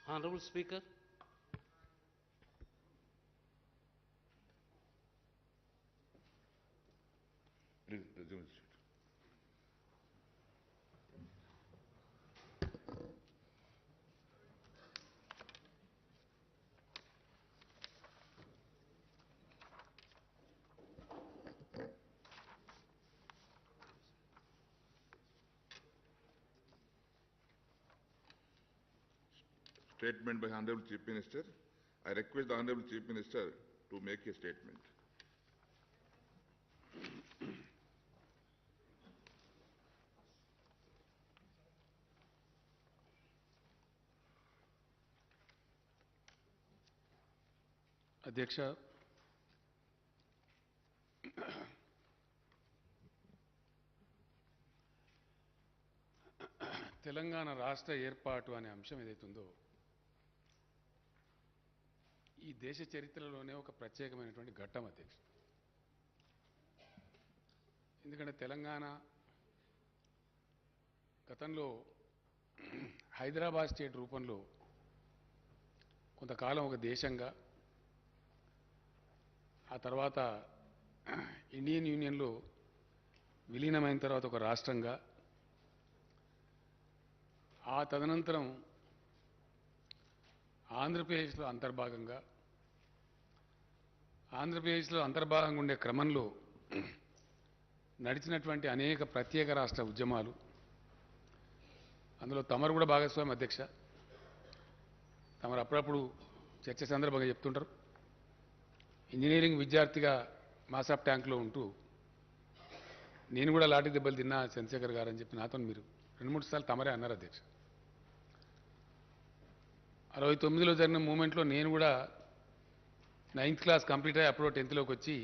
Honorable Speaker, Please resume. Statement by Honorable Chief Minister. I request the Honorable Chief Minister to make a statement. అధ్యక్ష, తెలంగాణ రాష్ట్ర ఏర్పాటు అనే అంశం ఏదైతుందో ఈ దేశ చరిత్రలోనే ఒక ప్రత్యేకమైనటువంటి ఘట్టం అధ్యక్ష. ఎందుకంటే తెలంగాణ గతంలో హైదరాబాద్ స్టేట్ రూపంలో కొంతకాలం ఒక దేశంగా, ఆ తర్వాత ఇండియన్ యూనియన్లో విలీనమైన తర్వాత ఒక రాష్ట్రంగా, ఆ తదనంతరం ఆంధ్రప్రదేశ్లో అంతర్భాగంగా ఉండే క్రమంలో నడిచినటువంటి అనేక ప్రత్యేక రాష్ట్ర ఉద్యమాలు, అందులో తమరు కూడా భాగస్వామి అధ్యక్ష. తమరు అప్పుడప్పుడు చర్చ సందర్భంగా చెప్తుంటారు. ఇంజనీరింగ్ విద్యార్థిగా మాసాప్ ట్యాంక్లో ఉంటూ నేను కూడా లాఠీ దెబ్బలు తిన్నా చంద్రశేఖర్ గారు అని చెప్పి నాతో మీరు 2-3 సార్లు తమరే అన్నారు అధ్యక్ష. 69లో జరిగిన మూమెంట్లో నేను కూడా 9th క్లాస్ కంప్లీట్ అయ్యి అప్పుడు 10th వచ్చి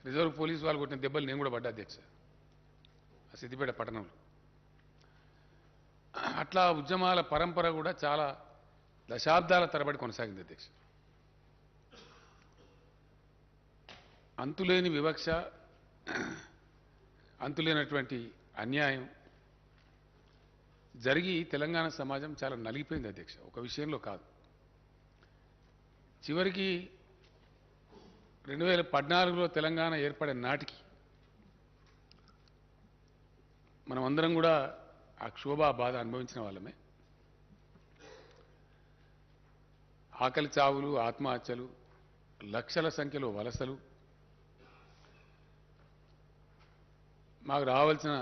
రిజర్వ్ పోలీసు వాళ్ళు కొట్టిన దెబ్బలు నేను కూడా పడ్డా అధ్యక్ష, ఆ సిద్దిపేట పట్టణంలో. అట్లా ఉద్యమాల పరంపర కూడా చాలా దశాబ్దాల తరబడి కొనసాగింది అధ్యక్ష. అంతులేని వివక్ష, అంతులేనటువంటి అన్యాయం జరిగి తెలంగాణ సమాజం చాలా నలిగిపోయింది అధ్యక్ష. ఒక విషయంలో కాదు, చివరికి 2014లో తెలంగాణ ఏర్పడే నాటికి మనమందరం కూడా ఆ క్షోభ బాధ అనుభవించిన వాళ్ళమే. ఆకలి చావులు, ఆత్మహత్యలు, లక్షల సంఖ్యలో వలసలు, మాకు రావాల్సిన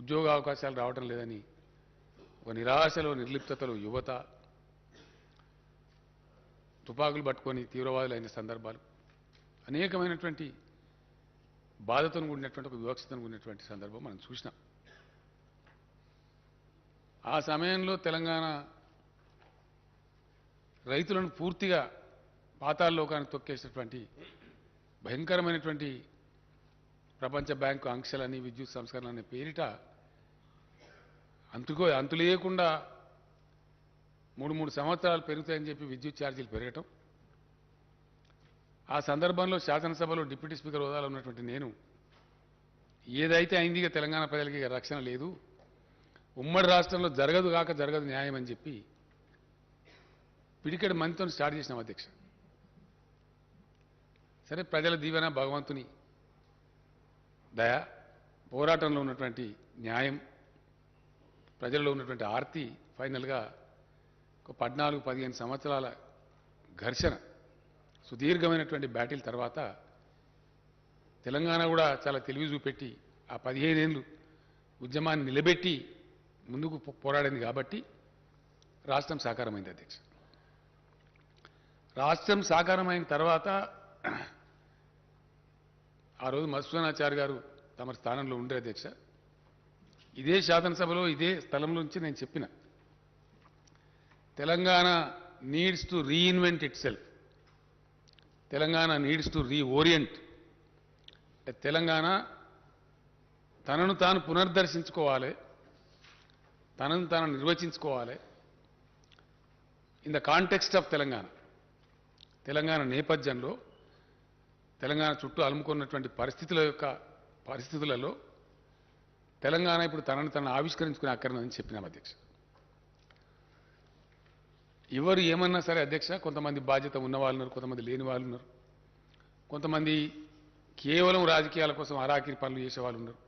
ఉద్యోగ అవకాశాలు రావటం లేదని ఒక నిరాశలో, నిర్లిప్తతలో యువత తుపాకులు పట్టుకొని తీవ్రవాదులు అయిన సందర్భాలు, అనేకమైనటువంటి బాధతో కూడినటువంటి ఒక వివక్షతను కూడినటువంటి సందర్భం మనం చూసినాం. ఆ సమయంలో తెలంగాణ రైతులను పూర్తిగా పాతాళలోకానికి తొక్కేసినటువంటి భయంకరమైనటువంటి ప్రపంచ బ్యాంకు ఆంక్షలని, విద్యుత్ సంస్కరణ అనే పేరిట అంతులేకుండా 3 సంవత్సరాలు పెరుగుతాయని చెప్పి విద్యుత్ ఛార్జీలు పెరగటం. ఆ సందర్భంలో శాసనసభలో డిప్యూటీ స్పీకర్ హోదాలో ఉన్నటువంటి నేను, ఏదైతే అయింది ఇక తెలంగాణ ప్రజలకి ఇక రక్షణ లేదు, ఉమ్మడి రాష్ట్రంలో జరగదు న్యాయం అని చెప్పి పిడికెడు మందితో స్టార్ట్ చేసినాం అధ్యక్ష. సరే, ప్రజల దీవెన, భగవంతుని దయ, పోరాటంలో ఉన్నటువంటి న్యాయం, ప్రజల్లో ఉన్నటువంటి ఆర్తి ఫైనల్గా ఒక 14-15 సంవత్సరాల ఘర్షణ, సుదీర్ఘమైనటువంటి బ్యాటిల్ తర్వాత తెలంగాణ కూడా చాలా తెలివి చూపెట్టి ఆ 15 ఏళ్ళు ఉద్యమాన్ని నిలబెట్టి ముందుకు పోరాడింది కాబట్టి రాష్ట్రం సాకారమైంది అధ్యక్ష. రాష్ట్రం సాకారమైన తర్వాత ఆ రోజు మధుసూదనాచారి గారు తమ స్థానంలో ఉండే అధ్యక్ష, ఇదే శాసనసభలో ఇదే స్థలంలో నుంచి నేను చెప్పిన, Telangana needs to reinvent itself, Telangana needs to reorient. Telangana తనను తాను పునర్దర్శించుకోవాలి, తనను తాను నిర్వచించుకోవాలి in the context of Telangana నేపథ్యంలో, తెలంగాణ చుట్టూ అలుముకున్నటువంటి పరిస్థితులలో తెలంగాణ ఇప్పుడు తనను ఆవిష్కరించుకునే అక్కర్నని చెప్పినాం అధ్యక్ష. ఎవరు ఏమన్నా సరే అధ్యక్ష, కొంతమంది బాధ్యత ఉన్న వాళ్ళు ఉన్నారు, కొంతమంది లేని వాళ్ళు ఉన్నారు, కొంతమంది కేవలం రాజకీయాల కోసం అరాకిరి పనులు చేసే వాళ్ళు ఉన్నారు.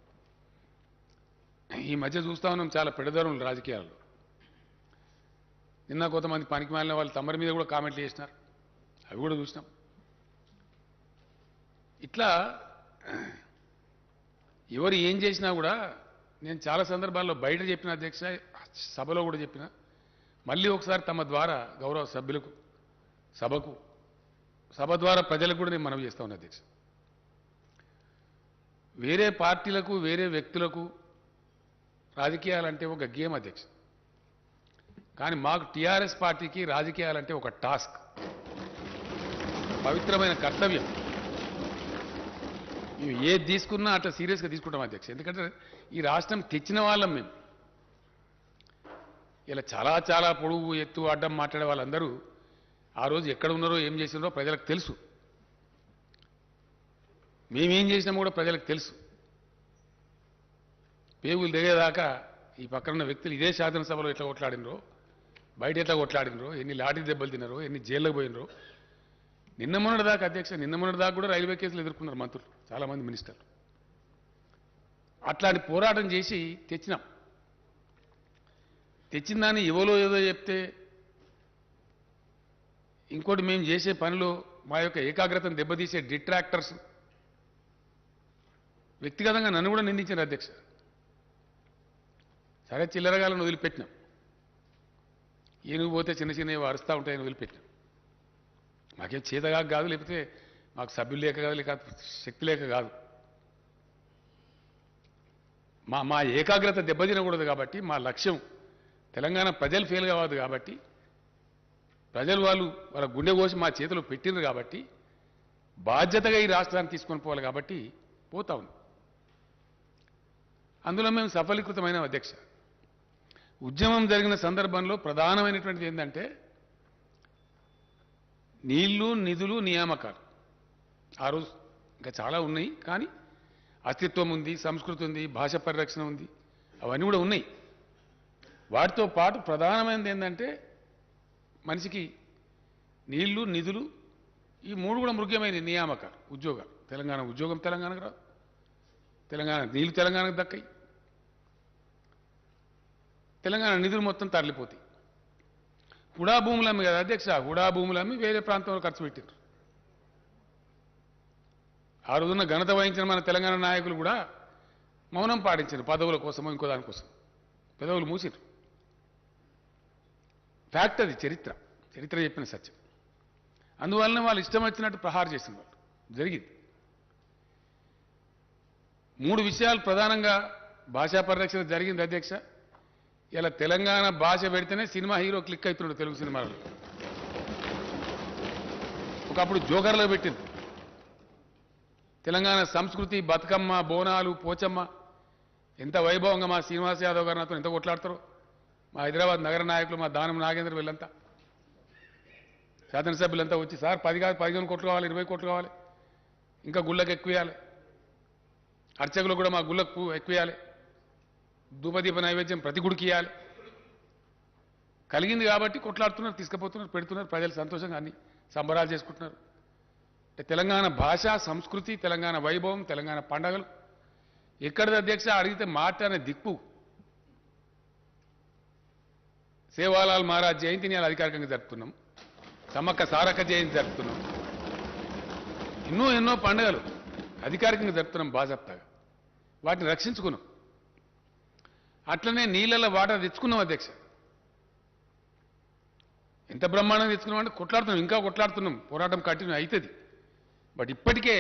ఈ మధ్య చూస్తా ఉన్నాం చాలా పెడదరులు రాజకీయాల్లో. నిన్న కొంతమంది పనికి మాలిన వాళ్ళు తమరి మీద కూడా కామెంట్లు చేసినారు, అవి కూడా చూసినాం. ఇట్లా ఎవరు ఏం చేసినా కూడా నేను చాలా సందర్భాల్లో బయట చెప్పిన అధ్యక్ష, సభలో కూడా చెప్పిన, మళ్ళీ ఒకసారి తమ ద్వారా గౌరవ సభ్యులకు, సభకు, సభ ద్వారా ప్రజలకు కూడా నేను మనవి చేస్తా ఉన్నా అధ్యక్ష. వేరే పార్టీలకు, వేరే వ్యక్తులకు రాజకీయాలంటే ఒక గేమ్ అధ్యక్ష. కానీ మాకు టీఆర్ఎస్ పార్టీకి రాజకీయాలంటే ఒక టాస్క్, పవిత్రమైన కర్తవ్యం. మేము ఏది తీసుకున్నా అట్లా సీరియస్గా తీసుకుంటాం అధ్యక్ష. ఎందుకంటే ఈ రాష్ట్రం తెచ్చిన వాళ్ళం మేము. ఇలా చాలా చాలా పొడుగు ఎత్తు అడ్డం మాట్లాడే వాళ్ళందరూ ఆ రోజు ఎక్కడ ఉన్నారో ఏం చేసినారో ప్రజలకు తెలుసు. మేమేం చేసినామో కూడా ప్రజలకు తెలుసు. పేగులు దిగేదాకా ఈ పక్కన వ్యక్తులు ఇదే శాసనసభలో ఎట్లా కొట్లాడినరో, బయట ఎట్లా కొట్లాడినరో, ఎన్ని లాఠీ దెబ్బలు తిన్నారో, ఎన్ని జైల్లోకి పోయినరో. నిన్న మొన్నటి దాకా అధ్యక్ష, నిన్న మొన్నటి దాకా కూడా రైల్వే కేసులు ఎదుర్కొన్నారు మంత్రులు, చాలామంది మినిస్టర్లు. అట్లాంటి పోరాటం చేసి తెచ్చినాం. తెచ్చిన దాన్ని ఎవరో ఏదో చెప్తే, ఇంకోటి మేము చేసే పనిలో మా యొక్క ఏకాగ్రతను దెబ్బతీసే డిట్రాక్టర్స్ వ్యక్తిగతంగా నన్ను కూడా నిందించారు అధ్యక్ష. సరే చిల్లరగాలను వదిలిపెట్టినాం, ఏనుగు పోతే చిన్న చిన్నవి అరుస్తూ ఉంటాయని వదిలిపెట్టినాం. మాకేం చేతగా కాదు, లేకపోతే మాకు సభ్యులు లేక కాదు, లేక శక్తి లేక కాదు. మా ఏకాగ్రత దెబ్బతినకూడదు కాబట్టి, మా లక్ష్యం తెలంగాణ ప్రజలు ఫెయిల్ కావద్దు కాబట్టి, ప్రజలు వాళ్ళ గుండె కోసి మా చేతిలో పెట్టిండ్రు కాబట్టి, బాధ్యతగా ఈ రాష్ట్రాన్ని తీసుకొని పోవాలి కాబట్టి పోతా ఉన్నాం. అందులో మేము సఫలీకృతమైన అధ్యక్ష. ఉద్యమం జరిగిన సందర్భంలో ప్రధానమైనటువంటిది ఏంటంటే నీళ్లు, నిధులు, నియామకాలు. ఆ రోజు ఇంకా చాలా ఉన్నాయి, కానీ అస్తిత్వం ఉంది, సంస్కృతి ఉంది, భాష పరిరక్షణ ఉంది, అవన్నీ కూడా ఉన్నాయి. వాటితో పాటు ప్రధానమైనది ఏంటంటే మనిషికి నీళ్లు, నిధులు, ఈ మూడు కూడా ముఖ్యమైన నియామకాలు, ఉద్యోగాలు. తెలంగాణ ఉద్యోగం తెలంగాణకు రాదు, తెలంగాణ నీళ్లు తెలంగాణకు దక్కాయి, తెలంగాణ నిధులు మొత్తం తరలిపోతాయి. హుడా భూములు అమ్మి కదా అధ్యక్ష, హుడా భూములు అమ్మి వేరే ప్రాంతంలో ఖర్చు పెట్టారు. ఆ రోజున ఘనత వహించిన మన తెలంగాణ నాయకులు కూడా మౌనం పాటించారు, పదవుల కోసమో ఇంకో దానికోసం పెదవులు మూసిరు. ఫ్యాక్ట్ అది, చరిత్ర చెప్పిన సత్యం. అందువలన వాళ్ళు ఇష్టం వచ్చినట్టు ప్రహారం చేసిన వాళ్ళు జరిగింది. మూడు విషయాలు ప్రధానంగా భాషా పరిరక్షణ జరిగింది అధ్యక్ష. ఇలా తెలంగాణ భాష పెడితేనే సినిమా హీరో క్లిక్ అవుతున్నాడు తెలుగు సినిమాలో. ఒకప్పుడు జోకర్లో పెట్టింది. తెలంగాణ సంస్కృతి, బతుకమ్మ, బోనాలు, పోచమ్మ ఎంత వైభవంగా మా శ్రీనివాస్ యాదవ్ గారు నాతో ఎంత కొట్లాడతారో, మా హైదరాబాద్ నగర నాయకులు, మా దానం నాగేంద్ర వీళ్ళంతా, శాసనసభ్యులంతా వచ్చి సార్ 10 కాదు 15 కోట్లు కావాలి, 20 కోట్లు కావాలి, ఇంకా గుళ్ళకు ఎక్కువేయాలి, అర్చకులు కూడా మా గుళ్ళకు ఎక్కువేయాలి, ధూపదీప నైవేద్యం ప్రతి గుడికి ఇవ్వాలి. కలిగింది కాబట్టి కొట్లాడుతున్నారు, తీసుకుపోతున్నారు, పెడుతున్నారు, ప్రజలు సంతోషంగా అన్ని సంబరాలు చేసుకుంటున్నారు. తెలంగాణ భాష, సంస్కృతి, తెలంగాణ వైభవం, తెలంగాణ పండగలు ఎక్కడిది అధ్యక్ష అడిగితే మాట్లాడే దిక్కు. సేవాలాల్ మహారాజ్ జయంతిని అధికారికంగా జరుపుతున్నాం, సమ్మక్క సారక్క జయంతి జరుపుతున్నాం, ఎన్నో పండుగలు అధికారికంగా జరుపుతున్నాం బాజాప్తాగా. వాటిని రక్షించుకున్నాం. అట్లనే నీళ్ళల్లో వాటర్ తెచ్చుకున్నాం అధ్యక్ష. ఎంత బ్రహ్మాండంగా తెచ్చుకున్నాం అంటే కొట్లాడుతున్నాం, ఇంకా కొట్లాడుతున్నాం, పోరాటం కంటిన్యూ అవుతుంది. బట్ ఇప్పటికే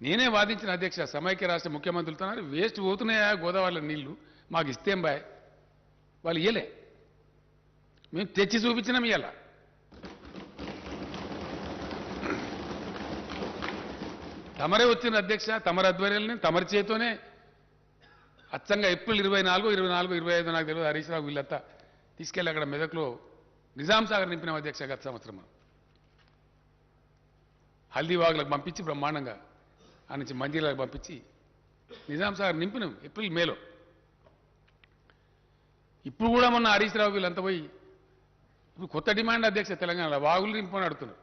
నేనే వాదించిన అధ్యక్ష, సమైక్య రాష్ట్ర ముఖ్యమంత్రులతో వేస్ట్ పోతున్నాయా గోదావరిలో నీళ్లు, మాకు ఇస్తేం బాయ్, వాళ్ళు ఇయ్యలే, మేము తెచ్చి చూపించినాం. ఇయ్యాల తమరే వచ్చిన అధ్యక్ష, తమరి ఆధ్వర్యంలోనే, తమరి చేతోనే అచ్చంగా ఏప్రిల్ 24, 25 నాకు తెలియదు, హరీష్ రావు వీళ్ళంతా తీసుకెళ్ళి అక్కడ మెదక్లో నిజాం సాగర్ నింపినాం అధ్యక్ష. గత సంవత్సరం హల్దీవాగులకు పంపించి బ్రహ్మాండంగా ఆ నుంచి మంజీలకు పంపించి నిజాం సాగర్ నింపినాం ఏప్రిల్, మేలో. ఇప్పుడు కూడా మొన్న హరీష్ రావు వీళ్ళంతా పోయి ఇప్పుడు కొత్త డిమాండ్ అధ్యక్ష తెలంగాణలో వాగులు నింపని అడుగుతున్నారు.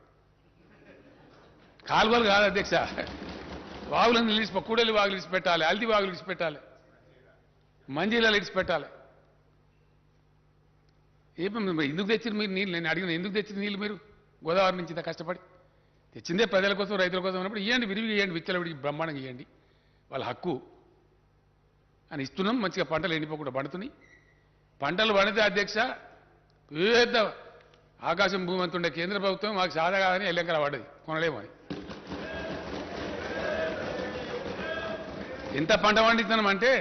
కాలువలు కాదు అధ్యక్ష, వాగులను నిలిచి కూడలి వాగులు ఇడిచి పెట్టాలి, అల్ది వాగులు ఇడిచి పెట్టాలి, మంజీలాలు ఇడిచి పెట్టాలి. ఎందుకు తెచ్చిన మీరు నీళ్ళు? నేను అడిగిన ఎందుకు తెచ్చిన నీళ్ళు మీరు గోదావరి నుంచి ఇంత కష్టపడి తెచ్చిందే ప్రజల కోసం రైతుల కోసం అన్నప్పుడు ఇవ్వండి, విరివి ఇవ్వండి, విచ్చలవిడికి బ్రహ్మాండంగా ఇవ్వండి, వాళ్ళ హక్కు అని ఇస్తున్నాం. మంచిగా పంటలు ఎండిపోకుండా పండుతున్నాయి. పంటలు పండితే అధ్యక్ష పెద్ద ఆకాశం భూమి అంతుండే కేంద్ర ప్రభుత్వం మాకు సాదా కాదని ఎల్లెంకల పడ్డది, కొనలేమని. ఎంత పంట పండిస్తున్నాం అంటే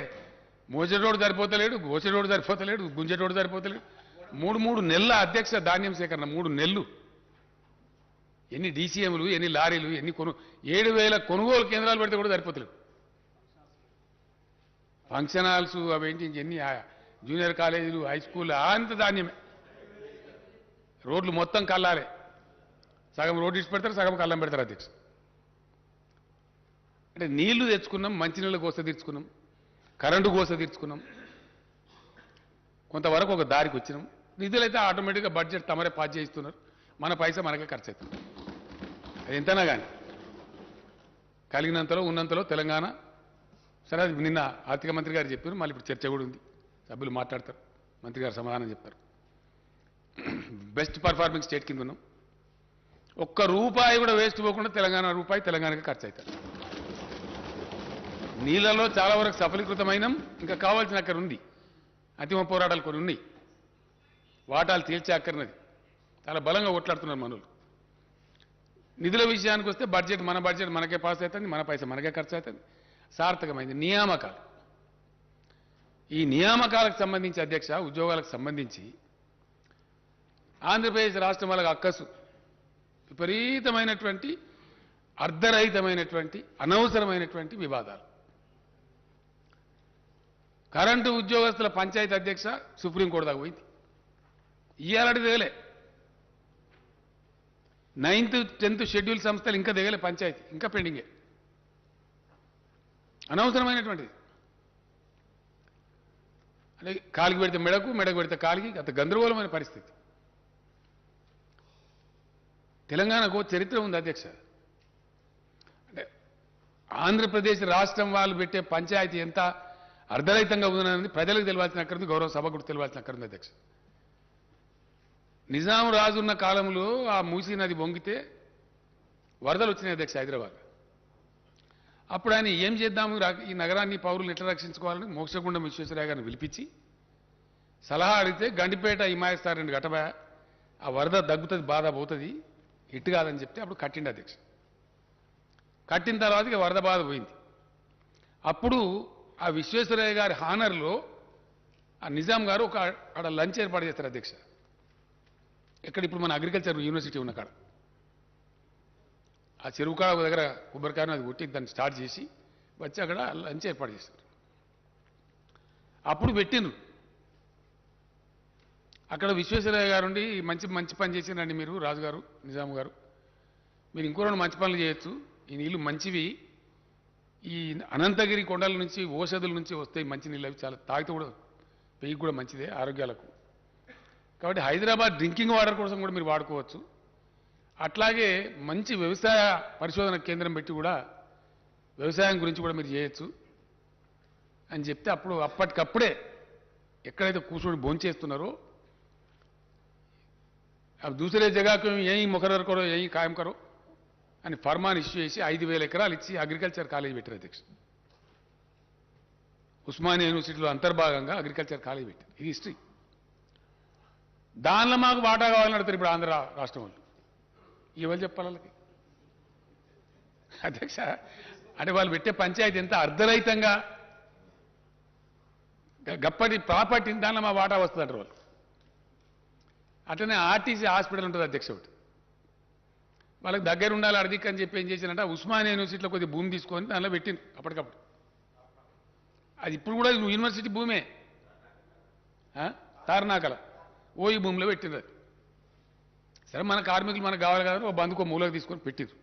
మోసేటోడు సరిపోతలేడు, గోసేటోడు సరిపోతలేడు, గుంజేటోడు సరిపోతలేడు. 3 నెలల అధ్యక్ష ధాన్యం సేకరణ, 3 నెలలు. ఎన్ని డీసీఎంలు, ఎన్ని లారీలు, ఎన్ని 7,000 కొనుగోలు కేంద్రాలు పెడితే కూడా సరిపోతలేవు. ఫంక్షన్ హాల్స్ అవేంటి ఎన్ని జూనియర్ కాలేజీలు, హై స్కూల్ అంత ధాన్యమే. రోడ్లు మొత్తం కల్లాలే, సగం రోడ్డు ఇచ్చి పెడతారు, సగం కల్లం పెడతారు అధ్యక్ష. అంటే నీళ్లు తెచ్చుకున్నాం, మంచినీళ్ళ కోస తీర్చుకున్నాం, కరెంటు కోస తీర్చుకున్నాం, కొంతవరకు ఒక దారికి వచ్చినాం. నిధులైతే ఆటోమేటిక్గా బడ్జెట్ తమరే పాస్ చేయిస్తున్నారు, మన పైసా మనకే ఖర్చు అవుతుంది. అది ఎంతనా కానీ కలిగినంతలో ఉన్నంతలో తెలంగాణ. సరే, అది నిన్న ఆర్థిక మంత్రి గారు చెప్పారు, మళ్ళీ ఇప్పుడు చర్చ కూడా ఉంది, సభ్యులు మాట్లాడతారు, మంత్రి గారు సమాధానం చెప్తారు. బెస్ట్ పర్ఫార్మింగ్ స్టేట్ కింద ఉన్నాం. ఒక్క రూపాయి కూడా వేస్ట్ పోకుండా తెలంగాణ రూపాయి తెలంగాణకి ఖర్చు అవుతారు. నీళ్లలో చాలా వరకు సఫలీకృతమైనం, ఇంకా కావాల్సిన అక్కడ ఉంది, అంతిమ పోరాటాలు కొన్ని ఉన్నాయి, వాటాలు తేల్చే అక్కర్నది చాలా బలంగా కొట్లాడుతున్నారు మనోళ్ళు. నిధుల విషయానికి వస్తే బడ్జెట్ మన బడ్జెట్ మనకే పాస్ అవుతుంది, మన పైసా మనకే ఖర్చు అవుతుంది. సార్థకమైంది నియామకాలు. ఈ నియామకాలకు సంబంధించి అధ్యక్ష, ఉద్యోగాలకు సంబంధించి ఆంధ్రప్రదేశ్ రాష్ట్రం వాళ్ళకి అక్కసు విపరీతమైనటువంటి అర్ధరహితమైనటువంటి అనవసరమైనటువంటి వివాదాలు. కరెంటు ఉద్యోగస్తుల పంచాయతీ అధ్యక్ష సుప్రీంకోర్టు దాకా పోయింది, ఇయ్యాలటి దిగలే. 9th 10th షెడ్యూల్ సంస్థలు ఇంకా దిగలే, పంచాయతీ ఇంకా పెండింగే. అనవసరమైనటువంటిది. అంటే కాలికి పెడితే మెడకు, మెడకు పెడితే కాలికి, అంత గందరగోళమైన పరిస్థితి. తెలంగాణకు చరిత్ర ఉంది అధ్యక్ష. అంటే ఆంధ్రప్రదేశ్ రాష్ట్రం వాళ్ళు పెట్టే పంచాయతీ ఎంత అర్ధరహితంగా ఉందనేది ప్రజలకు తెలియాల్సిన అక్కర్ది, గౌరవ సభ కూడా తెలియాల్సిన అక్కర్ది అధ్యక్ష. నిజాం రాజున్న కాలంలో ఆ మూసీ నది వంగితే వరదలు వచ్చినాయి అధ్యక్ష హైదరాబాద్. అప్పుడు ఆయన ఏం చేద్దాము, ఈ నగరాన్ని పౌరులను ఎట్లా రక్షించుకోవాలని మోక్షగుండం విశ్వేశ్వరయ్య గారిని పిలిపించి సలహా అడిగితే గండిపేట హిమాయస్తారండి గటబా, ఆ వరద దగ్గుతుంది, బాధ పోతుంది, ఇట్టు కాదని చెప్తే అప్పుడు కట్టిండి అధ్యక్ష. కట్టిన తర్వాత ఇక వరద బాధ పోయింది. అప్పుడు ఆ విశ్వేశ్వరయ్య గారి హానర్లో ఆ నిజాం గారు ఒక అక్కడ లంచ్ ఏర్పాటు చేస్తారు అధ్యక్ష. ఎక్కడ ఇప్పుడు మన అగ్రికల్చర్ యూనివర్సిటీ ఉన్న కాడ, ఆ చెరువు కాడ ఒక దగ్గర కొబ్బరికాయను అది కొట్టి దాన్ని స్టార్ట్ చేసి వచ్చి అక్కడ లంచ్ ఏర్పాటు చేస్తారు. అప్పుడు పెట్టిండ్రు. అక్కడ విశ్వేశ్వరయ్య గారు ఉండి మంచి మంచి పని చేసినండి మీరు, రాజుగారు, నిజాం గారు, మీరు ఇంకో 2 మంచి పనులు చేయొచ్చు, ఈ నీళ్లు మంచివి, ఈ అనంతగిరి కొండల నుంచి ఓషధుల నుంచి వస్తాయి మంచి నీళ్ళు, అవి చాలా తాగితే కూడా పెయ్యికి కూడా మంచిదే ఆరోగ్యాలకు. కాబట్టి హైదరాబాద్ డ్రింకింగ్ వాటర్ కోసం కూడా మీరు వాడుకోవచ్చు. అట్లాగే మంచి వ్యవసాయ పరిశోధన కేంద్రం పెట్టి కూడా వ్యవసాయం గురించి కూడా మీరు చేయొచ్చు అని చెప్తే అప్పుడు అప్పటికప్పుడే ఎక్కడైతే కూర్చొని భోంచేస్తున్నారో अब दूसरे जगह को यहीं मुकर्रर करो, यहीं कायम करो అని ఫర్మాన్ ఇష్యూ చేసి 5,000 ఎకరాలు ఇచ్చి అగ్రికల్చర్ కాలేజ్ పెట్టారు అధ్యక్ష. ఉస్మానియా యూనివర్సిటీలో అంతర్భాగంగా అగ్రికల్చర్ కాలేజ్ పెట్టారు. ఇది హిస్టరీ. దానిలో మాకు వాటా కావాలని అడుగుతారు ఇప్పుడు ఆంధ్ర రాష్ట్రం వాళ్ళు. ఎవరు చెప్పాలి వాళ్ళకి అధ్యక్ష? అంటే వాళ్ళు పెట్టే పంచాయతీ ఎంత అర్ధరహితంగా గప్పటి ప్రాపర్టీ దానిలో మా వాటా వస్తుంది అంటారు వాళ్ళు. అట్లనే ఆర్టీసీ హాస్పిటల్ ఉంటుంది అధ్యక్ష, ఒకటి వాళ్ళకి దగ్గర ఉండాలి అర్ధిక్ అని చెప్పి ఏం చేశారంటే ఉస్మానియా యూనివర్సిటీలో కొద్దిగా భూమి తీసుకొని దానిలో పెట్టింది అప్పటికప్పుడు. అది ఇప్పుడు కూడా యూనివర్సిటీ భూమే, తారనాకల ఓ ఈ భూమిలో పెట్టింది. అది సరే మన కార్మికులు మనకు కావాలి కదా, ఓ బందుకో మూలకు తీసుకొని పెట్టిరు.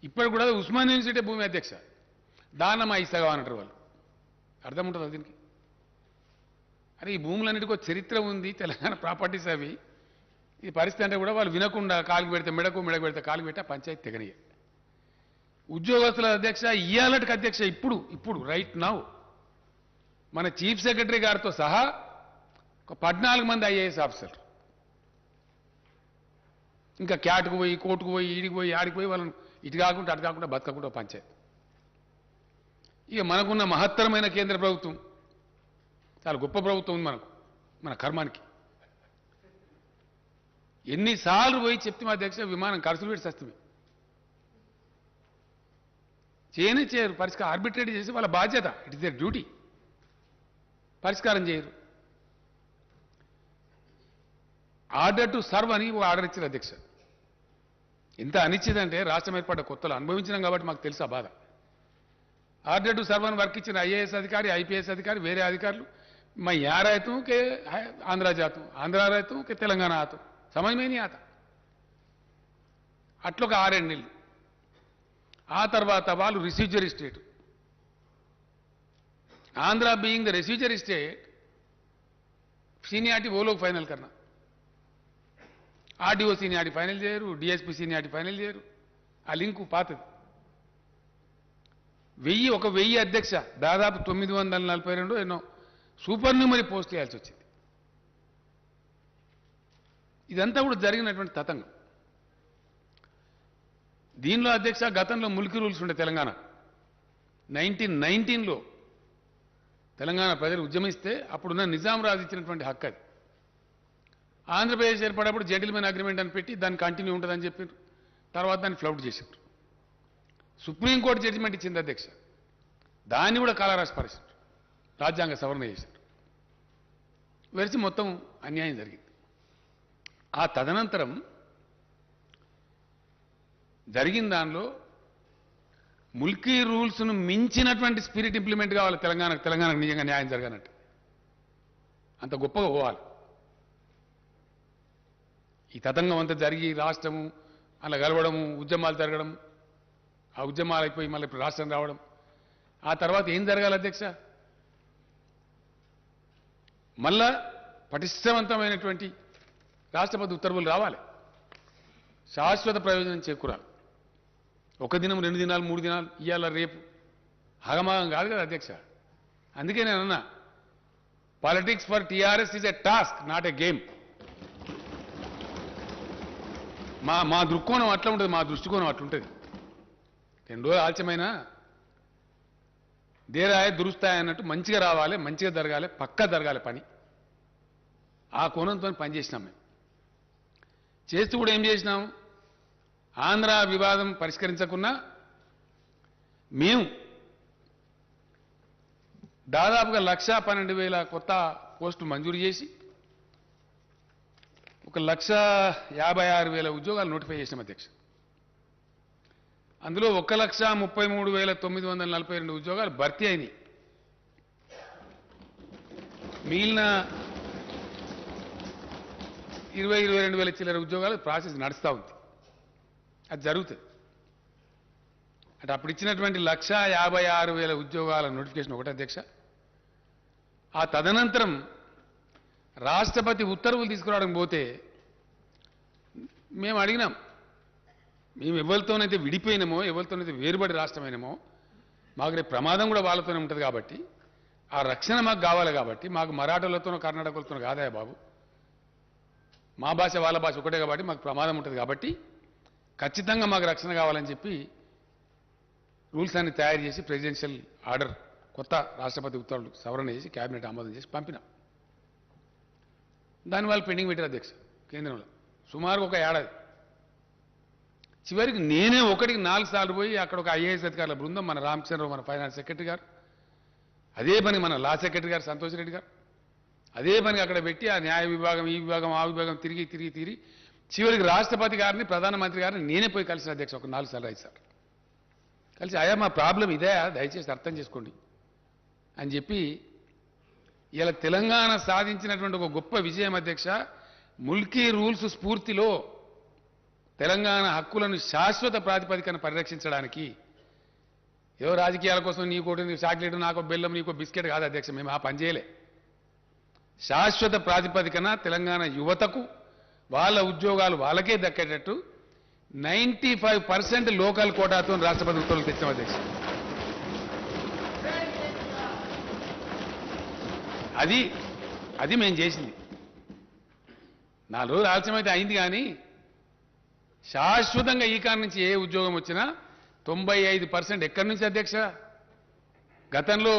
ఇప్పుడు కూడా ఉస్మానియా యూనివర్సిటీ భూమి అధ్యక్ష, దానం ఇస్తాగా అంటారు వాళ్ళు. అర్థం ఉంటుంది దీనికి. అరే ఈ భూములన్నిటికీ చిత్ర ఉంది, తెలంగాణ ప్రాపర్టీస్ అవి ఈ పరిస్థితి అంటే కూడా వాళ్ళు వినకుండా కాలుకు పెడితే మెడకు పెడితే కాలుకు పెడితే పంచాయతీ తెగనియే. ఉద్యోగస్తుల అధ్యక్ష ఇయ్యాలటికి అధ్యక్ష ఇప్పుడు రైట్ నౌ మన చీఫ్ సెక్రటరీ గారితో సహా ఒక 14 మంది ఐఏఎస్ ఆఫీసర్లు ఇంకా క్యాట్కు పోయి కోర్టుకు పోయి ఈడికి పోయి ఆడికి పోయి వాళ్ళని ఇటు కాకుండా అటు కాకుండా బతకకుండా పంచాయతీ. ఇక మనకున్న మహత్తరమైన కేంద్ర ప్రభుత్వం చాలా గొప్ప ప్రభుత్వం ఉంది మనకు, మన కర్మానికి. ఎన్నిసార్లు పోయి చెప్తే మా అధ్యక్ష విమానం ఖర్చులు పెట్టి సస్తమే చేయరు పరిష్కారం. ఆర్బిట్రేట్ చేసి వాళ్ళ బాధ్యత, ఇట్ ఇస్ దేర్ డ్యూటీ. పరిష్కారం చేయరు. ఆర్డర్ టు సర్వ్ అని ఆర్డర్ ఇచ్చారు అధ్యక్ష. ఎంత అనిచ్చిందంటే రాష్ట్రం ఏర్పడ్డ కొత్తలో అనుభవించినాం కాబట్టి మాకు తెలుసు ఆ బాధ. ఆర్డర్ టు సర్వ్ అని వర్క్ ఇచ్చిన ఐఏఎస్ అధికారి, ఐపీఎస్ అధికారి, వేరే అధికారులు मैं यहाँ रहता हूँ कि आंध्रा जाता हूँ, आंध्रा रहता हूँ कि तेलंगाना आता हूँ, समझ में ही नहीं आता. అట్లా ఒక 6 నెలలు. ఆ తర్వాత వాళ్ళు residuary state, Andhra being the residuary state seniority वो लोग फाइनल करना. आरडीओ सीनियरिटी फाइनल చేయరు, डीएसपी सीनियरिटी फाइनल చేయరు. ఆ లింకు పాతది. 1000 అధ్యక్ష దాదాపు 942 ఎన్నో సూపర్ న్యూమరీ పోస్ట్ చేయాల్సి వచ్చింది. ఇదంతా కూడా జరిగినటువంటి తతంగం. దీనిలో అధ్యక్ష గతంలో ముల్కీ రూల్స్ ఉండే తెలంగాణ 1919లో తెలంగాణ ప్రజలు ఉద్యమిస్తే అప్పుడున్న నిజాం రాజు ఇచ్చినటువంటి హక్కు అది. ఆంధ్రప్రదేశ్ ఏర్పడేప్పుడు జెంటిల్మెన్ అగ్రిమెంట్ అని పెట్టి దాన్ని కంటిన్యూ ఉంటుందని చెప్పారు. తర్వాత దాన్ని ఫ్లౌట్ చేశారు. సుప్రీంకోర్టు జడ్జిమెంట్ ఇచ్చింది అధ్యక్ష, దాన్ని కూడా కాలరాసి పరిస్థితి రాజ్యాంగ సవరణ చేశారు. వెరిసి మొత్తం అన్యాయం జరిగింది. ఆ తదనంతరం జరిగిన దానిలో ముల్కీ రూల్స్ను మించినటువంటి స్పిరిట్ ఇంప్లిమెంట్ కావాలి తెలంగాణకు నిజంగా న్యాయం జరగాలంటే. అంత గొప్పగా పోవాలి. ఈ తతంగం అంతా జరిగి రాష్ట్రము అలా గెలవడము, ఉద్యమాలు జరగడం, ఆ ఉద్యమాలు అయిపోయి మళ్ళీ ఇప్పుడు రాష్ట్రం రావడం, ఆ తర్వాత ఏం జరగాలి అధ్యక్ష? మళ్ళా పటిష్టవంతమైనటువంటి రాష్ట్రపతి ఉత్తర్వులు రావాలి. శాశ్వత ప్రయోజనం చేకూరాలి. 1 దినం 2 దినాలు 3 దినాలు ఇవాళ రేపు ఆగమాగం కాదు కదా అధ్యక్ష. అందుకే నేను అన్నా, politics for TRS is a task, not a game. మా దృక్కోణం అట్లా ఉంటుంది, మా దృష్టికోణం అట్లుంటుంది. 2 రోజులు ఆలస్యమైనా దేరాయ దురుస్తాయి అన్నట్టు మంచిగా రావాలి, మంచిగా జరగాలి, పక్కా జరగాలి పని. ఆ కోణంతో పనిచేసినాం. మేము చేస్తూ కూడా ఏం చేసినాం, ఆంధ్ర వివాదం పరిష్కరించకున్నా మేము దాదాపుగా 1,12,000 కొత్త పోస్టులు మంజూరు చేసి 1,56,000 ఉద్యోగాలు నోటిఫై చేసినాం అధ్యక్ష. అందులో 1,33,942 ఉద్యోగాలు భర్తీ అయినాయి. మిగిలిన 22,000 చిల్లర ఉద్యోగాలు ప్రాసెస్ నడుస్తూ ఉంది. అది జరుగుతుంది. అంటే అప్పుడు ఇచ్చినటువంటి 1,56,000 ఉద్యోగాల నోటిఫికేషన్ ఒకటి అధ్యక్ష. ఆ తదనంతరం రాష్ట్రపతి ఉత్తర్వులు తీసుకురావడానికి పోతే మేము అడిగినాం, మేము ఎవరితోనైతే విడిపోయినామో, ఎవరితోనైతే వేరుబడి రాష్ట్రమైనామో, మాకు రేపు ప్రమాదం కూడా వాళ్ళతోనే ఉంటుంది కాబట్టి ఆ రక్షణ మాకు కావాలి. కాబట్టి మాకు మరాఠాలతోనో కర్ణాటకలతోనో కాదా బాబు, మా భాష వాళ్ళ భాష ఒకటే కాబట్టి మాకు ప్రమాదం ఉంటుంది. కాబట్టి ఖచ్చితంగా మాకు రక్షణ కావాలని చెప్పి రూల్స్ అన్ని తయారు చేసి ప్రెసిడెన్షియల్ ఆర్డర్, కొత్త రాష్ట్రపతి ఉత్తర్వులు సవరణ చేసి క్యాబినెట్ ఆమోదం చేసి పంపినాం. దానివల్ల పెండింగ్ పెట్టారు అధ్యక్ష కేంద్రంలో సుమారు ఒక ఏడాది. చివరికి నేనే 1కి 4 సార్లు పోయి అక్కడ ఒక ఐఏఎస్ అధికారుల బృందం, మన రామచంద్రరావు మన ఫైనాన్స్ సెక్రటరీ గారు, అదే పని మన లా సెక్రటరీ గారు సంతోష్ రెడ్డి గారు, అదే పని అక్కడ పెట్టి ఆ న్యాయ విభాగం, ఈ విభాగం, ఆ విభాగం తిరిగి చివరికి రాష్ట్రపతి గారిని, ప్రధానమంత్రి గారిని నేనే పోయి కలిసిన అధ్యక్ష. ఒక 4 సార్లు 5 సార్లు కలిసి, అయ్యా మా ప్రాబ్లం ఇదే, దయచేసి అర్థం చేసుకోండి అని చెప్పి ఇలా తెలంగాణ సాధించినటువంటి ఒక గొప్ప విజయం అధ్యక్ష. ముల్కీ రూల్స్ స్ఫూర్తిలో తెలంగాణ హక్కులను శాశ్వత ప్రాతిపదికన పరిరక్షించడానికి ఏదో రాజకీయాల కోసం నీకోటి చాక్లెట్, నాకో బెల్లం, నీకో బిస్కెట్ కాదు అధ్యక్ష. మేము ఆ పని చేయలే. శాశ్వత ప్రాతిపదికన తెలంగాణ యువతకు వాళ్ళ ఉద్యోగాలు వాళ్ళకే దక్కేటట్టు 95% లోకల్ కోటాతో రాష్ట్రపతి ఉత్తర్వులు తెచ్చాం అధ్యక్ష. అది మేము చేసింది. 4 రోజులు ఆలస్యమైతే అయింది, కానీ శాశ్వతంగా ఈ కారణం నుంచి ఏ ఉద్యోగం వచ్చినా 95% ఎక్కడి నుంచి అధ్యక్ష? గతంలో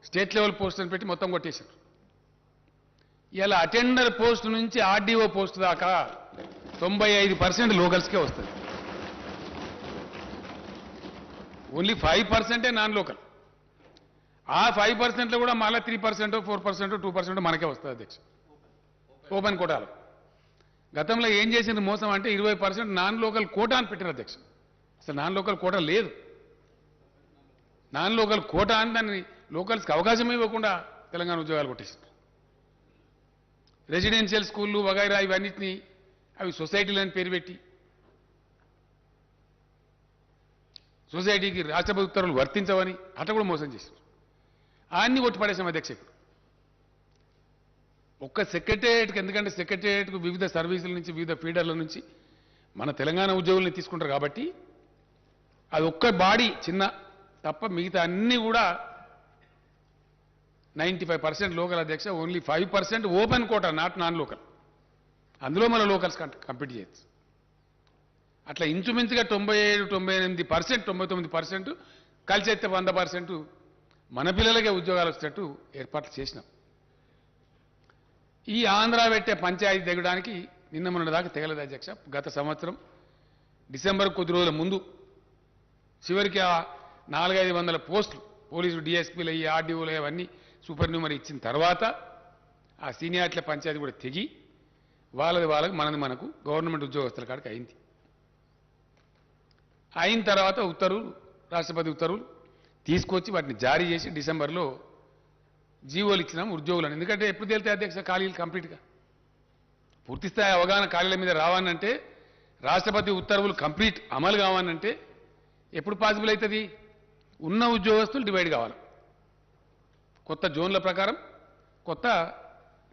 స్టేట్ లెవెల్ పోస్టులను పెట్టి మొత్తం కొట్టేశారు. ఇలా అటెండర్ పోస్టు నుంచి ఆర్డీఓ పోస్టు దాకా 95% లోకల్స్కే వస్తుంది. Only 5% non local. ఆ 5%లో కూడా మళ్ళీ 3%, 4%, 2% మనకే వస్తుంది అధ్యక్ష, ఓపెన్ కోటాలో. గతంలో ఏం చేసింది మోసం అంటే 20% నాన్ లోకల్ కోటా అని పెట్టారు అధ్యక్ష. అసలు నాన్ లోకల్ కోటా లేదు. నాన్ లోకల్ కోటా అని దాన్ని లోకల్స్కి అవకాశం ఇవ్వకుండా తెలంగాణ ఉద్యోగాలు కొట్టేసింది. రెసిడెన్షియల్ స్కూళ్ళు వగైరా ఇవన్నిటినీ అవి సొసైటీలు అని పేరు పెట్టి సొసైటీకి రాష్ట్రపతి ఉత్తర్వులు వర్తించవని అట్లా కూడా మోసం చేశారు. అన్ని కొట్టిపడేసాం అధ్యక్ష. ఒక్క సెక్రటేరియట్కి, ఎందుకంటే సెక్రటేరియట్కు వివిధ సర్వీసుల నుంచి వివిధ ఫీడర్ల నుంచి మన తెలంగాణ ఉద్యోగుల్ని తీసుకుంటారు కాబట్టి అది ఒక్క బాడీ చిన్న తప్ప మిగతా అన్నీ కూడా 95% లోకల్ అధ్యక్ష. Only 5% open quota, non local. అందులో మన లోకల్స్ కంపీట్ చేయొచ్చు. అట్లా ఇంచుమించుగా 97, 98%, 99% కలిసి అయితే 100% మన పిల్లలకే ఉద్యోగాలు వచ్చేటట్టు ఏర్పాట్లు చేసినాం. ఈ ఆంధ్ర పెట్టే పంచాయతీ దిగడానికి నిన్న మొన్న దాకా తెగలేదు అధ్యక్ష. గత సంవత్సరం డిసెంబర్ కొద్ది రోజుల ముందు చివరికి ఆ 400-500 పోస్టులు పోలీసు డిఎస్పీలు అయ్యి ఆర్డీఓలు అవన్నీ సూపర్ న్యూమరీ ఇచ్చిన తర్వాత ఆ సీనియార్ల పంచాయతీ కూడా తెగి వాళ్ళకి మనకు గవర్నమెంట్ ఉద్యోగస్తుల కాడికి అయింది. అయిన తర్వాత ఉత్తర్వులు, రాష్ట్రపతి ఉత్తర్వులు తీసుకొచ్చి వాటిని జారీ చేసి డిసెంబర్లో జీవోలు ఇచ్చినాం ఉద్యోగులను. ఎందుకంటే ఎప్పుడు తేలితే అధ్యక్ష ఖాళీలు కంప్లీట్గా పూర్తిస్థాయి అవగాహన ఖాళీల మీద రావాలంటే, రాష్ట్రపతి ఉత్తర్వులు కంప్లీట్ అమలు కావాలంటే ఎప్పుడు పాసిబుల్ అవుతుంది? ఉన్న ఉద్యోగస్తులు డివైడ్ కావాలి. కొత్త జోన్ల ప్రకారం, కొత్త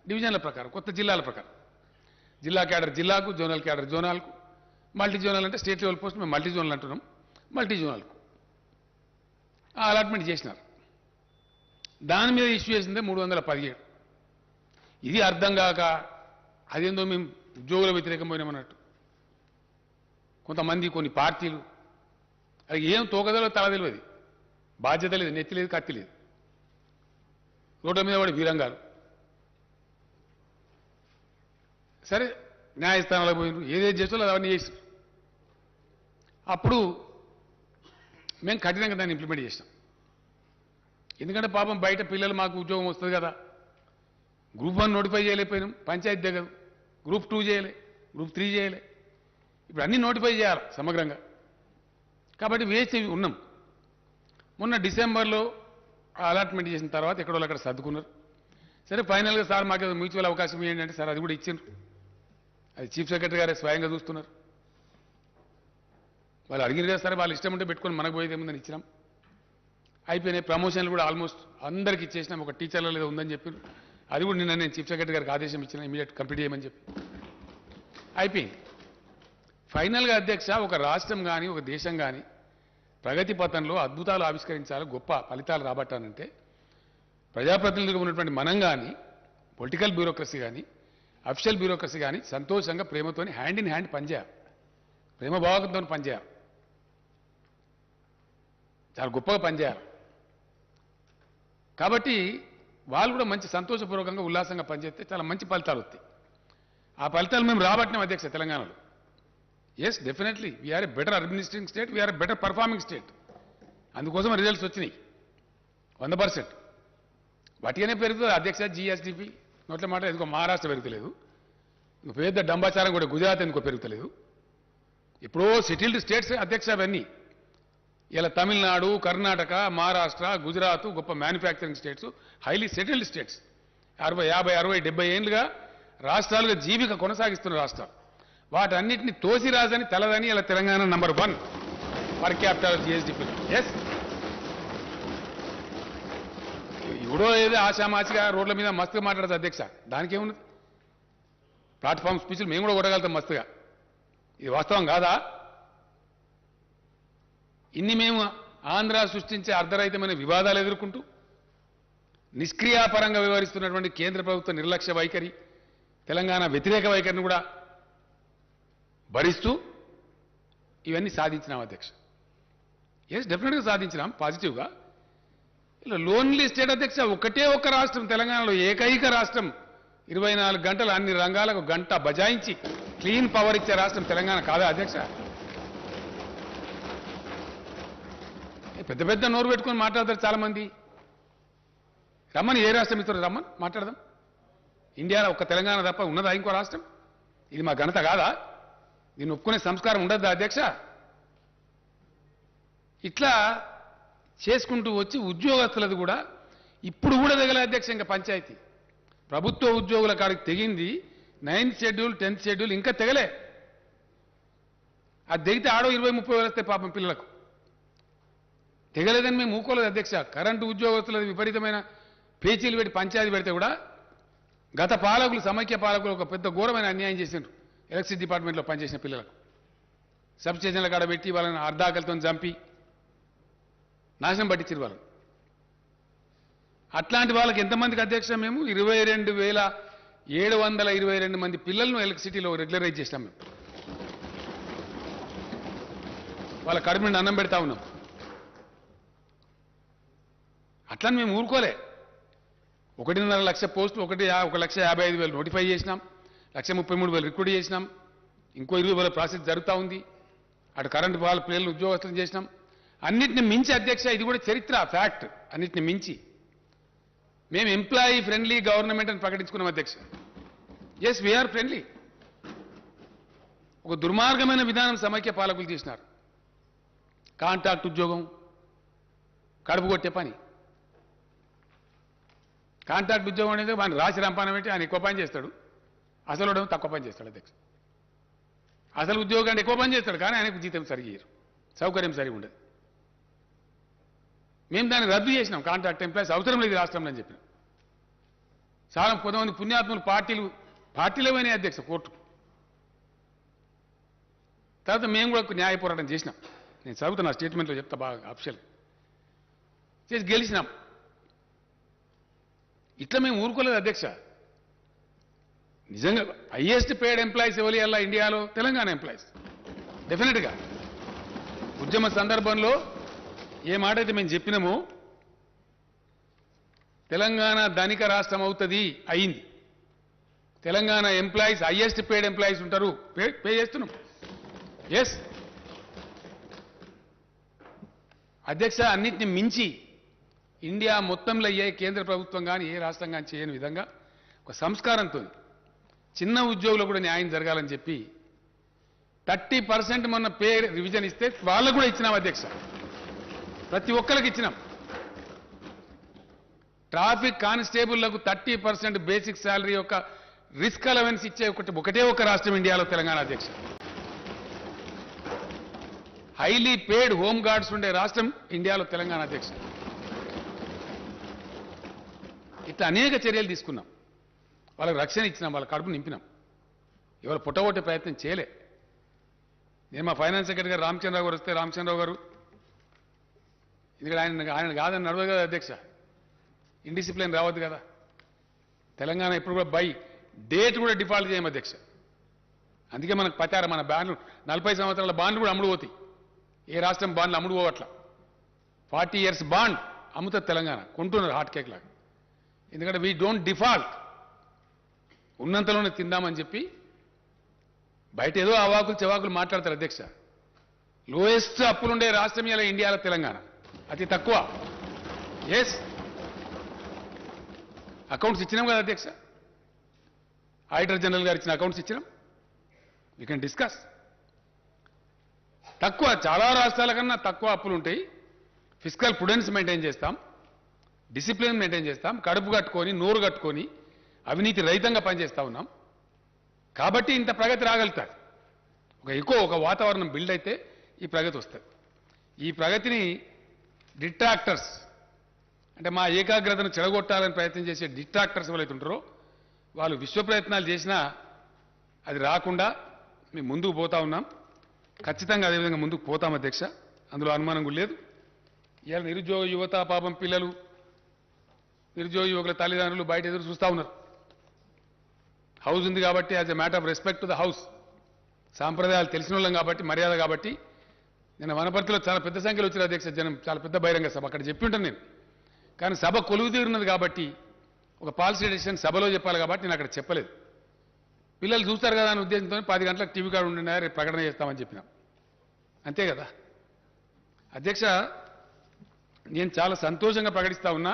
డివిజన్ల ప్రకారం, కొత్త జిల్లాల ప్రకారం. జిల్లా క్యాడర్ జిల్లాకు, జోనల్ క్యాడర్ జోనాలకు, మల్టీ జోనల్ అంటే స్టేట్ లెవెల్ పోస్ట్ మేము మల్టీ జోనల్ అంటున్నాం, మల్టీ జోనల్కు ఆ అలాట్మెంట్ చేసినారు. దాని మీద ఇష్యూ చేసిందే 317. ఇది అర్థం కాక అదేందో మేము ఉద్యోగుల వ్యతిరేకం పోయినామన్నట్టు కొంతమంది, కొన్ని పార్టీలు అది ఏం తోకదలో తల తెలియదు, బాధ్యత లేదు, నెత్తి లేదు, కత్తి లేదు, రోడ్ల మీద పడి వీరంగాలు. సరే న్యాయస్థానాలకు పోయినారు, ఏదేది చేస్తారో అవన్నీ చేస్తారు. అప్పుడు మేము కఠినంగా దాన్ని ఇంప్లిమెంట్ చేసినాం. ఎందుకంటే పాపం బయట పిల్లలు మాకు ఉద్యోగం వస్తుంది కదా, గ్రూప్ 1 నోటిఫై చేయలేకపోయినాం, పంచాయతీ దగ్గర గ్రూప్ 2 చేయలే, గ్రూప్ 3 చేయలే, ఇప్పుడు అన్నీ నోటిఫై చేయాలి సమగ్రంగా. కాబట్టి వేసి ఉన్నాం. మొన్న డిసెంబర్లో అలాట్మెంట్ చేసిన తర్వాత ఎక్కడో అక్కడ సర్దుకున్నారు. సరే ఫైనల్గా సార్ మాకు మ్యూచువల్ అవకాశం ఏంటంటే సార్ అది కూడా ఇచ్చిండ్రు. అది చీఫ్ సెక్రటరీ గారే స్వయంగా చూస్తున్నారు. వాళ్ళు అడిగిన కదా, సరే వాళ్ళు ఇష్టం ఉంటే పెట్టుకొని మనకు పోయేది ఏముందని ఇచ్చినాం. అయిపోయినాయి. ప్రమోషన్లు కూడా ఆల్మోస్ట్ అందరికి ఇచ్చేసినాం. ఒక టీచర్ల లేదా ఉందని చెప్పారు, అది కూడా నిన్న నేను చీఫ్ సెక్రటరీ గారికి ఆదేశం ఇచ్చిన, ఇమీడియట్ కంప్లీట్ చేయమని చెప్పి అయిపోయింది. ఫైనల్గా అధ్యక్ష, ఒక రాష్ట్రం కానీ ఒక దేశం కానీ ప్రగతి పథంలో అద్భుతాలు ఆవిష్కరించాలి, గొప్ప ఫలితాలు రాబట్టానంటే ప్రజాప్రతినిధులుగా ఉన్నటువంటి మనం కానీ, పొలిటికల్ బ్యూరోక్రసీ కానీ, అఫిషియల్ బ్యూరోక్రసీ కానీ సంతోషంగా ప్రేమతోని హ్యాండ్ ఇన్ హ్యాండ్ పనిచేయాలి, ప్రేమ భావకంతో పనిచేయాలి, చాలా గొప్పగా పనిచేయాలి. కాబట్టి వాళ్ళు కూడా మంచి సంతోషపూర్వకంగా ఉల్లాసంగా పనిచేస్తే చాలా మంచి ఫలితాలు వస్తాయి. ఆ ఫలితాలు మేము రాబట్టినాం అధ్యక్ష తెలంగాణలో. Yes, definitely we are a better administrating state, we are a better performing state. అందుకోసం రిజల్ట్స్ వచ్చినాయి 100%. వాటిగానే పెరుగుతుంది అధ్యక్ష. జిఎస్డిపి నోట్ల మాట ఎందుకో మహారాష్ట్ర పెరుగుతలేదు, ఇంకో పెద్ద డంబాచారం కూడా గుజరాత్ ఎందుకో పెరుగుతలేదు. ఎప్పుడో సెటిల్డ్ స్టేట్స్ అధ్యక్ష అవన్నీ. ఇలా తమిళనాడు, కర్ణాటక, మహారాష్ట్ర, గుజరాత్ గొప్ప manufacturing states, highly settled states. 50, 60, 70 ఏళ్ళుగా రాష్ట్రాలుగా జీవిక కొనసాగిస్తున్న రాష్ట్రాలు. వాటన్నిటిని తోసిరాజని తలదని ఇలా Telangana number 1 per capital GSDP. Yes, ఇప్పుడు ఏదో ఆశామాచిగా రోడ్ల మీద మస్తుగా మాట్లాడదు అధ్యక్ష, దానికేమున్నది? ప్లాట్ఫామ్ స్పీచ్లు మేము కూడా కొట్టగలుగుతాం మస్తుగా. ఇది వాస్తవం కాదా? ఇన్ని మేము ఆంధ్ర సృష్టించే అర్ధరహితమైన వివాదాలు ఎదుర్కొంటూ నిష్క్రియాపరంగా వ్యవహరిస్తున్నటువంటి కేంద్ర ప్రభుత్వ నిర్లక్ష్య వైఖరి, తెలంగాణ వ్యతిరేక వైఖరిని కూడా భరిస్తూ ఇవన్నీ సాధించినాం అధ్యక్ష. ఎస్, డెఫినెట్గా సాధించినాం పాజిటివ్గా. ఇలా లోన్లీ స్టేట్ అధ్యక్ష, ఒకటే ఒక్క రాష్ట్రం తెలంగాణలో, ఏకైక రాష్ట్రం 24 గంటలు అన్ని రంగాలకు గంట బజాయించి క్లీన్ పవర్ ఇచ్చే రాష్ట్రం తెలంగాణ కాదా అధ్యక్ష? పెద్ద పెద్ద నోరు పెట్టుకొని మాట్లాడతారు చాలా మంది. రమ్మని, ఏ రాష్ట్రం ఇస్తారు రమ్మని మాట్లాడదాం. ఇండియాలో ఒక్క తెలంగాణ తప్ప ఉన్నదా ఇంకో రాష్ట్రం? ఇది మా ఘనత కాదా? దీన్ని ఒప్పుకునే సంస్కారం ఉండద్దా అధ్యక్ష? ఇట్లా చేసుకుంటూ వచ్చి ఉద్యోగస్తులది కూడా ఇప్పుడు కూడా తెగలే అధ్యక్ష. ఇంకా పంచాయతీ ప్రభుత్వ ఉద్యోగుల కాడికి తెగింది 9th షెడ్యూల్ 10th షెడ్యూల్ ఇంకా తెగలే. అది తెగితే ఆడో 20-30 వేలు వస్తాయి పాపం పిల్లలకు. తెగలేదని మేము ఊకోలేదు అధ్యక్ష. కరెంటు ఉద్యోగస్తులది విపరీతమైన పేచీలు పెట్టి పంచాయతీ పెడితే కూడా గత పాలకులు, సమైక్య పాలకులు ఒక పెద్ద ఘోరమైన అన్యాయం చేసిండ్రు. ఎలక్ట్రిసిటీ డిపార్ట్మెంట్లో పనిచేసిన పిల్లలకు సబ్ స్టేషన్ల కాడ పెట్టి వాళ్ళని అర్ధాకలతో చంపి నాశనం పట్టించారు వాళ్ళు. అట్లాంటి వాళ్ళకి ఎంతమందికి అధ్యక్ష మేము 22,722 మంది పిల్లలను ఎలక్ట్రిసిటీలో రెగ్యులరైజ్ చేస్తాం. మేము వాళ్ళ కడుపు నుండి అన్నం పెడతా ఉన్నాం. అట్లని మేము ఊరుకోలే. 1.5 లక్ష పోస్టులు 1,55,000 నోటిఫై చేసినాం, 1,33,000 రిక్రూట్ చేసినాం, ఇంకో 20,000 ప్రాసెస్ జరుగుతూ ఉంది. అటు కరెంటు వాళ్ళ పిల్లలను ఉద్యోగస్తులు చేసినాం. అన్నిటిని మించి అధ్యక్ష, ఇది కూడా చరిత్ర, ఫ్యాక్ట్, అన్నిటిని మించి మేము ఎంప్లాయీ ఫ్రెండ్లీ గవర్నమెంట్ అని ప్రకటించుకున్నాం అధ్యక్ష. Yes, we are friendly. ఒక దుర్మార్గమైన విధానం సమైక్య పాలకులు చేసినారు. కాంట్రాక్ట్ ఉద్యోగం, కడుపు కొట్టే పని. కాంట్రాక్ట్ ఉద్యోగం అనేది వాడిని రాసి రంపానం పెట్టి ఆయన ఎక్కువ పని చేస్తాడు, అసలు తక్కువ పని చేస్తాడు అధ్యక్ష. అసలు ఉద్యోగం అంటే ఎక్కువ పని చేస్తాడు కానీ ఆయనకు జీతం సరిగ్గా, సౌకర్యం సరిగా ఉండదు. మేము దాన్ని రద్దు చేసినాం. కాంట్రాక్ట్ ఎంప్లాయీస్ అవసరం లేదు రాష్ట్రంలో అని చెప్పినాం. చాలా కొంతమంది పుణ్యాత్ములు పార్టీలో పోయినాయి అధ్యక్ష కోర్టు. తర్వాత మేము కూడా న్యాయ పోరాటం చేసినాం. నేను చదువుతున్నా స్టేట్మెంట్లో చెప్తా బాగా ఆఫిషియల్ చేసి గెలిచినాం. ఇట్లా మేము ఊరుకోలేదు అధ్యక్ష. నిజంగా హైయెస్ట్ పేడ్ ఎంప్లాయీస్ ఎవరి అలా ఇండియాలో తెలంగాణ ఎంప్లాయీస్. డెఫినెట్గా ఉద్యమ సందర్భంలో ఏ మాట అయితే మేము చెప్పినామో తెలంగాణ ధనిక రాష్ట్రం అవుతుంది, అయింది. Telangana employees highest paid employees ఉంటారు, పే చేస్తున్నాం. ఎస్ అధ్యక్ష, అన్నిటిని మించి ఇండియా మొత్తంలో ఏ కేంద్ర ప్రభుత్వం కానీ ఏ రాష్ట్రం కానీ చేయని విధంగా ఒక సంస్కారంతో చిన్న ఉద్యోగులకు కూడా న్యాయం జరగాలని చెప్పి 30% మొన్న పే రివిజన్ ఇస్తే వాళ్ళకు కూడా ఇచ్చినాం అధ్యక్ష. ప్రతి ఒక్కరికి ఇచ్చినాం. ట్రాఫిక్ కానిస్టేబుళ్లకు 30% బేసిక్ శాలరీ యొక్క రిస్క్ అలవెన్స్ ఇచ్చే ఒకటే ఒక రాష్ట్రం ఇండియాలో తెలంగాణ అధ్యక్ష. హైలీ పేడ్ హోమ్ గార్డ్స్ ఉండే రాష్ట్రం ఇండియాలో తెలంగాణ అధ్యక్ష. ఇట్లా అనేక చర్యలు తీసుకున్నాం. వాళ్ళకి రక్షణ ఇచ్చినాం, వాళ్ళ కడుపు నింపినాం. ఇవాళ పుట్టగొట్టే ప్రయత్నం చేయలే. నేను మా ఫైనాన్స్ సెక్రటరీ గారు రామచంద్రరావు గారు వస్తే, రామచంద్రరావు గారు ఎందుకంటే ఆయన కాదని నడవదు కదా అధ్యక్ష, ఇండిసిప్లిన్ రావద్దు కదా. తెలంగాణ ఇప్పుడు కూడా బై డేట్ కూడా డిఫాల్ట్ చేయం అధ్యక్ష. అందుకే మనకు పచారం, మన బాండ్లు 40 సంవత్సరాల బాండ్లు కూడా అమ్ముడు పోతాయి. ఏ రాష్ట్రం బాండ్లు అమ్ముడు పోవట్ల. 40 years బాండ్ అమ్ముతుంది తెలంగాణ, కొంటున్నారు హాట్ కేక్ లాగా. ఎందుకంటే వీ డోంట్ డిఫాల్ట్, ఉన్నంతలోనే తిందామని చెప్పి. బయట ఏదో అవాకులు చెవాకులు మాట్లాడతారు అధ్యక్ష. లోయెస్ట్ అప్పులుండే రాష్ట్రం ఇలా ఇండియాలో తెలంగాణ, అతి తక్కువ. ఎస్, అకౌంట్స్ ఇచ్చినాం కదా అధ్యక్ష. ఆడిటర్ జనరల్ గారు ఇచ్చిన అకౌంట్స్ ఇచ్చినాం. We can discuss. తక్కువ, చాలా రాష్ట్రాల కన్నా తక్కువ అప్పులు ఉంటాయి. ఫిస్కల్ ప్రుడెన్స్ మెయింటైన్ చేస్తాం, డిసిప్లిన్ మెయింటైన్ చేస్తాం, కడుపు కట్టుకొని నోరు కట్టుకొని అవినీతి రహితంగా పనిచేస్తా ఉన్నాం. కాబట్టి ఇంత ప్రగతి రాగలుగుతారు. ఒక వాతావరణం బిల్డ్ అయితే ఈ ప్రగతి వస్తుంది. ఈ ప్రగతిని డిట్రాక్టర్స్ అంటే మా ఏకాగ్రతను చెడగొట్టాలని ప్రయత్నం చేసే డిట్రాక్టర్స్ ఎవరైతే ఉంటారో వాళ్ళు విశ్వ ప్రయత్నాలు చేసినా అది రాకుండా మేము ముందుకు పోతా ఉన్నాం. ఖచ్చితంగా అదేవిధంగా ముందుకు పోతాం అధ్యక్ష, అందులో అనుమానం కూడా లేదు. ఇవాళ నిరుద్యోగ యువత పాపం పిల్లలు, నిరుద్యోగ యువకుల తల్లిదండ్రులు బయట ఎదురు చూస్తూ ఉన్నారు. హౌస్ ఉంది కాబట్టి as a matter of respect to the house, సాంప్రదాయాలు తెలిసిన వాళ్ళం కాబట్టి, మర్యాద కాబట్టి. నేను వనపర్తిలో చాలా పెద్ద సంఖ్యలో వచ్చిన అధ్యక్ష జనం, చాలా పెద్ద బహిరంగ సభ, అక్కడ చెప్పి ఉంటాను నేను. కానీ సభ కొలువు తీరున్నది కాబట్టి, ఒక పాలసీ డెసిషన్ సభలో చెప్పాలి కాబట్టి నేను అక్కడ చెప్పలేదు. పిల్లలు చూస్తారు కదా అనే ఉద్దేశంతో 10 గంటలకు టీవీ కార్డు ఉండినా రేపు ప్రకటన చేస్తామని చెప్పినాం, అంతే కదా అధ్యక్ష. నేను చాలా సంతోషంగా ప్రకటిస్తా ఉన్నా,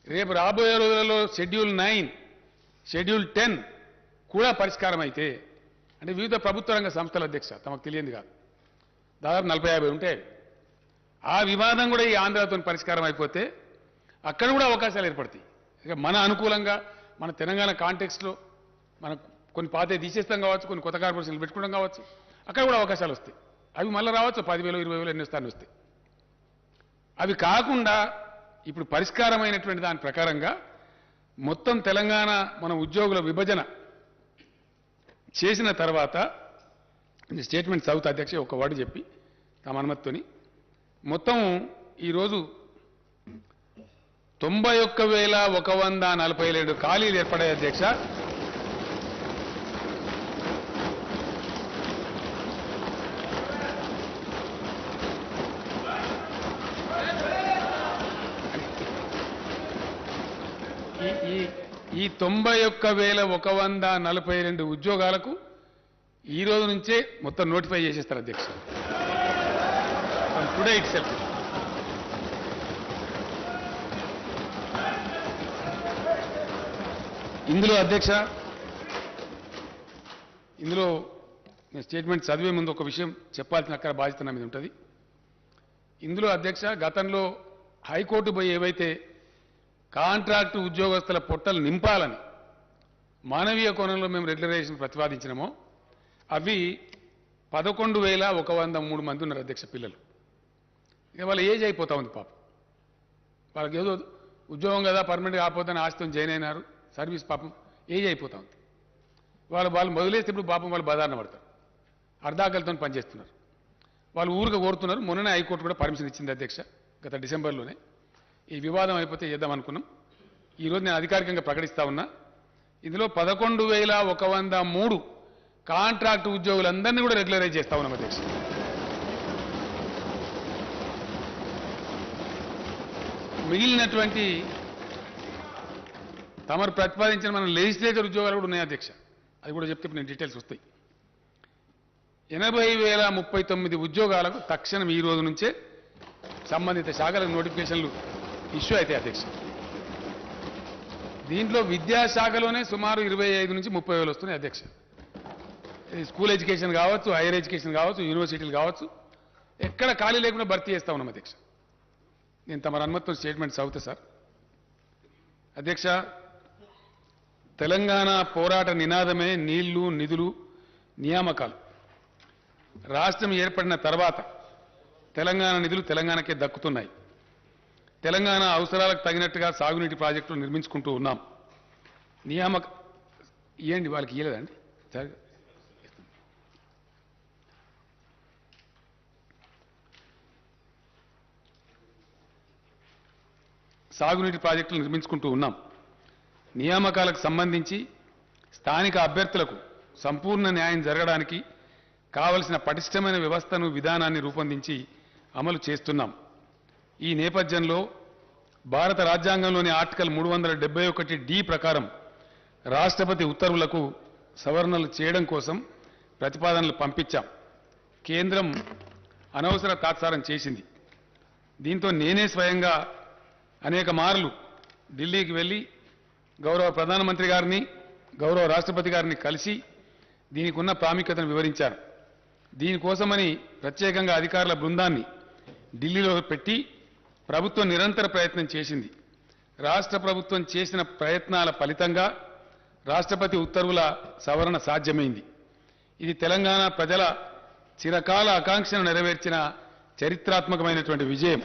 రేపు రాబోయే రోజులలో షెడ్యూల్ 9, షెడ్యూల్ 10 కూడా పరిష్కారం అయితే, అంటే వివిధ ప్రభుత్వ రంగ సంస్థల అధ్యక్ష, తమకు తెలియంది కాదు, దాదాపు 40-50 ఉంటాయి. ఆ వివాదం కూడా ఈ ఆంధ్రతో పరిష్కారం అయిపోతే అక్కడ కూడా అవకాశాలు ఏర్పడతాయి. ఇక మన అనుకూలంగా మన తెలంగాణ కాంటెక్స్ట్లో మనం కొన్ని పాతే తీసేస్తాం కావచ్చు, కొన్ని కొత్త కార్పొరేషన్లు పెట్టుకోవడం కావచ్చు, అక్కడ కూడా అవకాశాలు వస్తాయి. అవి మళ్ళీ రావచ్చు, 10,000, 20,000 ఎన్ని స్థానం వస్తాయి. అవి కాకుండా ఇప్పుడు పరిష్కారమైనటువంటి దాని ప్రకారంగా మొత్తం తెలంగాణ మన ఉద్యోగుల విభజన చేసిన తర్వాత, స్టేట్మెంట్ చదువుతా అధ్యక్ష, ఒక వర్డ్ చెప్పి తమ అనుమతితోని, మొత్తం ఈరోజు 91,147 ఖాళీలు ఏర్పడాయి అధ్యక్ష. ఈ 91,142 ఉద్యోగాలకు ఈ రోజు నుంచే మొత్తం నోటిఫై చేసేస్తారు అధ్యక్ష, టుడే ఇట్ సెల్ఫ్. ఇందులో అధ్యక్ష, ఇందులో నేను స్టేట్మెంట్ చదివే ముందు ఒక విషయం చెప్పాల్సిన అక్కడ బాధ్యత నా మీద ఉంటుంది. ఇందులో అధ్యక్ష, గతంలో హైకోర్టు పోయి ఏవైతే కాంట్రాక్టు ఉద్యోగస్తుల పొట్టలు నింపాలని మానవీయ కోణంలో మేము రెగ్యులరైజేషన్ ప్రతిపాదించినామో, అవి 11,103 మంది ఉన్నారు అధ్యక్ష పిల్లలు. ఇక వాళ్ళ ఏజ్ అయిపోతా ఉంది పాపం, వాళ్ళకి ఏదో ఉద్యోగం కదా పర్మనెంట్ కాకపోతే ఆస్తితో జాయిన్ అయినారు, సర్వీస్ పాపం ఏజ్ అయిపోతా ఉంది. వాళ్ళు మొదలేస్తే ఇప్పుడు పాపం వాళ్ళు బదారణ పడతారు, అర్ధాకలతో పనిచేస్తున్నారు. వాళ్ళు ఊరికి కోరుతున్నారు. మొన్ననే హైకోర్టు కూడా పర్మిషన్ ఇచ్చింది అధ్యక్ష, గత డిసెంబర్లోనే. ఈ వివాదం అయిపోతే చేద్దాం అనుకున్నాం. ఈరోజు నేను అధికారికంగా ప్రకటిస్తా ఉన్నా, ఇందులో 11,103 కాంట్రాక్టు ఉద్యోగులందరినీ కూడా రెగ్యులరైజ్ చేస్తా ఉన్నాం అధ్యక్ష. మిగిలినటువంటి తమరు ప్రతిపాదించిన మన లెజిస్లేచర్ ఉద్యోగాలు కూడా ఉన్నాయి అధ్యక్ష, అది కూడా చెప్తే నేను డీటెయిల్స్ వస్తాయి. 80,039 ఉద్యోగాలకు తక్షణం ఈ రోజు నుంచే సంబంధిత శాఖలకు నోటిఫికేషన్లు ఇష్యూ అయితే అధ్యక్ష. దీంట్లో విద్యాశాఖలోనే సుమారు 25 నుంచి 30,000 వస్తున్నాయి అధ్యక్ష. స్కూల్ ఎడ్యుకేషన్ కావచ్చు, హైయర్ ఎడ్యుకేషన్ కావచ్చు, యూనివర్సిటీలు కావచ్చు, ఎక్కడ ఖాళీ లేకుండా భర్తీ చేస్తా ఉన్నాం అధ్యక్ష. నేను తమ అనుమతితో స్టేట్మెంట్ చదువుతా సార్. అధ్యక్ష, తెలంగాణ పోరాట నినాదమే నీళ్లు, నిధులు, నియామకాలు. రాష్ట్రం ఏర్పడిన తర్వాత తెలంగాణ నిధులు తెలంగాణకే దక్కుతున్నాయి. తెలంగాణ అవసరాలకు తగినట్టుగా సాగునీటి ప్రాజెక్టులు నిర్మించుకుంటూ ఉన్నాం. నియామక ఇవ్వండి, వాళ్ళకి ఇవ్వలేదండి. సాగునీటి ప్రాజెక్టులు నిర్మించుకుంటూ ఉన్నాం. నియామకాలకు సంబంధించి స్థానిక అభ్యర్థులకు సంపూర్ణ న్యాయం జరగడానికి కావలసిన పటిష్టమైన వ్యవస్థను, విధానాన్ని రూపొందించి అమలు చేస్తున్నాం. ఈ నేపథ్యంలో భారత రాజ్యాంగంలోని ఆర్టికల్ 371D ప్రకారం రాష్ట్రపతి ఉత్తర్వులకు సవరణలు చేయడం కోసం ప్రతిపాదనలు పంపించాం. కేంద్రం అనవసర తాత్సారం చేసింది. దీంతో నేనే స్వయంగా అనేక మార్లు ఢిల్లీకి వెళ్ళి గౌరవ ప్రధానమంత్రి గారిని, గౌరవ రాష్ట్రపతి గారిని కలిసి దీనికి ఉన్న ప్రాముఖ్యతను వివరించారు. దీనికోసమని ప్రత్యేకంగా అధికారుల బృందాన్ని ఢిల్లీలో పెట్టి ప్రభుత్వం నిరంతర ప్రయత్నం చేసింది. రాష్ట్ర ప్రభుత్వం చేసిన ప్రయత్నాల ఫలితంగా రాష్ట్రపతి ఉత్తర్వుల సవరణ సాధ్యమైంది. ఇది తెలంగాణ ప్రజల చిరకాల ఆకాంక్షను నెరవేర్చిన చరిత్రాత్మకమైనటువంటి విజయం.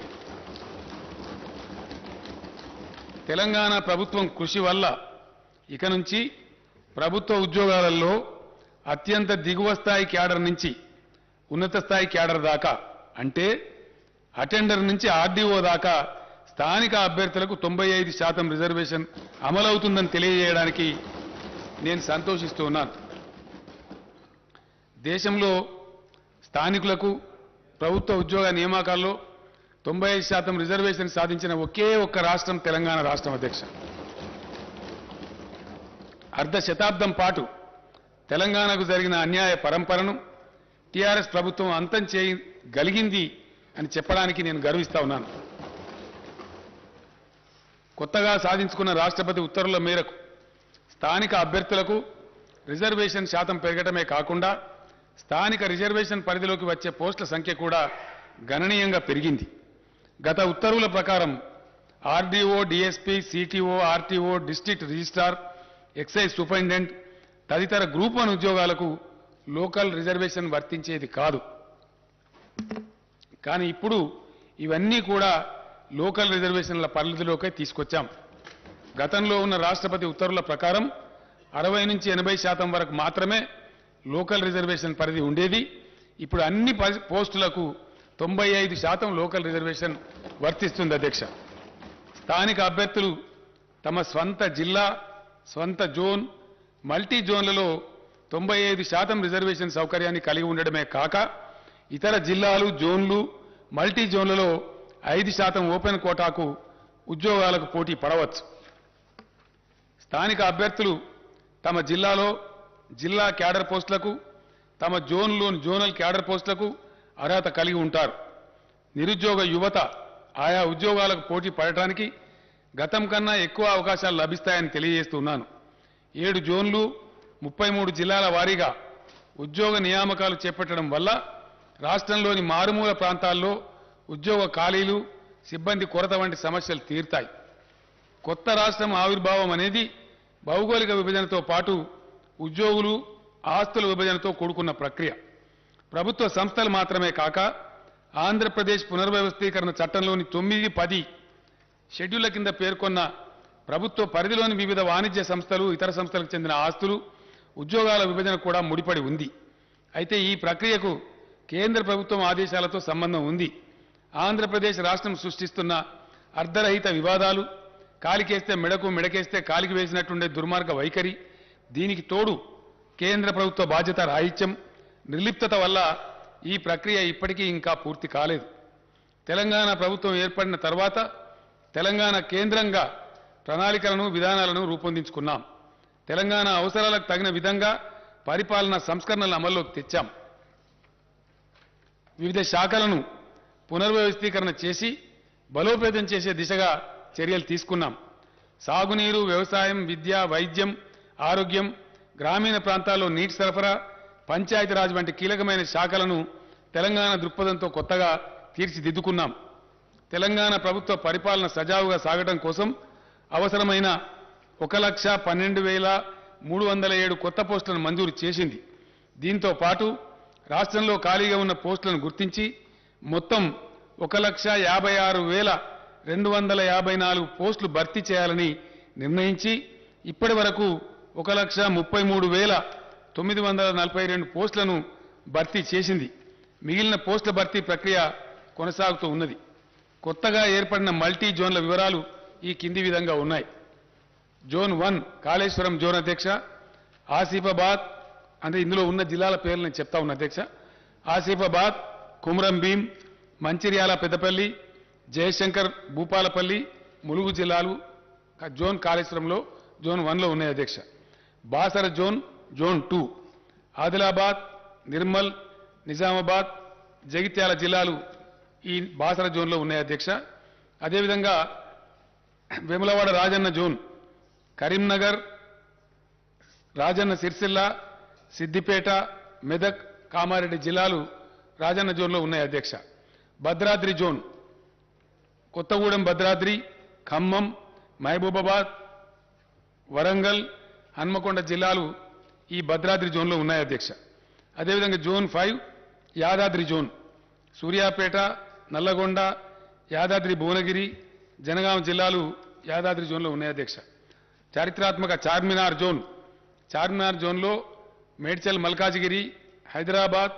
తెలంగాణ ప్రభుత్వం కృషి వల్ల ఇక నుంచి ప్రభుత్వ ఉద్యోగాలలో అత్యంత దిగువ స్థాయి క్యాడర్ నుంచి ఉన్నత స్థాయి క్యాడర్ దాకా అంటే అటెండర్ నుంచి ఆర్డీఓ దాకా స్థానిక అభ్యర్థులకు 95% రిజర్వేషన్ అమలవుతుందని తెలియజేయడానికి నేను సంతోషిస్తూ ఉన్నాను. దేశంలో స్థానికులకు ప్రభుత్వ ఉద్యోగ నియామకాల్లో 95% రిజర్వేషన్ సాధించిన ఒకే ఒక్క రాష్ట్రం తెలంగాణ రాష్ట్రం అధ్యక్ష. అర్ధ శతాబ్దం పాటు తెలంగాణకు జరిగిన అన్యాయ పరంపరను టీఆర్ఎస్ ప్రభుత్వం అంతం చేయగలిగింది అని చెప్పడానికి నేను గర్విస్తా ఉన్నాను. కొత్తగా సాధించుకున్న రాష్ట్రపతి ఉత్తర్వుల మేరకు స్థానిక అభ్యర్థులకు రిజర్వేషన్ శాతం పెరగటమే కాకుండా స్థానిక రిజర్వేషన్ పరిధిలోకి వచ్చే పోస్టుల సంఖ్య కూడా గణనీయంగా పెరిగింది. గత ఉత్తర్వుల ప్రకారం RDO, DSP, CTO, RTO, district registrar, excise superintendent తదితర గ్రూప్ 1 ఉద్యోగాలకు లోకల్ రిజర్వేషన్ వర్తించేది కాదు. కానీ ఇప్పుడు ఇవన్నీ కూడా లోకల్ రిజర్వేషన్ల పరిధిలోకే తీసుకొచ్చాం. గతంలో ఉన్న రాష్ట్రపతి ఉత్తర్వుల ప్రకారం 60 నుంచి 80% వరకు మాత్రమే లోకల్ రిజర్వేషన్ పరిధి ఉండేది. ఇప్పుడు అన్ని పోస్టులకు 95% లోకల్ రిజర్వేషన్ వర్తిస్తుంది అధ్యక్ష. స్థానిక అభ్యర్థులు తమ స్వంత జిల్లా, స్వంత జోన్, మల్టీ జోన్లలో 95% రిజర్వేషన్ సౌకర్యాన్ని కలిగి ఉండడమే కాక ఇతర జిల్లాలు, జోన్లు, మల్టీ జోన్లలో 5% ఓపెన్ కోటాకు ఉద్యోగాలకు పోటీ పడవచ్చు. స్థానిక అభ్యర్థులు తమ జిల్లాలో జిల్లా క్యాడర్ పోస్టులకు, తమ జోన్లోని జోనల్ క్యాడర్ పోస్టులకు అర్హత కలిగి ఉంటారు. నిరుద్యోగ యువత ఆయా ఉద్యోగాలకు పోటీ పడటానికి గతం కన్నా ఎక్కువ అవకాశాలు లభిస్తాయని తెలియజేస్తున్నాను. 7 జోన్లు, 33 జిల్లాల వారీగా ఉద్యోగ నియామకాలు చేపట్టడం వల్ల రాష్ట్రంలోని మారుమూల ప్రాంతాల్లో ఉద్యోగ ఖాళీలు, సిబ్బంది కొరత వంటి సమస్యలు తీరుతాయి. కొత్త రాష్ట్రం ఆవిర్భావం అనేది భౌగోళిక విభజనతో పాటు ఉద్యోగులు, ఆస్తుల విభజనతో కూడుకున్న ప్రక్రియ. ప్రభుత్వ సంస్థలు మాత్రమే కాక ఆంధ్రప్రదేశ్ పునర్వ్యవస్థీకరణ చట్టంలోని 9, 10 షెడ్యూళ్ల కింద పేర్కొన్న ప్రభుత్వ పరిధిలోని వివిధ వాణిజ్య సంస్థలు, ఇతర సంస్థలకు చెందిన ఆస్తులు, ఉద్యోగాల విభజన కూడా ముడిపడి ఉంది. అయితే ఈ ప్రక్రియకు కేంద్ర ప్రభుత్వం ఆదేశాలతో సంబంధం ఉంది. ఆంధ్రప్రదేశ్ రాష్ట్రం సృష్టిస్తున్న అర్ధరహిత వివాదాలు, కాలికేస్తే మెడకు, మెడకేస్తే కాలికి వేసినట్టుండే దుర్మార్గ వైఖరి, దీనికి తోడు కేంద్ర ప్రభుత్వ బాధ్యత రాహిత్యం, నిర్లిప్తత వల్ల ఈ ప్రక్రియ ఇప్పటికీ ఇంకా పూర్తి కాలేదు. తెలంగాణ ప్రభుత్వం ఏర్పడిన తర్వాత తెలంగాణ కేంద్రంగా ప్రణాళికలను, విధానాలను రూపొందించుకున్నాం. తెలంగాణ అవసరాలకు తగిన విధంగా పరిపాలన సంస్కరణలను అమల్లోకి తెచ్చాం. వివిధ శాఖలను పునర్వ్యవస్థీకరణ చేసి బలోపేతం చేసే దిశగా చర్యలు తీసుకున్నాం. సాగునీరు, వ్యవసాయం, విద్య, వైద్యం, ఆరోగ్యం, గ్రామీణ ప్రాంతాల్లో నీటి సరఫరా, పంచాయతీరాజ్ వంటి కీలకమైన శాఖలను తెలంగాణ దృక్పథంతో కొత్తగా తీర్చిదిద్దుకున్నాం. తెలంగాణ ప్రభుత్వ పరిపాలన సజావుగా సాగడం కోసం అవసరమైన 1,12,307 కొత్త పోస్టులను మంజూరు చేసింది. దీంతో పాటు రాష్ట్రంలో ఖాళీగా ఉన్న పోస్టులను గుర్తించి మొత్తం 1,56,254 పోస్టులు భర్తీ చేయాలని నిర్ణయించి ఇప్పటి వరకు 1,33,942 పోస్టులను భర్తీ చేసింది. మిగిలిన పోస్టుల భర్తీ ప్రక్రియ కొనసాగుతూ ఉన్నది. కొత్తగా ఏర్పడిన మల్టీ జోన్ల వివరాలు ఈ కింది విధంగా ఉన్నాయి. జోన్ 1 కాళేశ్వరం జోన్ అధ్యక్ష, ఆసిఫాబాద్, అంటే ఇందులో ఉన్న జిల్లాల పేర్లు నేను చెప్తా ఉన్నా అధ్యక్ష. ఆసిఫాబాద్, కుమ్రం భీం, మంచిర్యాల, పెద్దపల్లి, జయశంకర్, భూపాలపల్లి, ములుగు జిల్లాలు జోన్ కాళేశ్వరంలో జోన్ 1లో ఉన్నాయి అధ్యక్ష. బాసర జోన్, జోన్ 2, ఆదిలాబాద్, నిర్మల్, నిజామాబాద్, జగిత్యాల జిల్లాలు ఈ బాసర జోన్లో ఉన్నాయి అధ్యక్ష. అదేవిధంగా వేములవాడ రాజన్న జోన్, కరీంనగర్, రాజన్న సిరిసిల్ల, సిద్దిపేట, మెదక్, కామారెడ్డి జిల్లాలు రాజన్న జోన్లో ఉన్నాయి అధ్యక్ష. భద్రాద్రి జోన్, కొత్తగూడెం భద్రాద్రి, ఖమ్మం, మహబూబాబాద్, వరంగల్, హన్మకొండ జిల్లాలు ఈ భద్రాద్రి జోన్లో ఉన్నాయి అధ్యక్ష. అదేవిధంగా జోన్ 5 యాదాద్రి జోన్, సూర్యాపేట, నల్లగొండ, యాదాద్రి భువనగిరి, జనగాం జిల్లాలు యాదాద్రి జోన్లో ఉన్నాయి అధ్యక్ష. చారిత్రాత్మక చార్మినార్ జోన్, చార్మినార్ జోన్లో మేడ్చల్ మల్కాజిగిరి, హైదరాబాద్,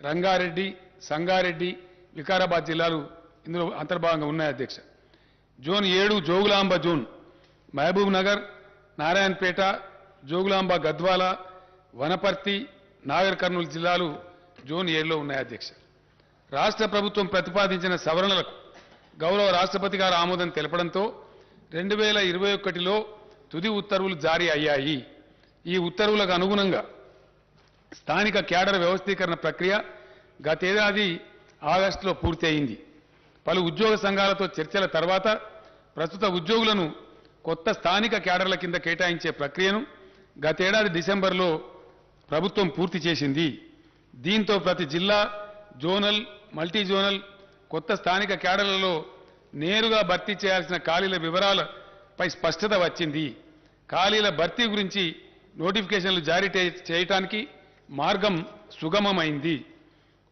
రంగారెడ్డి, సంగారెడ్డి, వికారాబాద్ జిల్లాలు ఇందులో అంతర్భాగంగా ఉన్నాయి అధ్యక్ష. జోన్ 7 జోగులాంబ జోన్, మహబూబ్ నగర్, నారాయణపేట, జోగులాంబ గద్వాల, వనపర్తి, నాగర్ కర్నూలు జిల్లాలు జోన్ 7లో ఉన్నాయి అధ్యక్ష. రాష్ట్ర ప్రభుత్వం ప్రతిపాదించిన సవరణలకు గౌరవ రాష్ట్రపతి గారు ఆమోదం తెలపడంతో 2021లో తుది ఉత్తర్వులు జారీ అయ్యాయి. ఈ ఉత్తర్వులకు అనుగుణంగా స్థానిక క్యాడర్ వ్యవస్థీకరణ ప్రక్రియ గతేడాది ఆగస్టులో పూర్తి అయింది. పలు ఉద్యోగ సంఘాలతో చర్చల తర్వాత ప్రస్తుత ఉద్యోగులను కొత్త స్థానిక క్యాడర్ల కింద కేటాయించే ప్రక్రియను గతేడాది డిసెంబర్లో ప్రభుత్వం పూర్తి చేసింది. దీంతో ప్రతి జిల్లా, జోనల్, మల్టీ జోనల్ కొత్త స్థానిక క్యాడర్లలో నేరుగా భర్తీ చేయాల్సిన ఖాళీల వివరాలపై స్పష్టత వచ్చింది. ఖాళీల భర్తీ గురించి నోటిఫికేషన్లు జారీ చేయడానికి మార్గం సుగమమైంది.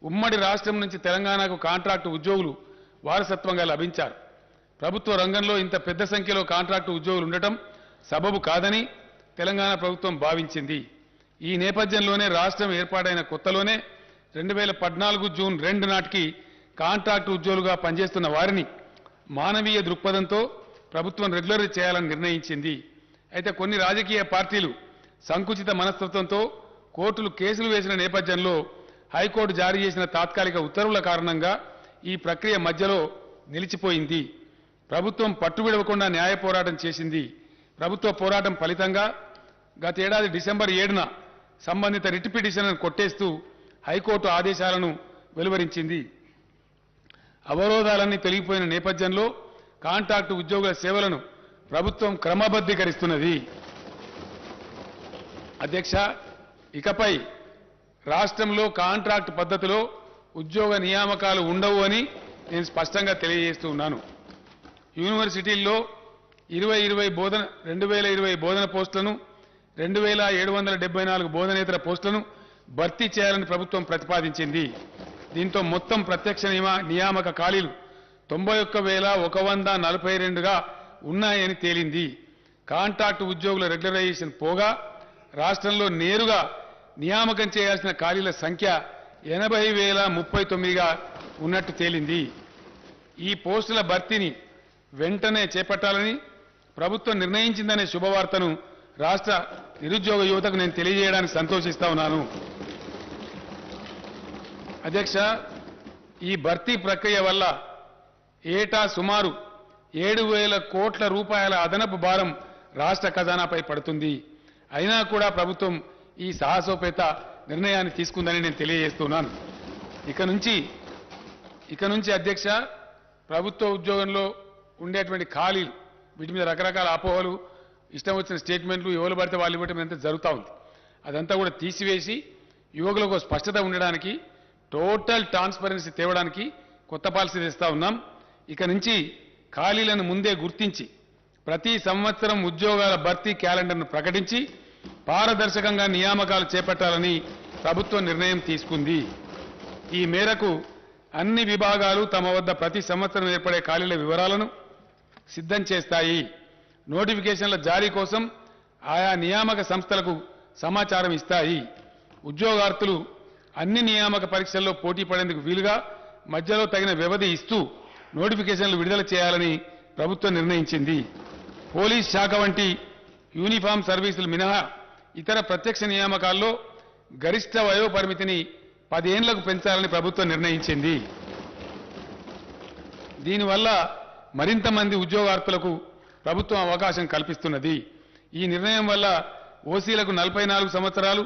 ఉమ్మడి రాష్ట్రం నుంచి తెలంగాణకు కాంట్రాక్టు ఉద్యోగులు వారసత్వంగా లభించారు. ప్రభుత్వ రంగంలో ఇంత పెద్ద సంఖ్యలో కాంట్రాక్టు ఉద్యోగులు ఉండటం సబబు కాదని తెలంగాణ ప్రభుత్వం భావించింది. ఈ నేపథ్యంలోనే రాష్ట్రం ఏర్పాటైన కొత్తలోనే 2014 జూన్ 2 నాటికి కాంట్రాక్టు ఉద్యోగులుగా పనిచేస్తున్న వారిని మానవీయ దృక్పథంతో ప్రభుత్వం రెగ్యులర్ చేయాలని నిర్ణయించింది. అయితే కొన్ని రాజకీయ పార్టీలు సంకుచిత మనస్తత్వంతో కోర్టులు కేసులు వేసిన నేపథ్యంలో హైకోర్టు జారీ చేసిన తాత్కాలిక ఉత్తర్వుల కారణంగా ఈ ప్రక్రియ మధ్యలో నిలిచిపోయింది. ప్రభుత్వం పట్టువిడవకుండా న్యాయ పోరాటం చేసింది. ప్రభుత్వ పోరాటం ఫలితంగా గతేడాది డిసెంబర్ 7న సంబంధిత రిట్ పిటిషన్లను కొట్టేస్తూ హైకోర్టు ఆదేశాలను వెలువరించింది. అవరోధాలన్నీ తొలగిపోయిన నేపథ్యంలో కాంట్రాక్టు ఉద్యోగుల సేవలను ప్రభుత్వం క్రమబద్ధీకరిస్తున్నది. అధ్యక్ష, ఇకపై రాష్ట్రంలో కాంట్రాక్టు పద్ధతిలో ఉద్యోగ నియామకాలు ఉండవు అని నేను స్పష్టంగా తెలియజేస్తూ ఉన్నాను. యూనివర్సిటీల్లో 2020 బోధన పోస్టులను, 2774 బోధనేతర పోస్టులను భర్తీ చేయాలని ప్రభుత్వం ప్రతిపాదించింది. దీంతో మొత్తం ప్రత్యక్ష నియామక ఖాళీలు 91,142గా ఉన్నాయని తేలింది. కాంట్రాక్టు ఉద్యోగుల రెగ్యులరైజేషన్ పోగా రాష్ట్రంలో నేరుగా నియామకం చేయాల్సిన ఖాళీల సంఖ్య 80,039గా ఉన్నట్టు తేలింది. ఈ పోస్టుల భర్తీని వెంటనే చేపట్టాలని ప్రభుత్వం నిర్ణయించిందనే శుభవార్తను రాష్ట్ర నిరుద్యోగ యువతకు నేను తెలియజేయడానికి సంతోషిస్తా ఉన్నాను. అధ్యక్ష, ఈ భర్తీ ప్రక్రియ వల్ల ఏటా సుమారు 7,000 కోట్ల రూపాయల అదనపు భారం రాష్ట్ర ఖజానాపై పడుతుంది. అయినా కూడా ప్రభుత్వం ఈ సాహసోపేత నిర్ణయాన్ని తీసుకుందని నేను తెలియజేస్తున్నాను. ఇక నుంచి అధ్యక్ష, ప్రభుత్వ ఉద్యోగంలో ఉండేటువంటి ఖాళీలు, వీటి మీద రకరకాల అపోహలు, ఇష్టం వచ్చిన స్టేట్మెంట్లు, ఎవరు పడితే వాళ్ళు ఇవ్వటం అంతా జరుగుతూ ఉంది. అదంతా కూడా తీసివేసి యువకులకు స్పష్టత ఉండడానికి, టోటల్ ట్రాన్స్పరెన్సీ తేవడానికి కొత్త పాలసీ తెస్తా ఉన్నాం. ఇక నుంచి ఖాళీలను ముందే గుర్తించి ప్రతి సంవత్సరం ఉద్యోగాల భర్తీ క్యాలెండర్ను ప్రకటించి పారదర్శకంగా నియామకాలు చేపట్టాలని ప్రభుత్వం నిర్ణయం తీసుకుంది. ఈ మేరకు అన్ని విభాగాలు తమ వద్ద ప్రతి సంవత్సరం ఏర్పడే ఖాళీల వివరాలను సిద్ధం చేస్తాయి. నోటిఫికేషన్ల జారీ కోసం ఆయా నియామక సంస్థలకు సమాచారం ఇస్తాయి. ఉద్యోగార్థులు అన్ని నియామక పరీక్షల్లో పోటీ పడేందుకు వీలుగా మధ్యలో తగిన వ్యవధి ఇస్తూ నోటిఫికేషన్లు విడుదల చేయాలని ప్రభుత్వం నిర్ణయించింది. పోలీస్ శాఖ వంటి యూనిఫామ్ సర్వీసులు మినహా ఇతర ప్రత్యక్ష నియామకాల్లో గరిష్ట వయో పరిమితిని 10 ఏళ్లకు పెంచాలని ప్రభుత్వం నిర్ణయించింది. దీనివల్ల మరింత మంది ఉద్యోగార్థులకు ప్రభుత్వం అవకాశం కల్పిస్తున్నది. ఈ నిర్ణయం వల్ల ఓసీలకు 44 సంవత్సరాలు,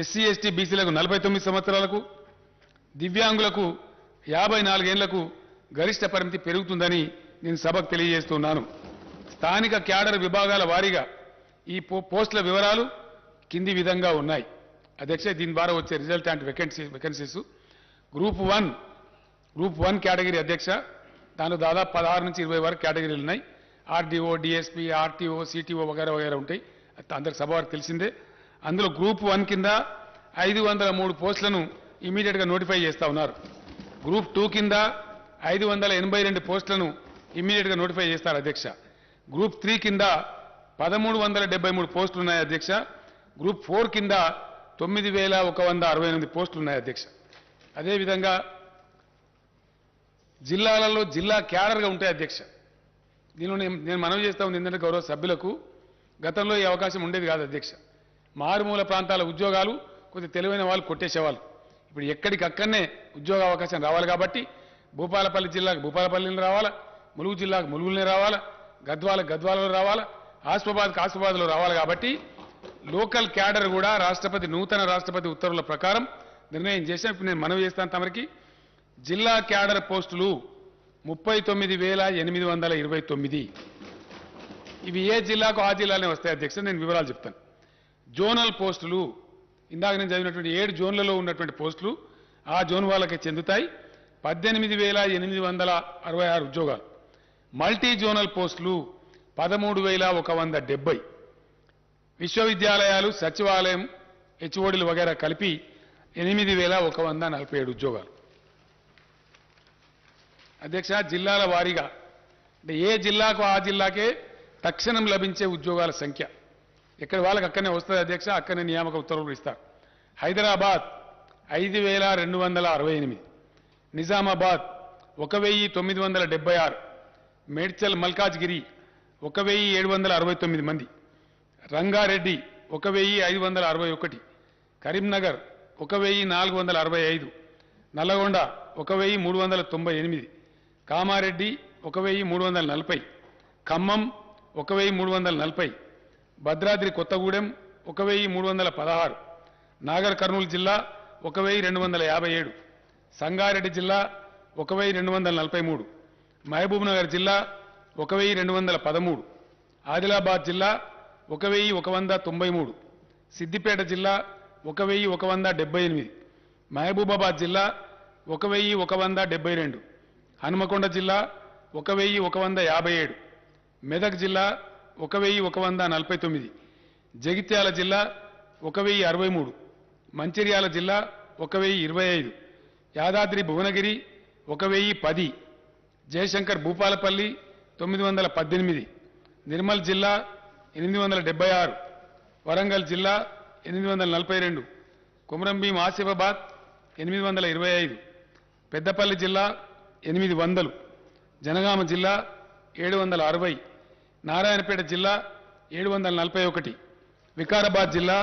ఎస్సీ ఎస్టీ బీసీలకు 49 సంవత్సరాలకు, దివ్యాంగులకు 54 ఏళ్లకు గరిష్ట పరిమితి పెరుగుతుందని నేను సభకు తెలియజేస్తున్నాను. స్థానిక క్యాడర్ విభాగాల వారీగా ఈ పోస్టుల వివరాలు కింది విధంగా ఉన్నాయి. అధ్యక్ష, దీని ద్వారా వచ్చే రిజల్టాంట్ వేకెన్సీస్ గ్రూప్ 1 కేటగిరీ అధ్యక్ష, దానిలో దాదాపు 16 నుంచి 20 వరకు కేటగిరీలు ఉన్నాయి. ఆర్డీఓ, డిఎస్పీ, ఆర్టీఓ, సిటీఓ వగైరా ఉంటాయి. అందరికి సభ వారికి తెలిసిందే. అందులో గ్రూప్ 1 కింద 503 పోస్టులను ఇమీడియట్గా నోటిఫై చేస్తా ఉన్నారు. గ్రూప్ 2 కింద 582 పోస్టులను ఇమీడియట్గా నోటిఫై చేస్తారు అధ్యక్ష. గ్రూప్ 3 కింద 1373 పోస్టులు ఉన్నాయి అధ్యక్ష. గ్రూప్ 4 కింద 9168 పోస్టులు ఉన్నాయి అధ్యక్ష. అదేవిధంగా జిల్లాలలో జిల్లా క్యాడర్గా ఉంటాయి అధ్యక్ష. దీనిలో నేను మనవి చేస్తా ఉంది ఏంటంటే గౌరవ సభ్యులకు, గతంలో ఈ అవకాశం ఉండేది కాదు అధ్యక్ష. మారుమూల ప్రాంతాల ఉద్యోగాలు కొద్ది తెలివైన వాళ్ళు కొట్టేసేవాళ్ళు. ఇప్పుడు ఎక్కడికక్కడనే ఉద్యోగ అవకాశం రావాలి కాబట్టి భూపాలపల్లి జిల్లాకు భూపాలపల్లిని రావాలా, ములుగు జిల్లాకు ములుగులనే రావాలా, గద్వాలలో రావాలా, ఆసిఫాబాద్లో రావాలి. కాబట్టి లోకల్ క్యాడర్ కూడా నూతన రాష్ట్రపతి ఉత్తర్వుల ప్రకారం నిర్ణయం చేశాం. ఇప్పుడు నేను మనవి చేస్తాను తమరికి, జిల్లా క్యాడర్ పోస్టులు 39,829. ఇవి ఏ జిల్లాకు ఆ జిల్లానే వస్తాయి అధ్యక్ష. నేను వివరాలు చెప్తాను. జోనల్ పోస్టులు ఇందాక నేను చదివినటువంటి 7 జోన్లలో ఉన్నటువంటి పోస్టులు ఆ జోన్ వాళ్ళకి చెందుతాయి. 18,866 ఉద్యోగాలు. మల్టీ జోనల్ పోస్టులు 13,170. విశ్వవిద్యాలయాలు, సచివాలయం, హెచ్ఓడీలు వగైరా కలిపి 8,147 ఉద్యోగాలు. అధ్యక్ష, జిల్లాల వారీగా అంటే ఏ జిల్లాకు ఆ జిల్లాకే తక్షణం లభించే ఉద్యోగాల సంఖ్య ఎక్కడ వాళ్ళకి అక్కడనే వస్తుంది అధ్యక్ష. అక్కడనే నియామక ఉత్తర్వులు ఇస్తారు. హైదరాబాద్ 5,268, నిజామాబాద్ 1,976, మేడ్చల్ మల్కాజ్గిరి 1,769 మంది, రంగారెడ్డి 1,561, కరీంనగర్ 1,465, నల్లగొండ 1,398, కామారెడ్డి 1,340, ఖమ్మం 1,340, భద్రాద్రి కొత్తగూడెం 1,316, నాగర్ కర్నూలు జిల్లా 1,257, సంగారెడ్డి జిల్లా 1,243, మహబూబ్ నగర్ జిల్లా 1,213, ఆదిలాబాద్ జిల్లా 1,193, సిద్దిపేట జిల్లా 1,178, మహబూబాబాద్ జిల్లా 1,172, హనుమకొండ జిల్లా 1,157, మెదక్ జిల్లా 1,149, జగిత్యాల జిల్లా 1,063, మంచిర్యాల జిల్లా 1,025, యాదాద్రి భువనగిరి 1,010, జయశంకర్ భూపాలపల్లి 918, నిర్మల్ జిల్లా 876, వరంగల్ జిల్లా 842, కుమ్రంభీం ఆసిఫాబాద్ 825, పెద్దపల్లి జిల్లా 800, జనగామ జిల్లా 760, నారాయణపేట జిల్లా 741, వికారాబాద్ జిల్లా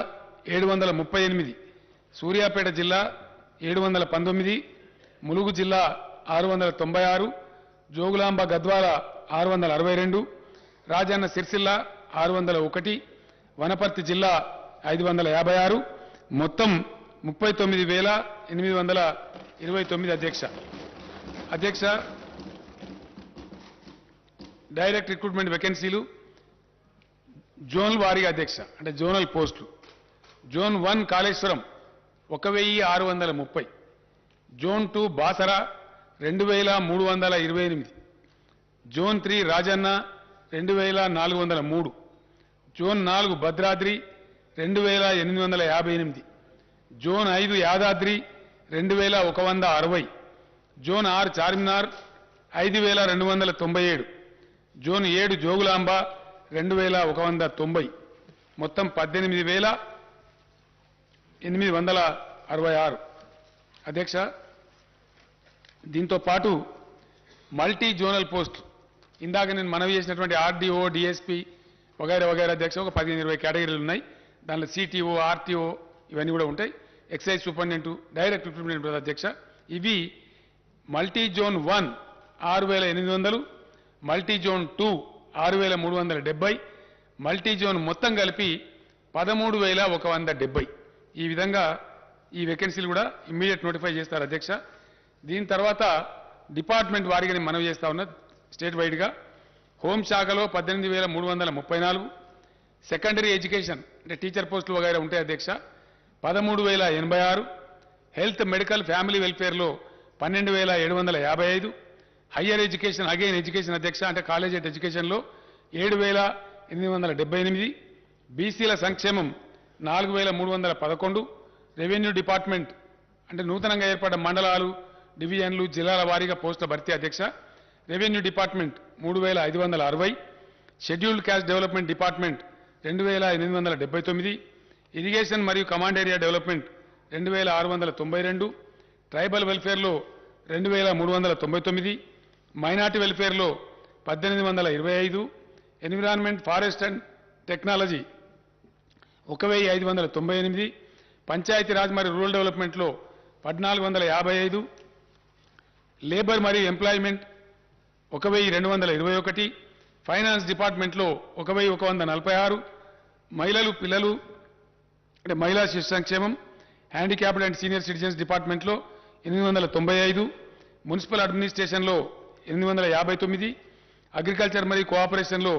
738, సూర్యాపేట జిల్లా 719, ములుగు జిల్లా 696, జోగులాంబ గద్వాల 662, రాజన్న సిరిసిల్ల 601, వనపర్తి జిల్లా 556, మొత్తం 39,829 అధ్యక్ష. డైరెక్ట్ రిక్రూట్మెంట్ వేకెన్సీలు జోన్ వారీగా అధ్యక్ష, అంటే జోనల్ పోస్టులు. Zone 1 Kaleshwaram 1,630, zone 2 Basara 2,328, zone 3 Rajanna 2,403, zone 4 Bhadradri 2,858, zone 5 Yadadri 2,160, zone 6 Charminar 5,297, zone 7 Jogulamba 2,190, మొత్తం 18,866 అధ్యక్ష. దీంతో పాటు మల్టీ జోనల్ పోస్ట్ ఇందాక నేను మనవి చేసినటువంటి ఆర్డీఓ, డిఎస్పీ వగైరా అధ్యక్ష ఒక 15-20 కేటగిరీలు ఉన్నాయి. దానిలో సిటీఓ, ఆర్టీఓ ఇవన్నీ కూడా ఉంటాయి. ఎక్సైజ్ సూపరింటెండెంట్, డైరెక్ట్ రిక్రూట్మెంట్ అధ్యక్ష. ఇవి multi zone 1 6,800, multi zone 2 6,370, multi zone మొత్తం కలిపి 13,170. ఈ విధంగా ఈ వేకెన్సీలు కూడా ఇమ్మీడియట్ నోటిఫై చేస్తారు అధ్యక్ష. దీని తర్వాత డిపార్ట్మెంట్ వారీగా నేను మనవి చేస్తా ఉన్నా. స్టేట్ వైడ్గా హోంశాఖలో 18,334, సెకండరీ ఎడ్యుకేషన్ అంటే టీచర్ పోస్టులు వగైరా ఉంటాయి అధ్యక్ష 13,086, హెల్త్ మెడికల్ ఫ్యామిలీ వెల్ఫేర్లో 12,755, హయ్యర్ ఎడ్యుకేషన్ ఎడ్యుకేషన్ అధ్యక్ష అంటే కాలేజ్ ఎడ్యుకేషన్లో 7,878, బీసీల సంక్షేమం 4,311, రెవెన్యూ డిపార్ట్మెంట్ అంటే నూతనంగా ఏర్పడ్డ మండలాలు, డివిజన్లు, జిల్లాల వారీగా పోస్టుల భర్తీ అధ్యక్ష. Revenue department 3,560, scheduled caste development department 2,879, irrigation మరియు కమాండ్ ఏరియా డెవలప్మెంట్ 2692, ట్రైబల్ వెల్ఫేర్లో 2399, మైనార్టీ వెల్ఫేర్లో 1825, environment forest and technology 1598, Panchayati Raj మరియు రూరల్ డెవలప్మెంట్లో 1455, లేబర్ మరియు ఎంప్లాయ్మెంట్ 1221, ఫైనాన్స్ డిపార్ట్మెంట్లో 1146, మహిళలు పిల్లలు అంటే మహిళా శిశు సంక్షేమం, హ్యాండిక్యాప్డ్ అండ్ సీనియర్ సిటిజన్స్ డిపార్ట్మెంట్లో 895, మున్సిపల్ అడ్మినిస్ట్రేషన్లో 859, అగ్రికల్చర్ మరియు కోఆపరేషన్లో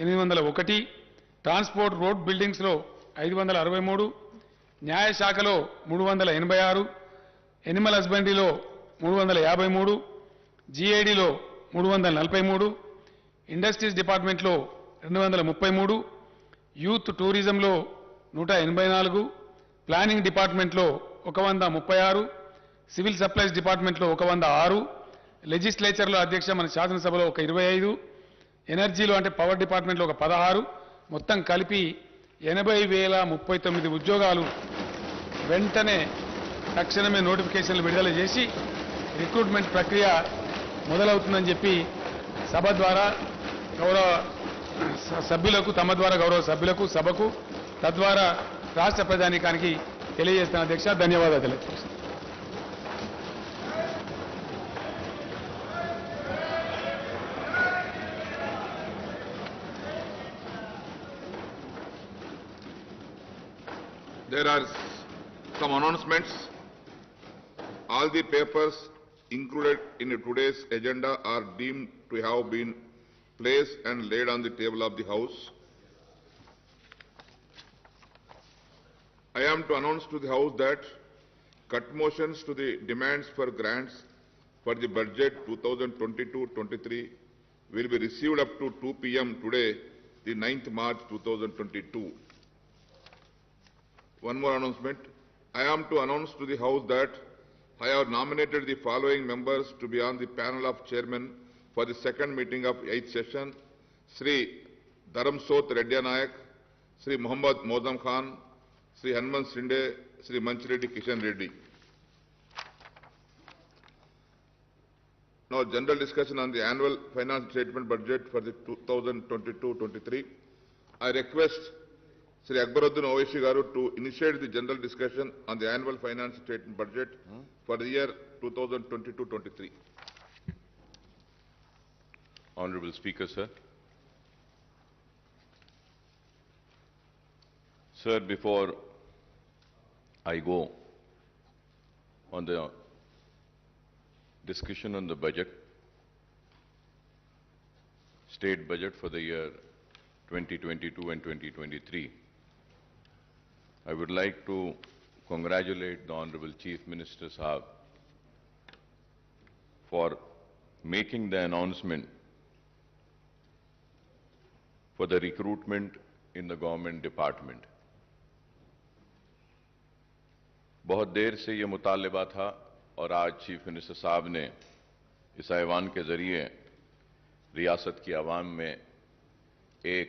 801, ట్రాన్స్పోర్ట్ రోడ్ బిల్డింగ్స్లో 563, న్యాయశాఖలో 386, ఎనిమల్ హస్బెండరీలో 353, జీఐడీలో 343, ఇండస్ట్రీస్ డిపార్ట్మెంట్లో 233, యూత్ టూరిజంలో 184, ప్లానింగ్ డిపార్ట్మెంట్లో 136, సివిల్ సప్లైస్ డిపార్ట్మెంట్లో 106, లెజిస్లేచర్లో అధ్యక్ష మన శాసనసభలో 25, ఎనర్జీలో అంటే పవర్ డిపార్ట్మెంట్లో 16, మొత్తం కలిపి 80,039 ఉద్యోగాలు వెంటనే తక్షణమే నోటిఫికేషన్లు విడుదల చేసి రిక్రూట్మెంట్ ప్రక్రియ మొదలవుతుందని చెప్పి సభ ద్వారా గౌరవ సభ్యులకు తమ ద్వారా గౌరవ సభ్యులకు సభకు తద్వారా రాష్ట్ర ప్రజానీకానికి తెలియజేస్తున్న అధ్యక్ష. ధన్యవాదాలు తెలియజేస్తున్నాను. There are some announcements. All the papers included in today's agenda are deemed to have been placed and laid on the table of the House. I am to announce to the House that cut motions to the demands for grants for the budget 2022-23 will be received up to 2 p.m. today, the 9th March 2022. One more announcement. I am to announce to the House that I have nominated the following members to be on the panel of chairmen for the second meeting of 8th session: Sri Dharamsot Reddy Nayak, Sri Muhammad Mozam Khan, Sri Hanuman Sinde, Sri Manchireddy Kishan Reddy. Now, general discussion on the annual finance statement budget for the 2022-23. I request Sri Akbaruddin Owaisi Garu to initiate the general discussion on the annual finance statement budget for the year 2022-23. Honorable Speaker, sir. Sir, before I go on the discussion on the budget, state budget for the year 2022 and 2023, I would like to congratulate the Honorable Chief Minister Sahab for making the announcement for the recruitment in the government department. बहुत देर से ये मुतालबा था और आज chief minister साहब ने इस ऐवान के जरिए रियासत की आवाम में एक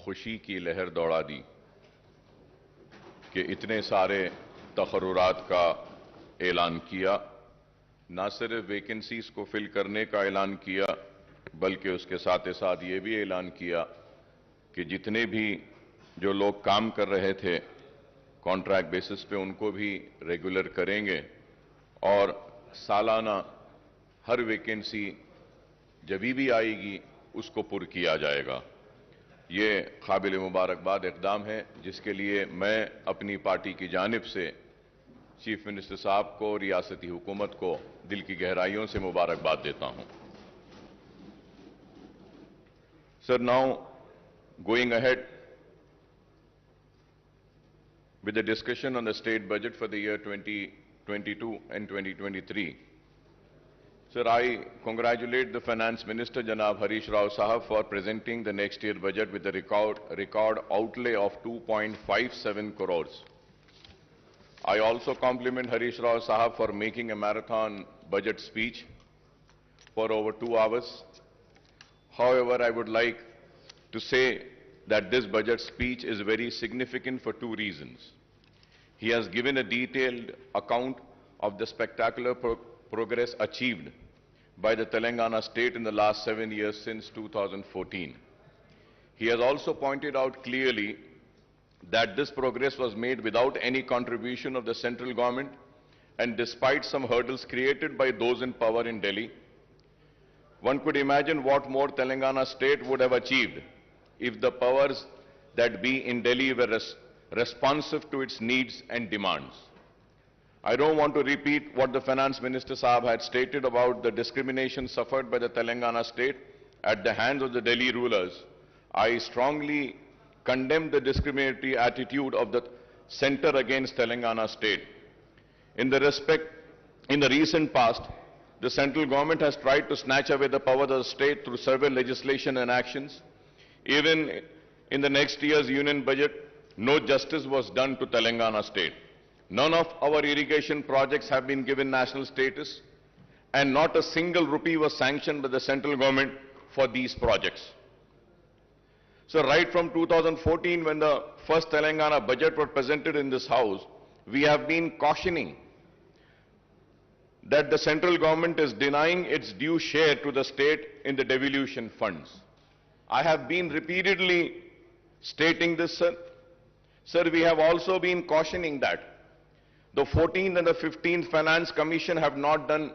खुशी की लहर दौड़ा दी कि इतने सारे तकर्रुरात का ऐलान किया, न सिर्फ वैकेंसीज को फिल करने का ऐलान किया बल्कि उसके साथ ही साथ ये भी ऐलान किया कि जितने भी जो लोग काम कर रहे थे कॉन्ट्रैक्ट बेसिस पे उनको भी रेगुलर करेंगे और सालाना हर वैकेंसी जब भी आएगी उसको पुर किया जाएगा। ये काबिल मुबारकबाद इक़दाम है जिसके लिए मैं अपनी पार्टी की जानिब से चीफ मिनिस्टर साहब को, रियासती हुकूमत को दिल की गहराइयों से मुबारकबाद देता हूं। Sir, now going ahead with the discussion on the state budget for the year 2022 and 2023. Sir, I congratulate the Finance Minister, Janab Harish Rao Sahab, for presenting the next year budget with a record outlay of 2.57 crores. I also compliment Harish Rao Sahab for making a marathon budget speech for over 2 hours. However, I would like to say that this budget speech is very significant for two reasons. He has given a detailed account of the spectacular progress achieved by the Telangana state in the last 7 years since 2014. He has also pointed out clearly that this progress was made without any contribution of the central government and despite some hurdles created by those in power in Delhi. One could imagine what more Telangana state would have achieved if the powers that be in Delhi were responsive to its needs and demands. I don't want to repeat what the Finance Minister Saab had stated about the discrimination suffered by the Telangana state at the hands of the Delhi rulers. I strongly condemn the discriminatory attitude of the centre against Telangana state. In the recent past, the central government has tried to snatch away the power of the state through several legislation and actions. Even in the next year's union budget, no justice was done to Telangana state. None of our irrigation projects have been given national status, and not a single rupee was sanctioned by the central government for these projects. So right from 2014, when the first Telangana budget was presented in this house, we have been cautioning that the central government is denying its due share to the state in the devolution funds. I have been repeatedly stating this, sir. Sir, we have also been cautioning that the 14th and the 15th Finance Commission have not done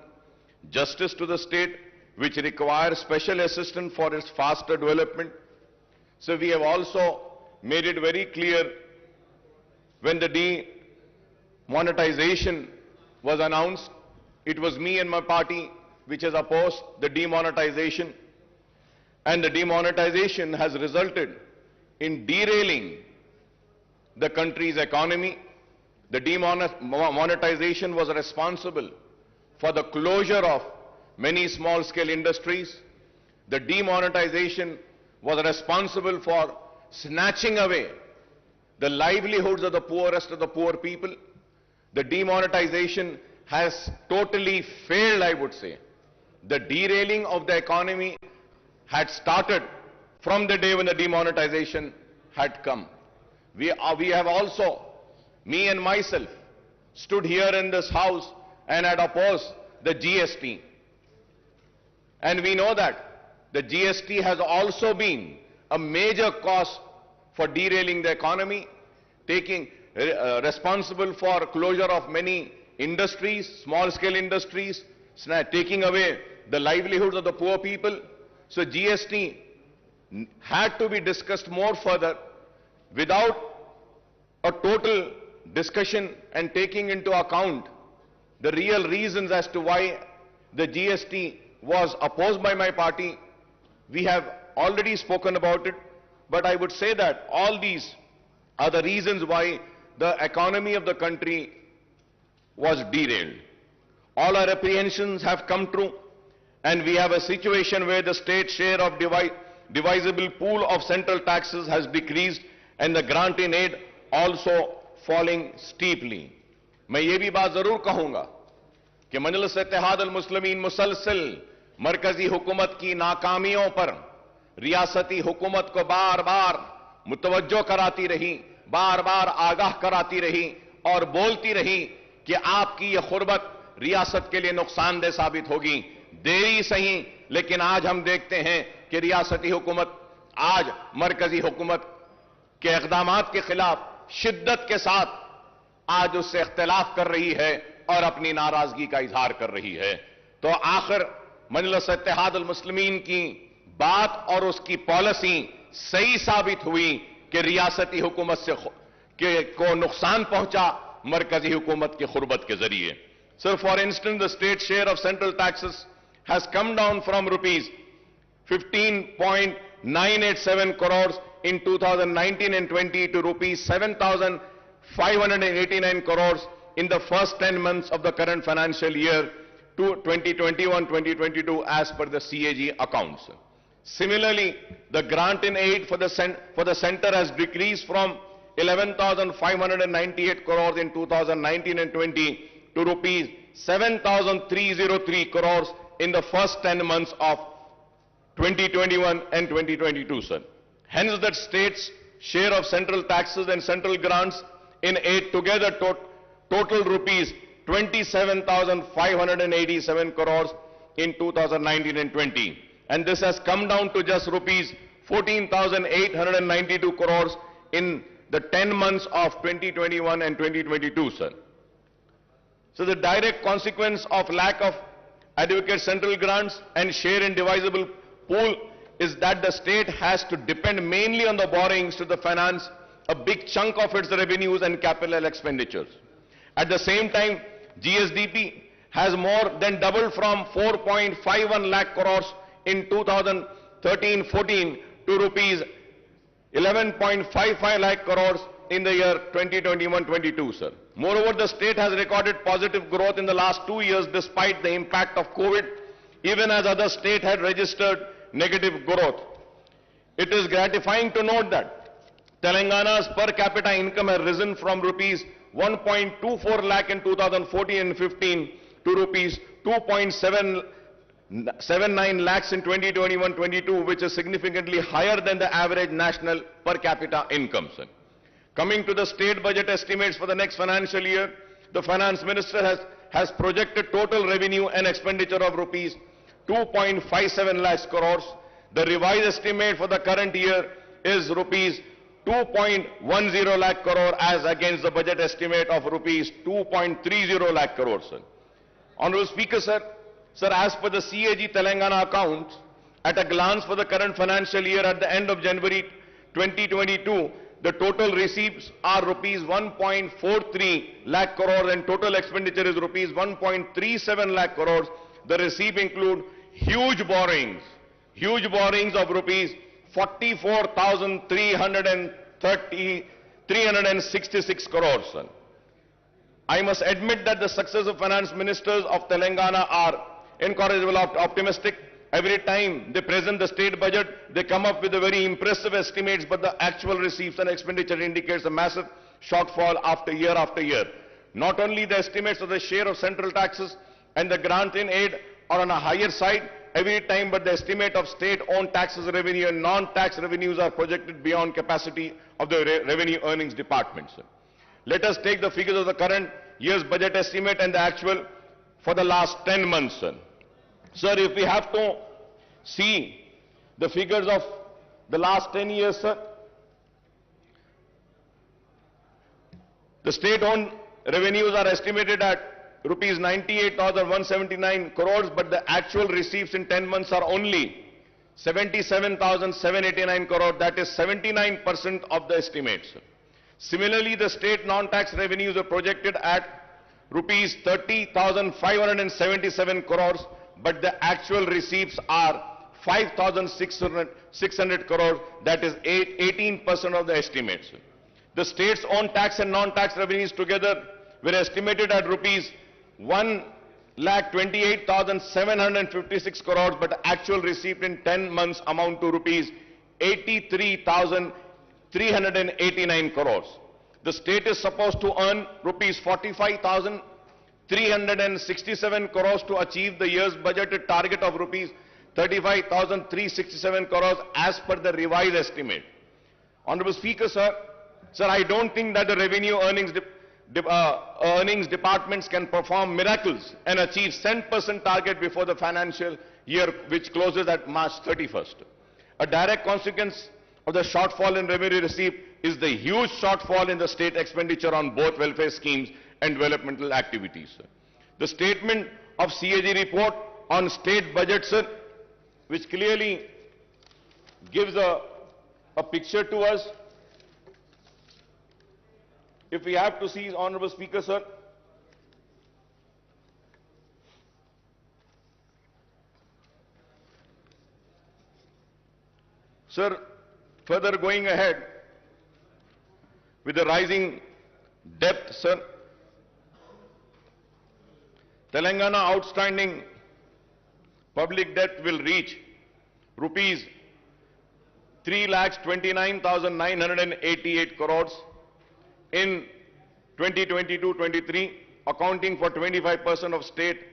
justice to the state, which requires special assistance for its faster development. So we have also made it very clear when the demonetization was announced, it was me and my party which has opposed the demonetization, and the demonetization has resulted in derailing the country's economy. The demonetization was responsible for the closure of many small-scale industries. The demonetization was responsible for snatching away the livelihoods of the poorest of the poor people. The demonetization has totally failed, I would say. The derailing of the economy had started from the day when the demonetization had come. We have also, me and myself, stood here in this house and had opposed the GST. And we know that the GST has also been a major cause for derailing the economy, taking responsible for closure of many industries, small-scale industries, taking away the livelihoods of the poor people. So GST had to be discussed more further without a total discussion and taking into account the real reasons as to why the GST was opposed by my party. We have already spoken about it, but I would say that all these are the reasons why the economy of the country was derailed. All our apprehensions have come true, and we have a situation where the state share of divisible pool of central taxes has decreased and the grant in aid also falling steeply. मैं ये भी बात जरूर कहूंगा कि मजलिस इत्तेहाद अल मुस्लिमीन मुसलसल मरकजी हुकूमत की नाकामियों पर रियासती हुकूमत को बार बार मुतवज्जो कराती रही, बार बार आगाह कराती रही और बोलती रही कि आपकी ये खुरबत रियासत के लिए नुकसानदेह साबित होगी। देरी सही, लेकिन आज हम देखते हैं कि रियासती हुकूमत आज मरकजी हुकूमत के इक़दामात के खिलाफ शिद्दत के साथ आज उससे इख्तिलाफ कर रही है और अपनी नाराजगी का इजहार कर रही है। तो आखिर मजलिस इत्तेहाद अल मुस्लिमीन की बात और उसकी पॉलिसी सही साबित हुई कि रियासती हुकूमत से को नुकसान पहुंचा मरकजी हुकूमत की खुरबत के जरिए। Sir, for instance the state share of central taxes has come down from rupees 15.987 crores in 2019 and 20 to rupees 7,589 crores in the first 10 months of the current financial year to 2021-2022 as per the CAG accounts. Similarly, the grant in aid for the center has decreased from 11,598 crores in 2019 and 20 to rupees 7,303 crores in the first 10 months of 2021 and 2022, sir. Hence, the state's share of central taxes and central grants in aid together total rupees 27,587 crores in 2019 and 20. And this has come down to just rupees 14,892 crores in the 10 months of 2021 and 2022, sir. So the direct consequence of lack of adequate central grants and share in divisible pool is that the state has to depend mainly on the borrowings to finance a big chunk of its revenues and capital expenditures. At the same time, GSDP has more than doubled from 4.51 lakh crores in 2013-14 to rupees 11.55 lakh crores in the year 2021-22, sir. Moreover, the state has recorded positive growth in the last 2 years despite the impact of COVID, even as other states had registered negative growth. It is gratifying to note that Telangana's per capita income has risen from rupees 1.24 lakh in 2014 and 15 to rupees 2.79 lakhs in 2021-22, which is significantly higher than the average national per capita income, sir. Coming to the state budget estimates for the next financial year, the finance minister has projected total revenue and expenditure of rupees 2.57 lakhs crores. The revised estimate for the current year is rupees 2.10 lakh crore as against the budget estimate of rupees 2.30 lakh crore, sir. Honorable Speaker, sir, as per the CAG Telangana accounts, at a glance for the current financial year at the end of January 2022, the total receipts are rupees 1.43 lakh crore and total expenditure is rupees 1.37 lakh crores. The receipts include huge borrowings of rupees 44,366 crores, sir. I must admit that the successive finance ministers of Telangana are incorrigible optimistic. Every time they present the state budget, they come up with a very impressive estimates, but the actual receipts and expenditure indicates a massive shortfall after year. Not only the estimates of the share of central taxes and the grant in aid are on a higher side every time, but the estimate of state-owned taxes revenue and non-tax revenues are projected beyond capacity of the revenue earnings department, sir. Let us take the figures of the current year's budget estimate and the actual for the last 10 months, sir. Sir, if we have to see the figures of the last 10 years, sir, the state-owned revenues are estimated at rupees 98,179 crores, but the actual receipts in 10 months are only 77,789 crores, that is 79% of the estimates. Similarly, the state non-tax revenues are projected at rupees 30,577 crores, but the actual receipts are 5,600 crores, that is 18% of the estimates. The state's own tax and non-tax revenues together were estimated at rupees 1,28,756 crores, but the actual receipt in 10 months amount to rupees 83,389 crores. The state is supposed to earn rupees 45,367 crores to achieve the year's budgeted target of rupees 35,367 crores as per the revised estimate. Honorable Speaker, sir, I don't think that the revenue earnings departments can perform miracles and achieve 10% target before the financial year which closes at March 31st. A direct consequence of the shortfall in revenue received is the huge shortfall in the state expenditure on both welfare schemes and developmental activities. The statement of CAG report on state budget, sir, which clearly gives a picture to us. If we have to see, Honorable Speaker, sir, further going ahead with the rising debt, sir, Telangana outstanding public debt will reach rupees 3,29,988 crores in 2022-23, accounting for 25% of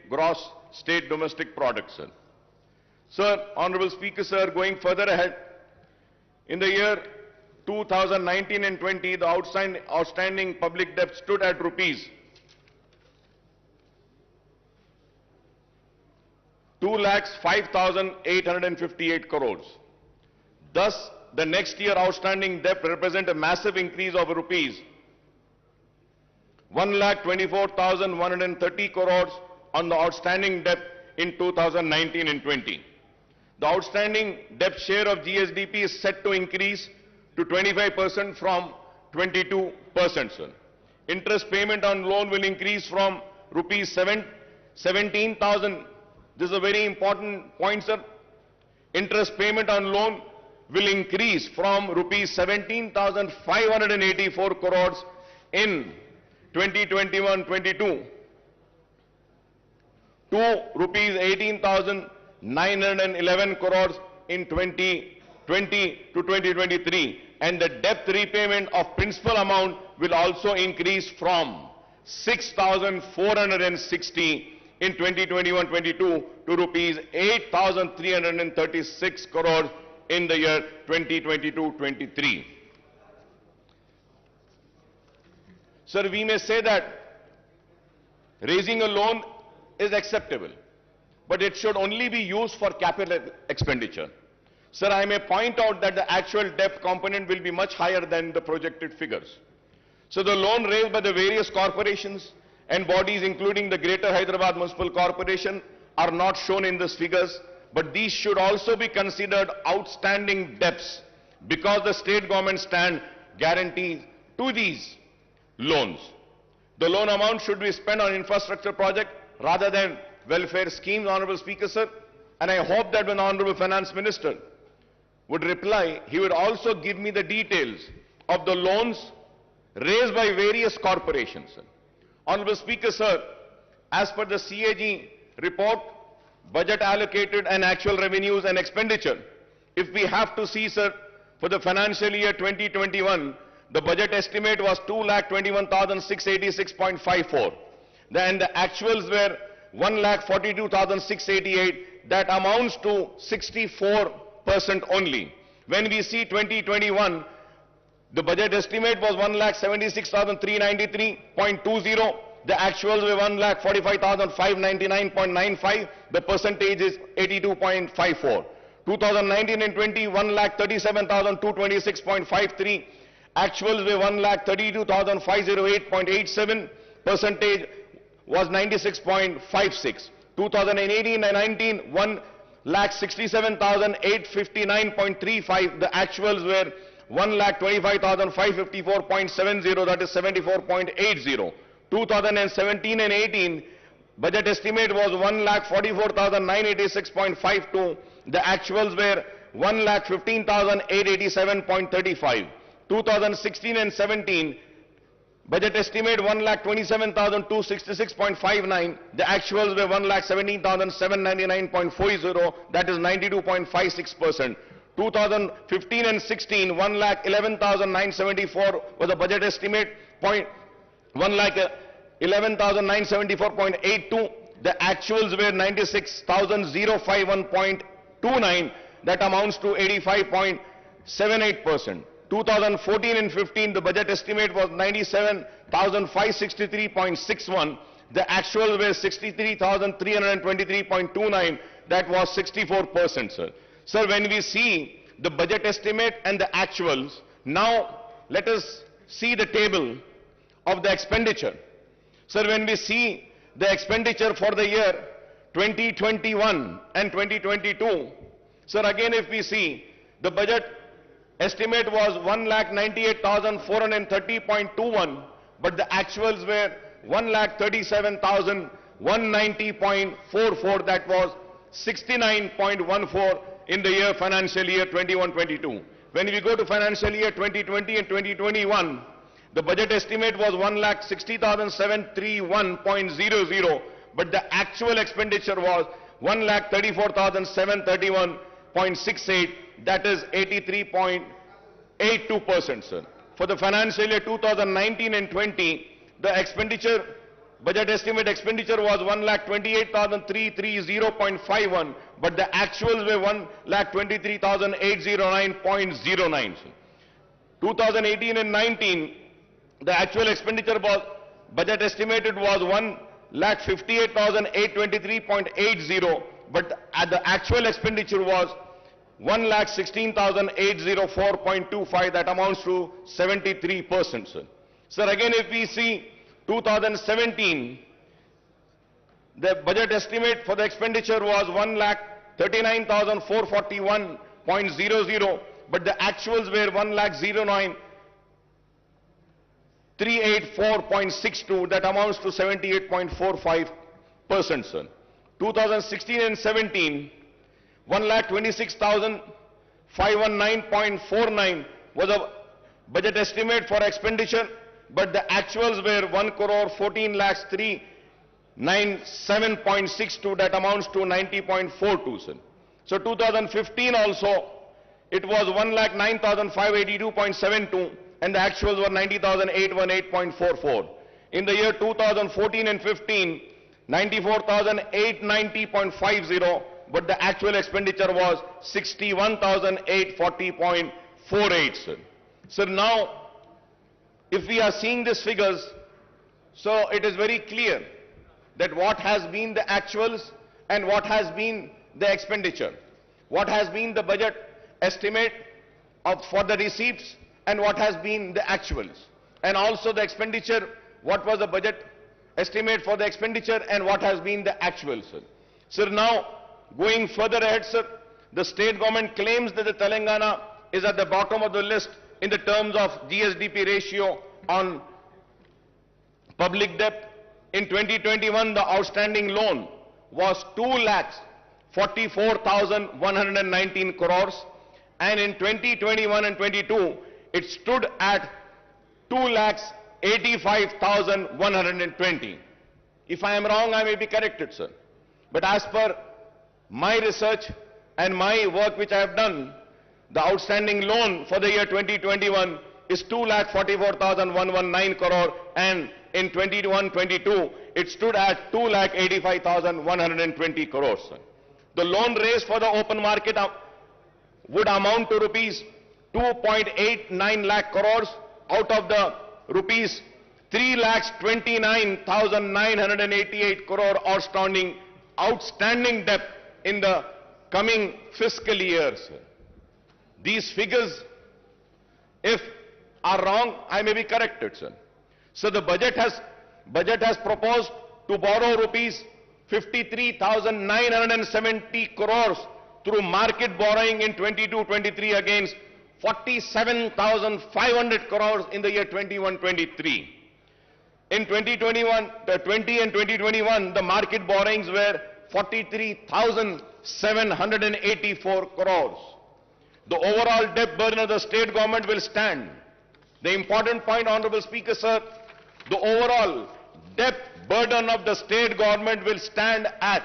gross state domestic product, sir. Sir, Honorable Speaker, sir, going further ahead, In the year 2019 and 20, the outstanding public debt stood at rupees 2,05,858 crores. Thus, the next year outstanding debt represent a massive increase of rupees 1,24,130 crores on the outstanding debt in 2019 and 20. The outstanding debt share of GSDP is set to increase to 25% from 22%, sir. Interest payment on loan will increase from rupees 17,000. This is a very important point, sir. Interest payment on loan will increase from rupees 17,584 crores in 2021-22 to rupees 18,911 crores in 2020 to 2023, and the debt repayment of principal amount will also increase from 6,460 in 2021-22 to rupees 8,336 crores in the year 2022-23. Sir, we may say that raising a loan is acceptable, but it should only be used for capital expenditure. Sir, I may point out that the actual debt component will be much higher than the projected figures. So the loan raised by the various corporations and bodies, including the Greater Hyderabad Municipal Corporation, are not shown in these figures, but these should also be considered outstanding debts because the state government stand guarantees to these loans. The loan amount should be spent on infrastructure project rather than welfare schemes, Honorable Speaker, sir. And I hope that when the Honorable Finance Minister would reply, he would also give me the details of the loans raised by various corporations, sir. Honorable Speaker, sir, as per the CAG report, budget allocated and actual revenues and expenditure, if we have to see, sir, for the financial year 2021, the budget estimate was 2,21,686.54. Then the actuals were 1,42,688. That amounts to 64% only. When we see 2021, the budget estimate was 1,76,393.20. The actuals were 1,45,599.95. The percentage is 82.54. 2019 and 20, 1,37,226.53. Actuals were 1,32,508.87. Percentage was 96.56. 2018 and 19, 1,67,859.35. The actuals were 1,25,554.70. That is 74.80. 2017 and 18, budget estimate was 1,44,986.52. The actuals were 1,15,887.35. 2016 and 17, budget estimate 1,27,266.59. The actuals were 1,17,799.40. That is 92.56%. 2015 and 16, 1,11,974 was the budget estimate. 1,11,974.82. The actuals were 96,051.29. That amounts to 85.78%. 2014 and 15, the budget estimate was 97,563.61. The actuals were 63,323.29. That was 64%, sir. Sir, when we see the budget estimate and the actuals, now let us see the table of the expenditure. Sir, when we see the expenditure for the year 2021 and 2022, sir, again if we see the budget estimate was 1,98,430.21, but the actuals were 1,37,190.44. That was 69.14 in the year financial year 21-22. When we go to financial year 2020 and 2021, the budget estimate was 1,60,731.00, but the actual expenditure was 1,34,731.68. That is 83.82%, sir. For the financial year 2019 and 20, the expenditure budget estimate expenditure was 1,28,330.51, but the actuals were 1,23,809.09. 2018 and 19, the actual expenditure was, budget estimated was 1,58,823.80, but the actual expenditure was 1,16,804.25, that amounts to 73%, sir. Sir, again, if we see 2017, the budget estimate for the expenditure was 1,39,441.00, but the actuals were 1,09,384.62, that amounts to 78.45%, sir. 2016 and 17, 1,26,519.49 was a budget estimate for expenditure, but the actuals were 1,14,397.62, that amounts to 90.42, sir. So 2015 also, it was 1,09,582.72, and the actuals were 90,818.44. In the year 2014 and 15, 94,890.50, but the actual expenditure was 61,840.48, sir. So now, if we are seeing these figures, so it is very clear that what has been the actuals and what has been the expenditure, what has been the budget estimate for the receipts and what has been the actuals, and also the expenditure, what was the budget estimate for the expenditure and what has been the actuals, sir. Sir, now going further ahead, sir, the state government claims that the Telangana is at the bottom of the list in the terms of GSDP ratio on public debt. In 2021, the outstanding loan was 2,44,119 crores, and in 2021 and 22, it stood at 2,85,120. If I am wrong, I may be corrected, sir. But as per my research and my work which I have done, the outstanding loan for the year 2021 is 2,44,119 crore, and in 21-22, it stood at 2,85,120 crores, sir. The loan raised for the open market would amount to rupees 2.89 lakh crores out of the rupees 3,29,988 crore outstanding debt in the coming fiscal years. These figures, if are wrong, I may be corrected, sir. So the budget has proposed to borrow rupees 53,970 crores through market borrowing in 22-23 against 47,500 crores in the year 21-23. In 2021, 20 and 2021, the market borrowings were 43,784 crores. The overall debt burden of the state government will stand. The important point, Honorable Speaker, sir, the overall debt burden of the state government will stand at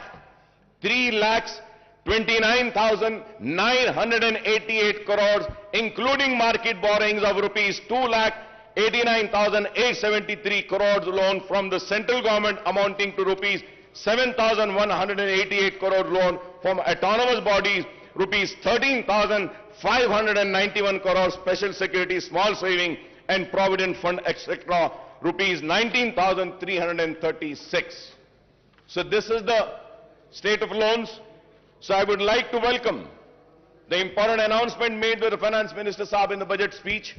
3,29,988 crores, including market borrowings of rupees 2,89,873 crores loan from the central government amounting to rupees 7,188 crore loan from autonomous bodies, rupees 13,591 crore special security, small saving and provident fund, etc., rupees 19,336. So this is the state of loans. So I would like to welcome the important announcement made by the Finance Minister Saab in the budget speech.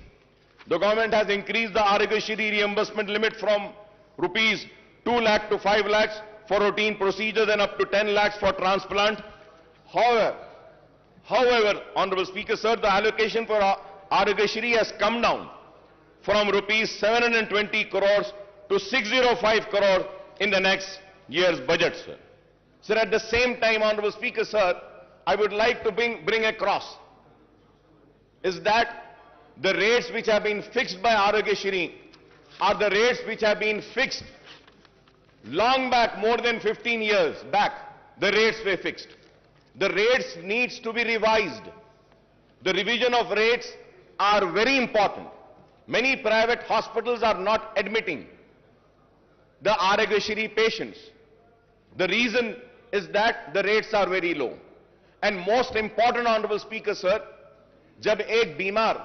The government has increased the Arogashri reimbursement limit from rupees 2 lakh to 5 lakhs for routine procedures and up to 10 lakhs for transplant. However, Honorable Speaker, sir, the allocation for Arogashri has come down from rupees 720 crores to 605 crores in the next year's budget, sir. Sir, at the same time, Honorable Speaker, sir, I would like to bring across is that the rates which have been fixed by Arogashri are the rates which have been fixed long back, more than 15 years back. The rates were fixed. The rates needs to be revised. The revision of rates are very important. Many private hospitals are not admitting the Aragashree patients. The reason is that the rates are very low. And most important, Honorable Speaker, sir, जब एक बीमार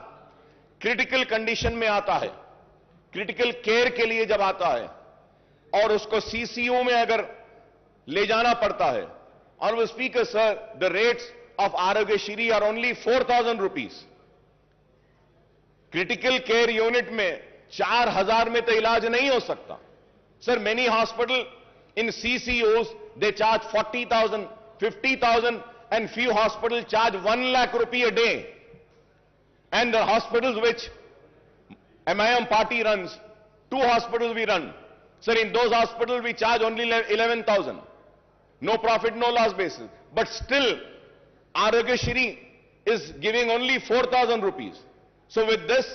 critical condition में आता है, critical care के लिए जब आता है और उसको सीसीयू में अगर ले जाना पड़ता है, Honorable Speaker, sir, the rates of Aragashree are only 4,000 rupees. Critical care unit में 4,000 में तो इलाज नहीं हो सकता. Sir, many hospitals in CCUs, they charge 40,000, 50,000, and few hospitals charge 1 lakh rupee a day. And the hospitals which MIM party runs, 2 hospitals we run. Sir, in those hospitals we charge only 11,000. No profit, no loss basis. But still, Aragashree is giving only 4,000 rupees. So with this,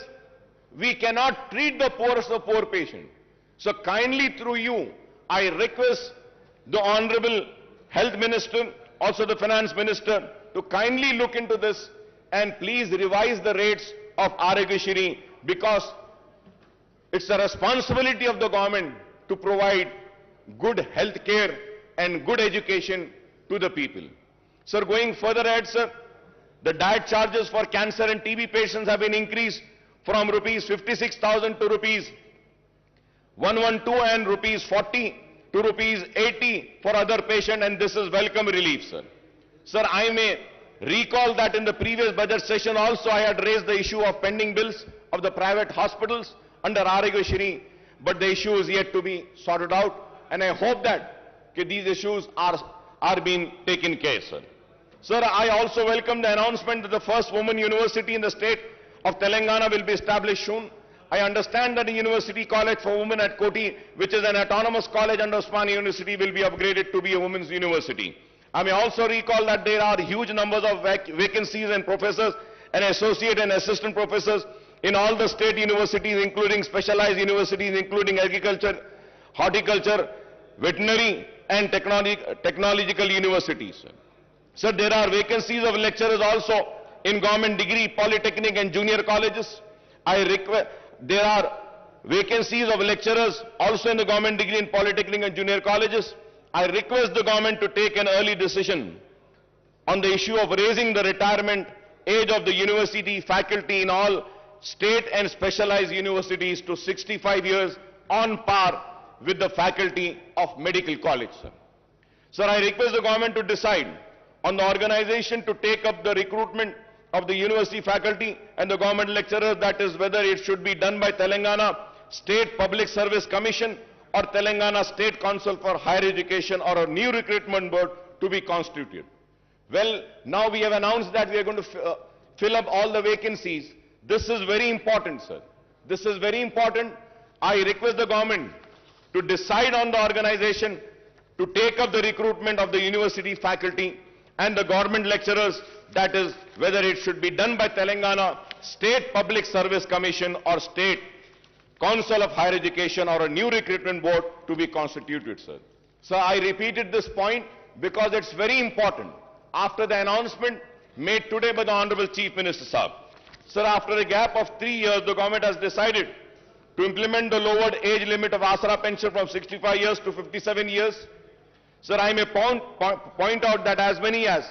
we cannot treat the poorest of poor patient. So kindly through you, I request the Honorable Health Minister, also the Finance Minister, to kindly look into this and please revise the rates of Aragashree, because it's the responsibility of the government to provide good health care and good education to the people. Sir, going further ahead, sir, the diet charges for cancer and TB patients have been increased from rupees 56,000 to rupees 112 and rupees 40 to rupees 80 for other patients, and this is welcome relief, sir. Sir, I may recall that in the previous budget session also I had raised the issue of pending bills of the private hospitals under Aragashree, but the issue is yet to be sorted out, and I hope that these issues are being taken care, sir. Sir, I also welcome the announcement that the first women university in the state of Telangana will be established soon. I understand that the University College for Women at Koti, which is an autonomous college under Osmania University, will be upgraded to be a women's university. I may also recall that there are huge numbers of vacancies and professors and associate and assistant professors in all the state universities, including specialized universities, including agriculture, horticulture, veterinary, and technological universities. Sir, there are vacancies of lecturers also in government degree, polytechnic, and junior colleges. There are vacancies of lecturers also in the government degree in polytechnic and junior colleges. I request the government to take an early decision on the issue of raising the retirement age of the university faculty in all state and specialized universities to 65 years on par with the faculty of medical college, sir. Sir, I request the government to decide on the organization to take up the recruitment of the university faculty and the government lecturers, that is whether it should be done by Telangana State Public Service Commission or Telangana State Council for Higher Education, or a new recruitment board to be constituted. Well, now we have announced that we are going to fill up all the vacancies. This is very important, sir. This is very important. I request the government to decide on the organization to take up the recruitment of the university faculty and the government lecturers, that is whether it should be done by Telangana State Public Service Commission or State Council of Higher Education, or a new recruitment board to be constituted, sir. So I repeated this point because it's very important after the announcement made today by the Honorable Chief Minister Saab. Sir, after a gap of 3 years, the government has decided to implement the lowered age limit of Asra pension from 65 years to 57 years. Sir, I may point out that as many as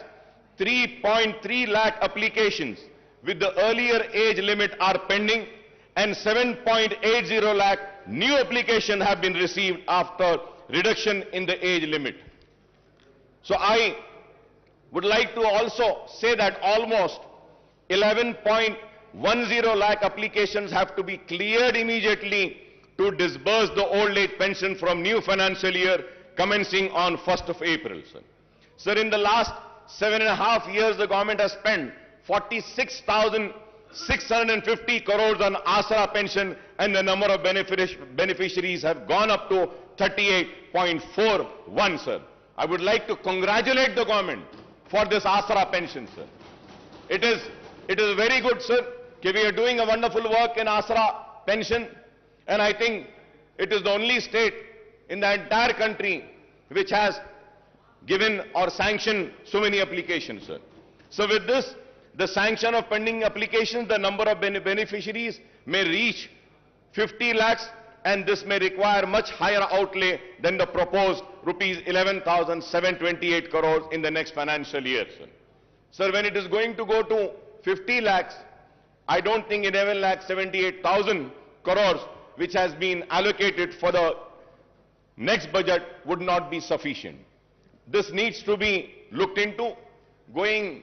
3.3 lakh applications with the earlier age limit are pending, and 7.80 lakh new applications have been received after reduction in the age limit. So I would like to also say that almost 11.10 lakh applications have to be cleared immediately to disburse the old age pension from new financial year commencing on 1st of April, sir. Sir, in the last 7.5 years, the government has spent 46,650 crores on Asra pension, and the number of beneficiaries have gone up to 38.41, sir. I would like to congratulate the government for this Asra pension, sir. It is very good, sir, that we are doing a wonderful work in Asra pension, and I think it is the only state in the entire country which has given or sanctioned so many applications, sir. So with this, the sanction of pending applications, the number of beneficiaries may reach 50 lakhs, and this may require much higher outlay than the proposed rupees 11,728 crores in the next financial year. Sir, when it is going to go to 50 lakhs, I don't think 11,78,000 crores which has been allocated for the next budget would not be sufficient. This needs to be looked into. Going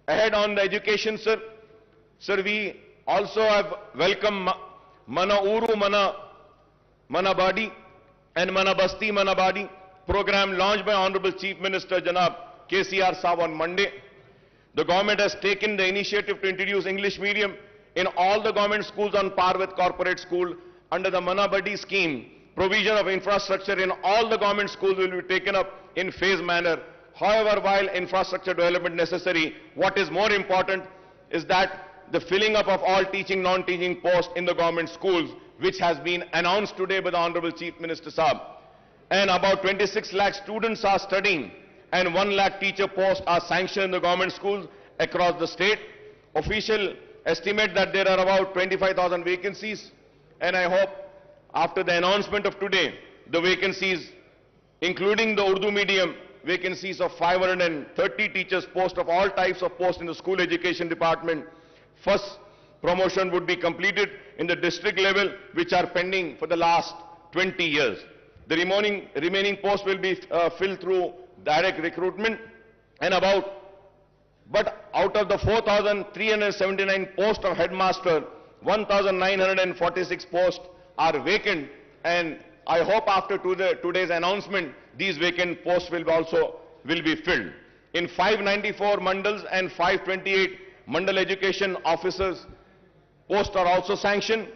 ahead on the education, sir. Sir, we also have welcomed Mana Uru, Mana Badi and Mana Basti, Mana Badi program launched by Honorable Chief Minister Janab KCR Saab on Monday. The government has taken the initiative to introduce English medium in all the government schools on par with corporate school. Under the Mana Badi scheme, provision of infrastructure in all the government schools will be taken up in phased manner. However, while infrastructure development necessary, what is more important is that the filling up of all teaching, non-teaching posts in the government schools, which has been announced today by the Honorable Chief Minister Saab. And about 26 lakh students are studying and 1 lakh teacher posts are sanctioned in the government schools across the state. Official estimate that there are about 25,000 vacancies, and I hope after the announcement of today, the vacancies, including the Urdu medium vacancies of 530 teachers posts of all types of posts in the school education department, first promotion would be completed in the district level, which are pending for the last 20 years. The remaining posts will be filled through direct recruitment, and but out of the 4,379 posts of headmaster, 1,946 posts are vacant, and I hope after today's announcement, these vacant posts will be filled. In 594 mandals and 528 mandal education officers posts are also sanctioned.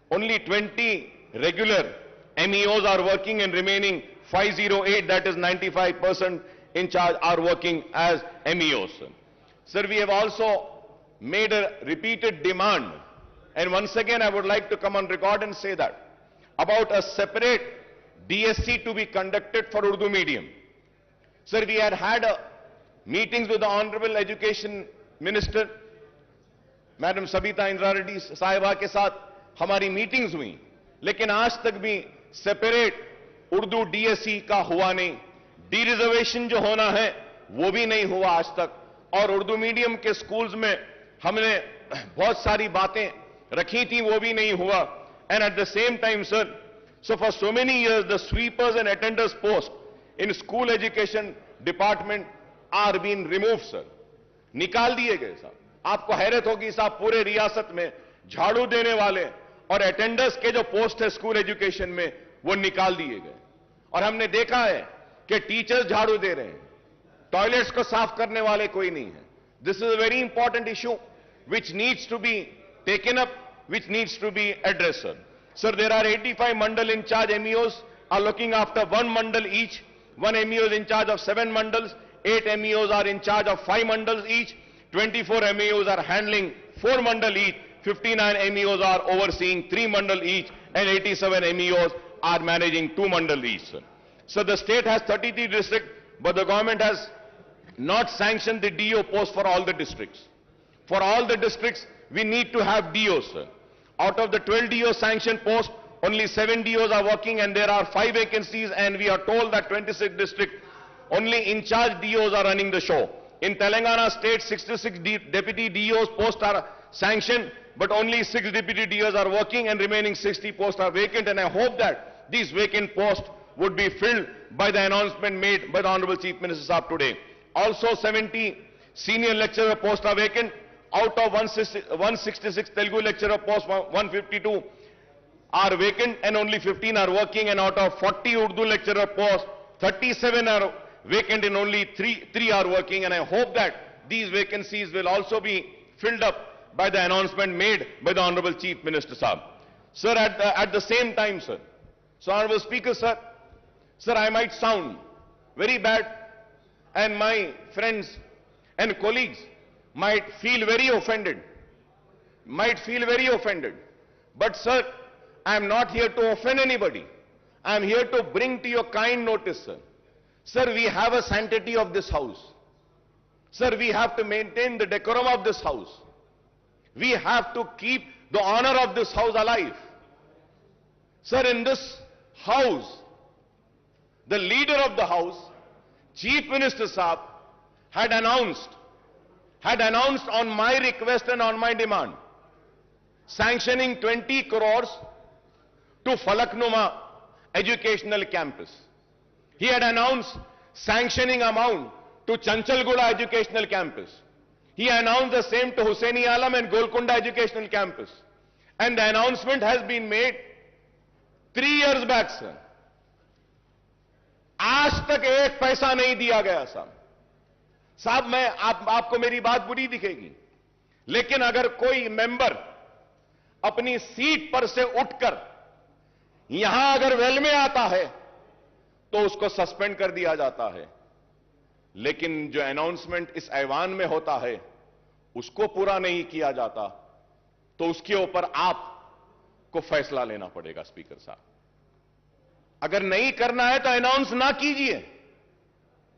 Only 20 regular MEOs are working, and remaining 508, that is 95% in charge, are working as MEOs. Sir, we have also made a repeated demand, and once again I would like to come on record and say that about a separate DSC to be conducted for Urdu medium. Sir, we had meetings with the Honorable Education Minister, Madam Sabita Indra Reddy साहिबा के साथ हमारी meetings हुई, लेकिन आज तक भी separate Urdu DSC का हुआ नहीं. डी रिजर्वेशन जो होना है वो भी नहीं हुआ आज तक, और उर्दू मीडियम के स्कूल्स में हमने बहुत सारी बातें रखी थी, वो भी नहीं हुआ. And at the same time, sir, so for so many years, the sweepers and attenders posts in school education department are being removed, sir. निकाल दिए गए साहब. आपको हैरत होगी साहब, पूरे रियासत में झाड़ू देने वाले और अटेंडर्स के जो पोस्ट है स्कूल एजुकेशन में, वो निकाल दिए गए. और हमने देखा है कि टीचर्स झाड़ू दे रहे हैं, टॉयलेट्स को साफ करने वाले कोई नहीं है. This is a very important issue which needs to be taken up, which needs to be addressed, sir. Sir, there are 85 mandal in charge MEOs are looking after 1 mandal each. 1 MEO is in charge of 7 mandals. 8 MEOs are in charge of 5 mandals each. 24 MEOs are handling 4 mandal each. 59 MEOs are overseeing 3 mandal each, and 87 MEOs are managing 2 mandal each, sir. So the state has 33 districts, but the government has not sanctioned the DO post for all the districts. For all the districts, we need to have DOs, sir. Out of the 12 DO sanctioned posts, only 7 DOs are working, and there are 5 vacancies, and we are told that 26 districts, only in charge DOs are running the show. In Telangana state, 66 deputy DOs posts are sanctioned, but only 6 deputy DOs are working, and remaining 60 posts are vacant, and I hope that these vacant posts would be filled by the announcement made by the Honorable Chief Minister Saab today. Also, 70 senior lecturer posts are vacant. Out of 166 Telugu lecturer posts, 152 are vacant, and only 15 are working, and out of 40 Urdu lecturer posts, 37 are vacant, and only 3 are working, and I hope that these vacancies will also be filled up by the announcement made by the Honorable Chief Minister Saab. Sir, at the same time, sir, so Honorable Speaker, sir, I might sound very bad, and my friends and colleagues might feel very offended, but sir, I am not here to offend anybody. I am here to bring to your kind notice, sir. Sir, we have a sanctity of this house. Sir, we have to maintain the decorum of this house. We have to keep the honor of this house alive. Sir, in this house, the leader of the house, Chief Minister Saab, had announced on my request and on my demand, sanctioning 20 crores to Falaknuma Educational Campus. He had announced sanctioning amount to Chanchalguda Educational Campus. He announced the same to Hussaini Alam and Golconda Educational Campus. And the announcement has been made 3 years back, sir. आज तक एक पैसा नहीं दिया गया साहब मैं आपको मेरी बात बुरी दिखेगी, लेकिन अगर कोई मेंबर अपनी सीट पर से उठकर यहां अगर वेल में आता है तो उसको सस्पेंड कर दिया जाता है, लेकिन जो अनाउंसमेंट इस ऐवान में होता है उसको पूरा नहीं किया जाता तो उसके ऊपर आपको फैसला लेना पड़ेगा। स्पीकर साहब, अगर नहीं करना है तो अनाउंस ना कीजिए,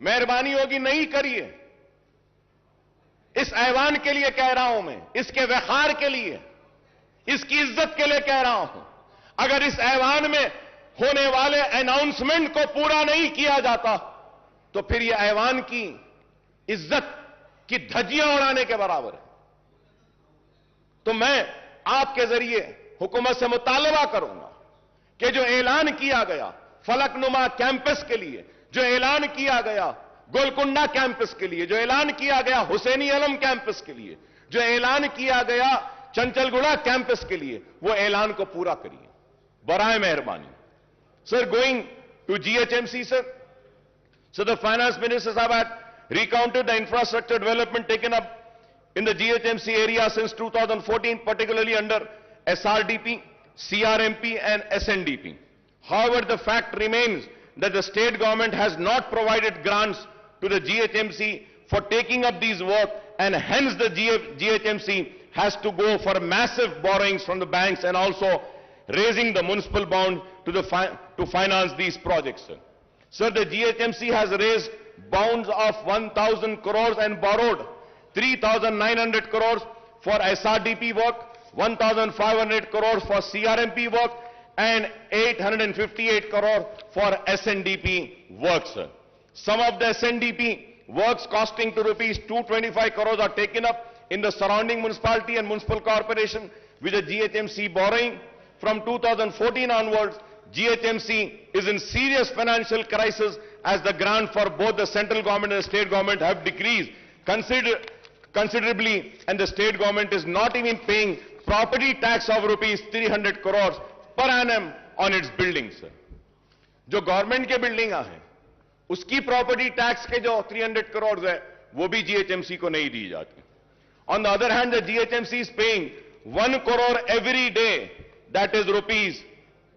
मेहरबानी होगी नहीं करिए। इस ऐवान के लिए कह रहा हूं मैं, इसके वखार के लिए, इसकी इज्जत के लिए कह रहा हूं। अगर इस ऐवान में होने वाले अनाउंसमेंट को पूरा नहीं किया जाता तो फिर यह ऐवान की इज्जत की धज्जियां उड़ाने के बराबर है। तो मैं आपके जरिए हुकूमत से मुतालबा करूंगा कि जो ऐलान किया गया फलकनुमा कैंपस के लिए, जो ऐलान किया गया गोलकुंडा कैंपस के लिए, जो ऐलान किया गया हुसैनी आलम कैंपस के लिए, जो ऐलान किया गया चंचलगुड़ा कैंपस के लिए, वो ऐलान को पूरा करिए बराए मेहरबानी। Sir, going to GHMC, sir. So the finance minister had recounted the infrastructure development taken up in the GHMC area since 2014, particularly under SRDP, CRMP and SNDP. However, the fact remains that the state government has not provided grants to the GHMC for taking up these work, and hence the GHMC has to go for massive borrowings from the banks and also raising the municipal bond to finance these projects. Sir, the GHMC has raised bonds of 1,000 crores and borrowed 3,900 crores for SRDP work, 1,500 crores for CRMP work, and 858 crores for SNDP work, sir. Some of the SNDP works costing to rupees 225 crores are taken up in the surrounding municipality and municipal corporation with the GHMC borrowing. From 2014 onwards, GHMC is in serious financial crisis as the grant for both the central government and the state government have decreased considerably, and the state government is not even paying property tax of rupees 300 crores per annum on its buildings. जो government के building है उसकी property tax के जो 300 करोड़ है वो भी GHMC को नहीं दी जाती. On the other hand, the GHMC is paying 1 crore every day, that is rupees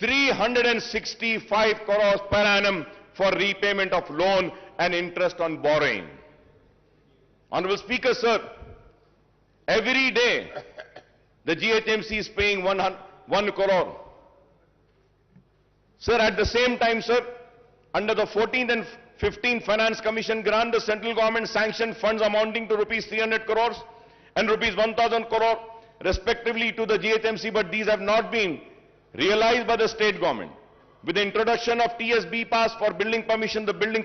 365 crores per annum for repayment of loan and interest on borrowing. Honorable Speaker, sir, every day the GHMC is paying 1 crore. Sir, at the same time, sir, under the 14th and 15th Finance Commission grant, the central government sanctioned funds amounting to rupees 300 crores and rupees 1,000 crore respectively to the GHMC, but these have not been realized by the state government. With the introduction of TSB pass for building permission, the building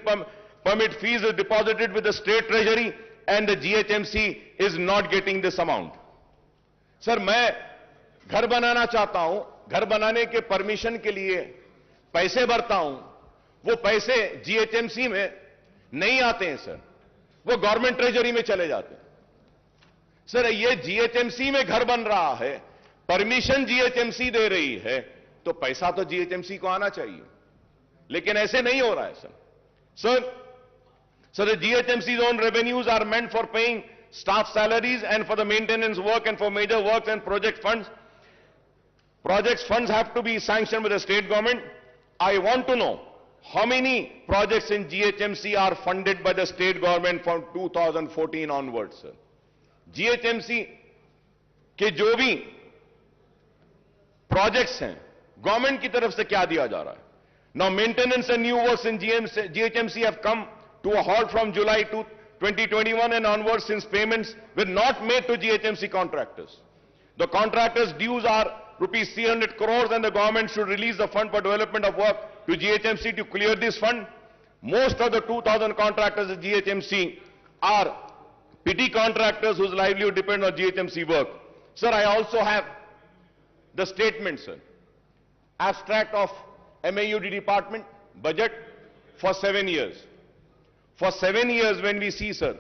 permit fees is deposited with the state treasury and the GHMC is not getting this amount. Sir, मैं घर बनाना चाहता हूं, घर बनाने के permission के लिए पैसे भरता हूं, वो पैसे GHMC में नहीं आते हैं सर, वो गवर्नमेंट ट्रेजरी में चले जाते हैं. सर, ये GHMC में घर बन रहा है, परमिशन GHMC दे रही है, तो पैसा तो GHMC को आना चाहिए, लेकिन ऐसे नहीं हो रहा है sir. So the GHMC's own revenues are meant for paying staff salaries and for the maintenance work and for major works and project funds. Projects funds have to be sanctioned by the state government. I want to know how many projects in GHMC are funded by the state government from 2014 onwards, sir. GHMC के जो भी projects हैं, government की तरफ से क्या दिया जा रहा है? Now maintenance and new works in GHMC have come to a halt from July 2021 and onwards, since payments were not made to GHMC contractors. The contractors' dues are rupees 300 crores, and the government should release the fund for development of work to GHMC to clear this fund. Most of the 2,000 contractors at GHMC are petty contractors whose livelihood depends on GHMC work. Sir, I also have the statement, sir. Abstract of MAUD department budget for 7 years. For 7 years when we see, sir,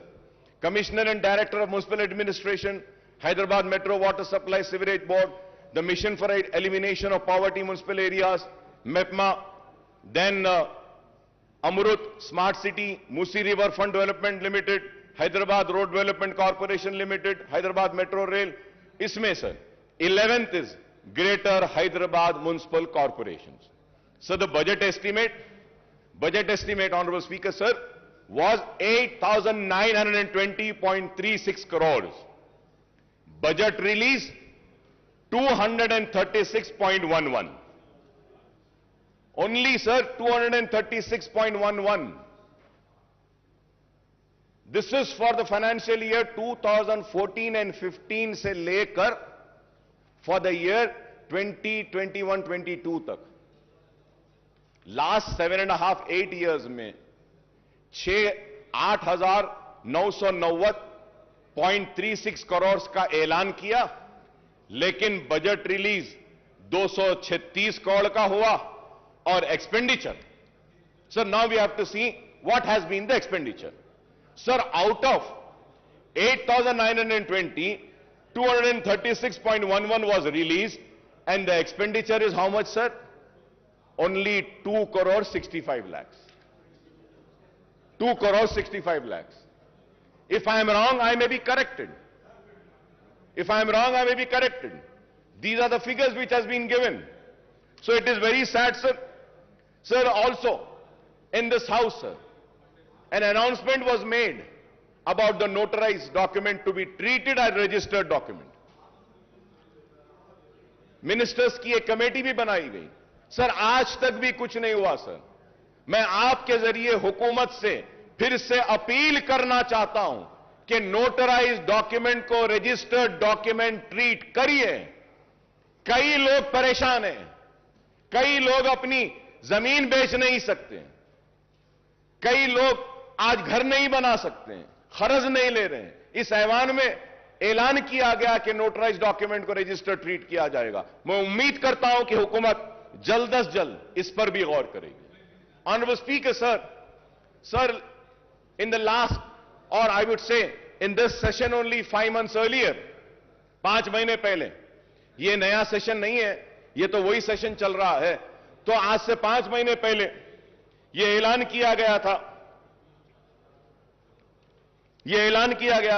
Commissioner and Director of Municipal Administration, Hyderabad Metro Water Supply Sewerage Board, the Mission for Elimination of Poverty Municipal Areas, MEPMA, then Amrut Smart City, Musi River Fund Development Limited, Hyderabad Road Development Corporation Limited, Hyderabad Metro Rail. Isme, sir, 11th is Greater Hyderabad Municipal Corporations. So the budget estimate, Honorable Speaker, sir, was 8,920.36 crores. Budget release, 236.11. Only, sir, 236.11. This is for the financial year 2014 and 15 se lekar for the year 2021-22 tak. Last 7.5-8 years में 8,990.36 करोड़ का ऐलान किया, लेकिन budget release 236 crore का हुआ और expenditure. Sir, now we have to see what has been the expenditure. Sir, out of 8,920, 236.11 was released, and the expenditure is how much, sir? Only 2 crore 65 lakhs. 2 crore 65 lakhs. If I am wrong, I may be corrected. If I am wrong, I may be corrected. These are the figures which has been given. So it is very sad, sir. Sir, also, in this house, sir, an announcement was made about the notarized document to be treated as registered document. Ministers की एक committee भी बनाई गई. Sir, आज तक भी कुछ नहीं हुआ. सर, मैं आपके जरिए हुकूमत से फिर से अपील करना चाहता हूं कि नोटराइज्ड डॉक्यूमेंट को रजिस्टर्ड डॉक्यूमेंट ट्रीट करिए. कई लोग परेशान हैं, कई लोग अपनी जमीन बेच नहीं सकते, कई लोग आज घर नहीं बना सकते हैं, खर्च नहीं ले रहे हैं. इस ऐवान में ऐलान किया गया कि नोटराइज डॉक्यूमेंट को रजिस्टर ट्रीट किया जाएगा. मैं उम्मीद करता हूं कि हुकूमत जल्द अज जल्द इस पर भी गौर करेगी. Honourable speaker, sir, in the last, और I would say in this session only 5 months earlier, 5 महीने पहले, ये नया सेशन नहीं है, ये तो वही सेशन चल रहा है. तो आज से 5 महीने पहले ये ऐलान किया गया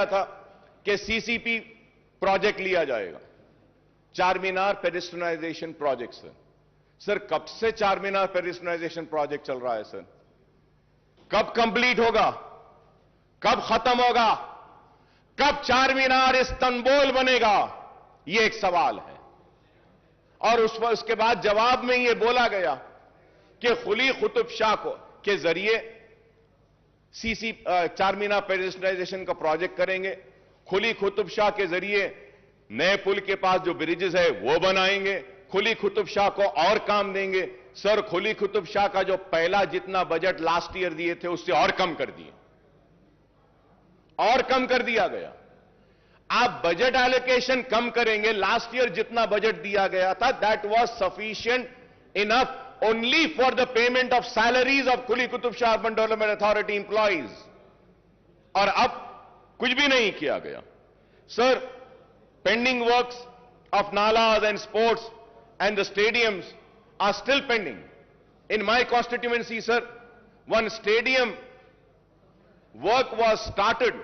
था कि सीसीपी प्रोजेक्ट लिया जाएगा, चार मीनार पेडेस्ट्रियनाइजेशन प्रोजेक्ट. सर, कब से चार मीनार पेडेस्ट्रियनाइजेशन प्रोजेक्ट चल रहा है? सर, कब कंप्लीट होगा, कब खत्म होगा, कब चार मीनार इस्तांबुल बनेगा? ये एक सवाल है. और उसके बाद जवाब में यह बोला गया कि कुली कुतुब शाह के जरिए चार मीनार पेडेस्ट्रियनाइजेशन का प्रोजेक्ट करेंगे. कुली कुतुब शाह के जरिए नए पुल के पास जो ब्रिजेस है वो बनाएंगे. कुली कुतुब शाह को और काम देंगे. सर, कुली कुतुब शाह का जो पहला जितना बजट लास्ट ईयर दिए थे उससे और कम कर दिए, और कम कर दिया गया. आप बजट एलोकेशन कम करेंगे. लास्ट ईयर जितना बजट दिया गया था, that was sufficient enough only for the payment of salaries of Kuli Qutub Shah Urban Development Authority employees. और अब कुछ भी नहीं किया गया. Sir, pending works of nalas and sports and the stadiums are still pending. In my constituency, sir, one stadium work was started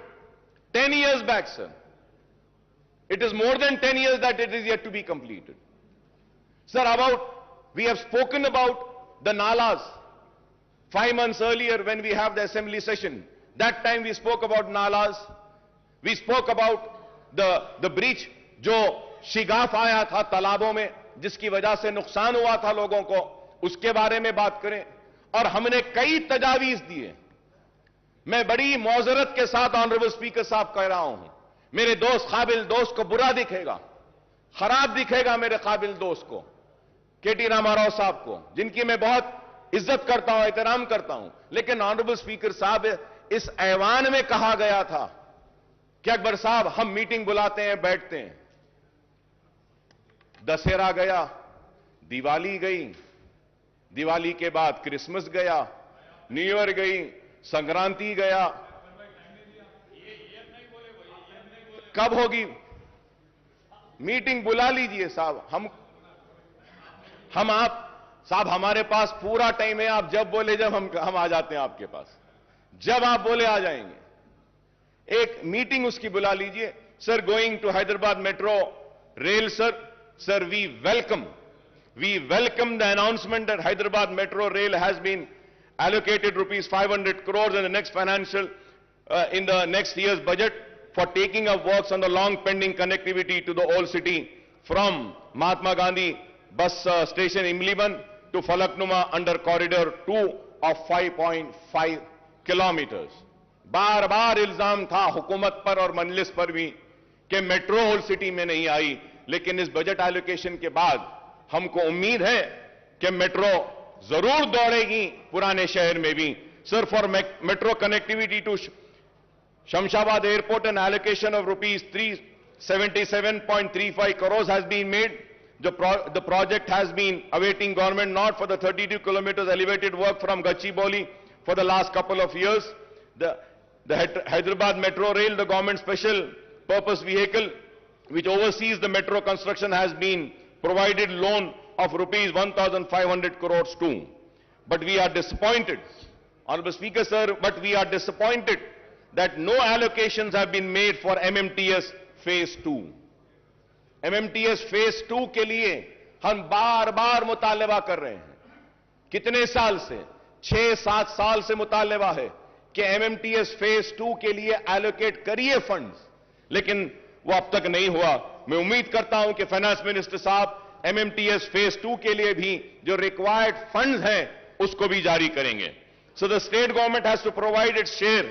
10 years back, sir. It is more than 10 years that it is yet to be completed. Sir, we have spoken about the nalas 5 months earlier when we have the assembly session. That time we spoke about nalas. We spoke about the breach जो शिगाफ आया था तालाबों में, जिसकी वजह से नुकसान हुआ था लोगों को, उसके बारे में बात करें. और हमने कई तजावीज दिए. मैं बड़ी मौजरत के साथ ऑनरेबल स्पीकर साहब कह रहा हूं, मेरे दोस्त काबिल दोस्त को बुरा दिखेगा, खराब दिखेगा मेरे काबिल दोस्त को, केटी रामाराव साहब को, जिनकी मैं बहुत इज्जत करता हूं, एहतराम करता हूं। लेकिन ऑनरेबल स्पीकर साहब, इस ऐवान में कहा गया था कि अकबर साहब हम मीटिंग बुलाते हैं, बैठते हैं। दशहरा गया, दिवाली गई, दिवाली के बाद क्रिसमस गया, न्यू ईयर गई, संक्रांति गया, कब होगी मीटिंग? बुला लीजिए साहब। हम आप साहब, हमारे पास पूरा टाइम है, आप जब बोले जब हम आ जाते हैं आपके पास, जब आप बोले आ जाएंगे। एक मीटिंग उसकी बुला लीजिए। Sir, going to Hyderabad metro rail, sir we welcome the announcement that Hyderabad Metro Rail has been allocated rupees 500 crores in the next in the next year's budget for taking up works on the long pending connectivity to the old city from Mahatma Gandhi bus station Imliban to Falaknuma under corridor 2 of 5.5 kilometers. बार बार इल्जाम था हुकूमत पर और मजलिस पर भी कि metro old city में नहीं आई, लेकिन इस बजट एलोकेशन के बाद हमको उम्मीद है कि मेट्रो जरूर दौड़ेगी पुराने शहर में भी। Sir, for metro connectivity to Shamshabad Airport, an allocation of rupees 377.35 crores has been made. The project has been awaiting government nod for the 32 kilometers elevated work from Gachibowli for the last couple of years. The Hyderabad Metro Rail, the government special purpose vehicle which oversees the metro construction, has been provided loan of rupees 1,500 crores too. But we are disappointed, Honorable Speaker sir, but we are disappointed that no allocations have been made for MMTS Phase 2. MMTS Phase 2 के लिए हम बार बार मुतालबा कर रहे हैं। कितने साल से? 6-7 साल से मुतालबा है कि MMTS Phase 2 के लिए एलोकेट करिए फंड्स, लेकिन वो अब तक नहीं हुआ। मैं उम्मीद करता हूं कि फाइनेंस मिनिस्टर साहब MMTS Phase 2 के लिए भी जो रिक्वायर्ड फंड्स हैं उसको भी जारी करेंगे। So the state government has to provide its share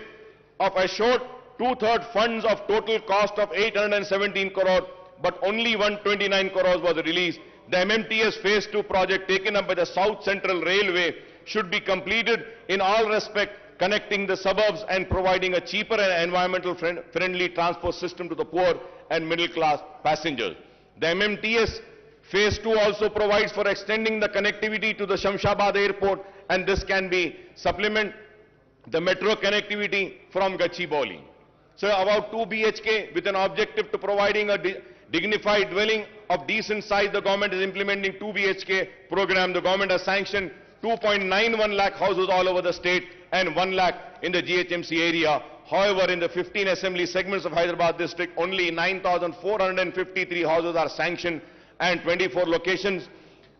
of assured 2/3 funds of total cost of 817 crore, but only 129 crores was released. The MMTS Phase 2 project taken up by the South Central Railway should be completed in all respect, connecting the suburbs and providing a cheaper and environmental friendly transport system to the poor and middle class passengers. The MMTS Phase 2 also provides for extending the connectivity to the Shamshabad Airport, and this can be supplement the metro connectivity from Gachibowli. So about 2 BHK with an objective to providing a dignified dwelling of decent size, the government is implementing 2 BHK program. The government has sanctioned 2.91 lakh houses all over the state and 1 lakh in the GHMC area. However, in the 15 assembly segments of Hyderabad district, only 9,453 houses are sanctioned and 24 locations,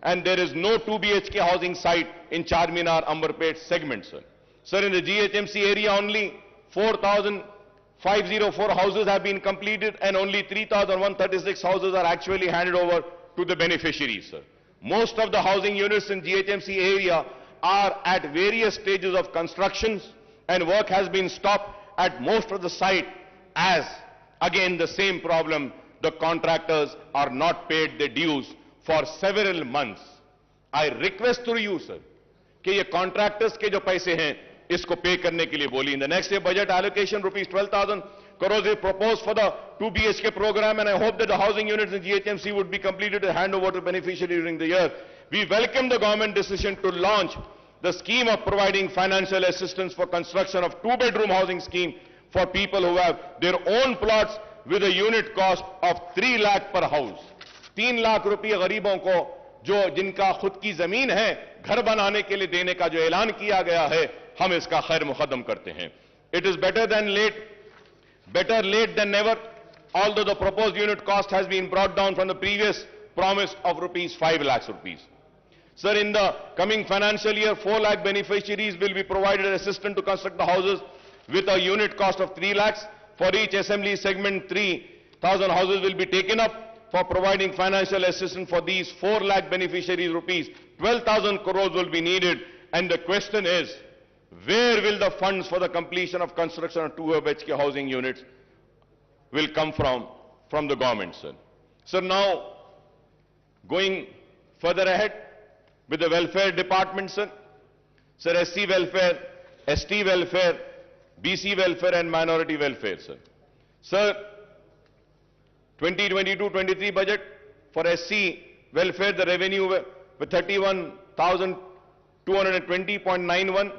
and there is no 2 BHK housing site in Charminar, Amberpet segment, sir. Sir, in the GHMC area, only 4,504 houses have been completed and only 3,136 houses are actually handed over to the beneficiaries, sir. Most of the housing units in GHMC area are at various stages of constructions, and work has been stopped at most of the site as, again, the same problem. The contractors are not paid their dues for several months. I request through you, sir, कि ये contractors के जो पैसे हैं इसको पे करने के लिए बोली. In the next year budget allocation, rupees 12,000 crores is proposed for the 2 BHK program, and I hope that the housing units in GHMC would be completed to hand over to beneficiaries during the year. We welcome the government decision to launch the scheme of providing financial assistance for construction of 2-bedroom housing scheme for people who have their own plots with a unit cost of 3 lakh per house. 3 lakh रुपये गरीबों को जो जिनका खुद की जमीन है घर बनाने के लिए देने का जो ऐलान किया गया है, हम इसका खैर मुकदम करते हैं. It is better late than never, although the proposed unit cost has been brought down from the previous promise of rupees 5 lakhs rupees. Sir, in the coming financial year, 4 lakh beneficiaries will be provided assistance to construct the houses with a unit cost of 3 lakhs. For each assembly segment, 3,000 houses will be taken up. For providing financial assistance for these 4 lakh beneficiaries, rupees 12,000 crores will be needed. And the question is, where will the funds for the completion of construction of 2 BHK housing units will come from the government, sir? Sir, now going further ahead with the welfare department, sir. Sir, SC welfare, ST welfare, BC welfare and minority welfare, sir. Sir, 2022-23 budget for SC welfare, the revenue with 31,220.91.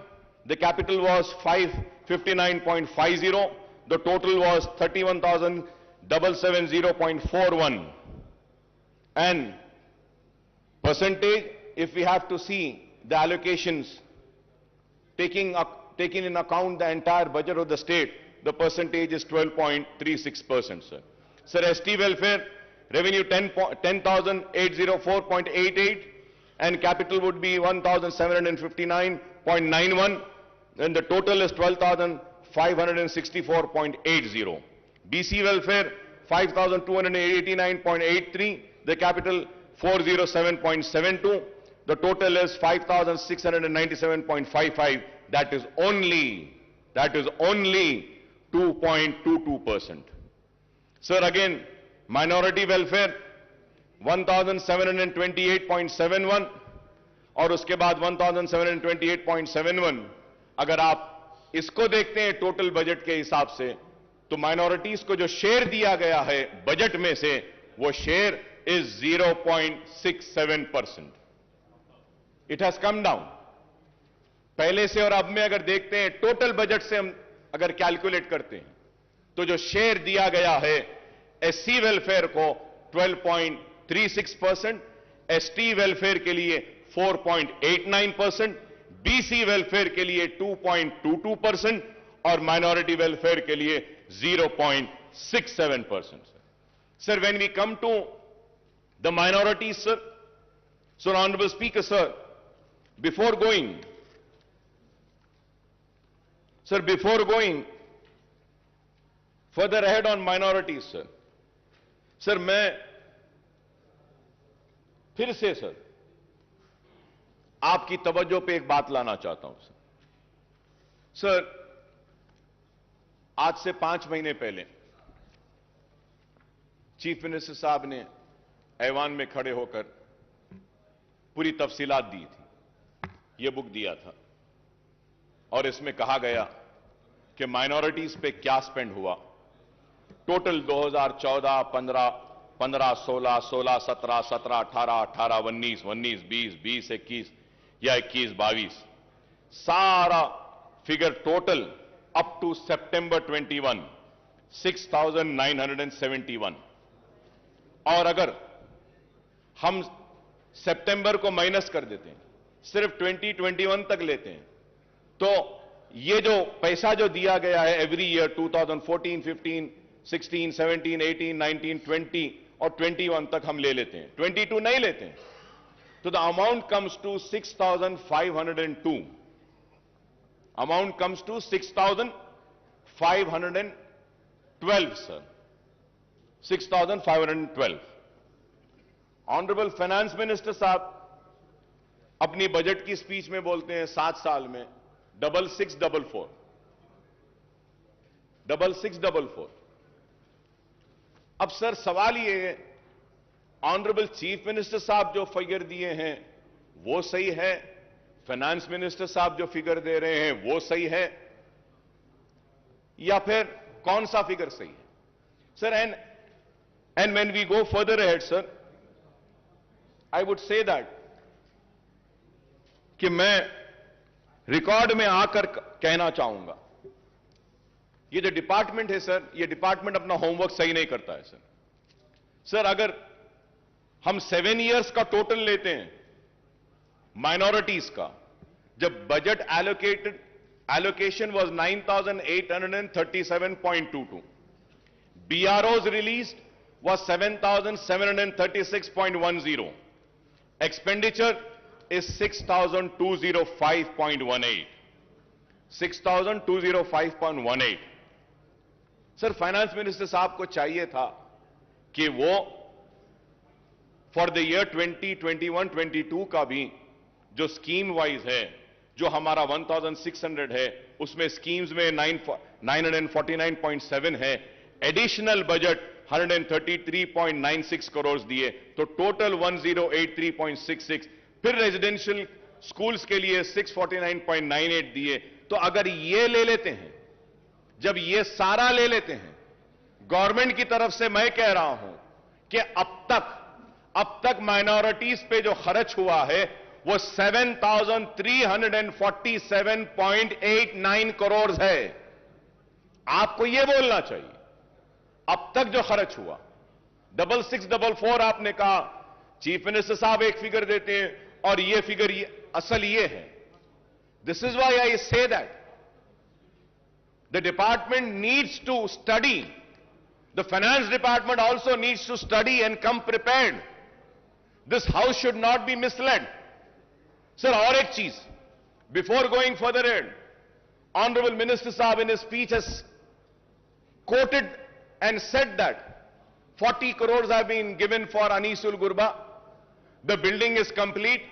The capital was 559.50. The total was 31,770.41. And percentage, if we have to see the allocations, taking in account the entire budget of the state, the percentage is 12.36%, sir. Sir, ST welfare, revenue 10,804.88, and capital would be 1,759.91, and the total is 12,564.80. BC welfare, 5,289.83, the capital 407.72, the total is 5,697.55, that is only 2.22%. Sir, again, minority welfare 1728.71 और उसके बाद 1728.71. अगर आप इसको देखते हैं total budget के हिसाब से, तो माइनॉरिटीज को जो शेयर दिया गया है बजट में से, वो share is 0.67%. It has come down. पहले से और अब में अगर देखते हैं टोटल बजट से हम अगर कैलकुलेट करते हैं, तो जो शेयर दिया गया है एससी वेलफेयर को 12.36%, एसटी वेलफेयर के लिए 4.89%, बीसी वेलफेयर के लिए 2.22% और माइनॉरिटी वेलफेयर के लिए 0.67%. Sir, when we come to the minorities, sir, so Honorable Speaker, sir, before going further ahead on minorities, sir, मैं फिर से सर आपकी तवज्जो पे एक बात लाना चाहता हूं सर. आज से 5 महीने पहले चीफ मिनिस्टर साहब ने ऐवान में खड़े होकर पूरी तफसीलात दी थी. यह बुक दिया था और इसमें कहा गया कि माइनॉरिटीज पे क्या स्पेंड हुआ. टोटल 2014, 15, 16, 16, 17, 17, 18, 18, 19, 19, 20, 20, 21 या 21, 22, सारा फिगर टोटल अप टू सितंबर 21, 6,971. और अगर हम सितंबर को माइनस कर देते हैं, सिर्फ 2021 तक लेते हैं, तो ये जो पैसा जो दिया गया है एवरी ईयर 2014, 15, 16, 17, 18, 19, 20 और 21 तक हम ले लेते हैं, 22 नहीं लेते हैं, तो the amount comes to 6,502. Amount comes to 6,512, सर. 6,512. ऑनरेबल फाइनेंस मिनिस्टर साहब अपनी बजट की स्पीच में बोलते हैं 7 साल में 6644. अब सर सवाल ये है, ऑनरेबल चीफ मिनिस्टर साहब जो फिगर दिए हैं वो सही है, फाइनेंस मिनिस्टर साहब जो फिगर दे रहे हैं वो सही है, या फिर कौन सा फिगर सही है sir? And when we go further ahead sir, I would say that कि मैं रिकॉर्ड में आकर कहना चाहूंगा, ये जो डिपार्टमेंट है सर, ये डिपार्टमेंट अपना होमवर्क सही नहीं करता है सर. सर, अगर हम 7 इयर्स का टोटल लेते हैं माइनॉरिटीज का, जब budget allocation was 9,837.22, BROs released was 7,736.10, expenditure is 6,205.18. 6,205.18. Sir, finance minister साहब को चाहिए था कि वो फॉर द ईयर 2021-22 का भी जो स्कीम वाइज है, जो हमारा 1,600 है, उसमें स्कीम्स में 949.7 है, एडिशनल बजट 133.96 करोड़ दिए, तो टोटल 1083.66। फिर रेजिडेंशियल स्कूल्स के लिए 649.98 दिए। तो अगर ये ले लेते हैं, जब ये सारा ले लेते हैं, गवर्नमेंट की तरफ से मैं कह रहा हूं कि अब तक माइनॉरिटीज पे जो खर्च हुआ है वो 7,347.89 करोड़ है। आपको यह बोलना चाहिए अब तक जो खर्च हुआ। 6644 आपने कहा, चीफ मिनिस्टर साहब एक फिगर देते हैं और ये फिगर असल ये है। This is why I say that the department needs to study, the finance department also needs to study and come prepared. This house should not be misled. Sir, और एक चीज, before going further ahead, honourable minister साहब in his speech has quoted and said that 40 crores have been given for Anisul Gurba. The building is complete,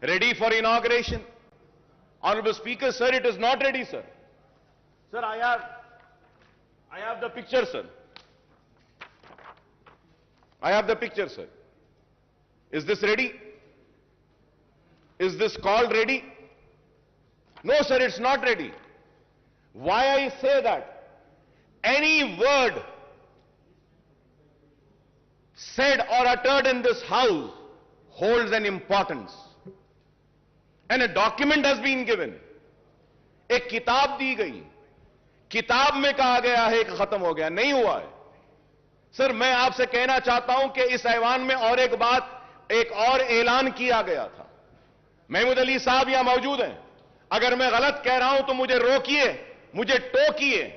ready for inauguration. Honorable Speaker, sir, it is not ready, sir. Sir, I have the picture, sir. I have the picture, sir. Is this ready? Is this called ready? No, sir, it's not ready. Why I say that? Any word said or uttered in this house holds an importance. And a document has been given. एक किताब दी गई, किताब में कहा गया है कि खत्म हो गया, नहीं हुआ है। सर, मैं आपसे कहना चाहता हूं कि इस ऐवान में और एक बात, एक और ऐलान किया गया था। महमूद अली साहब यहां मौजूद हैं, अगर मैं गलत कह रहा हूं तो मुझे रोकिए, मुझे टोकिए।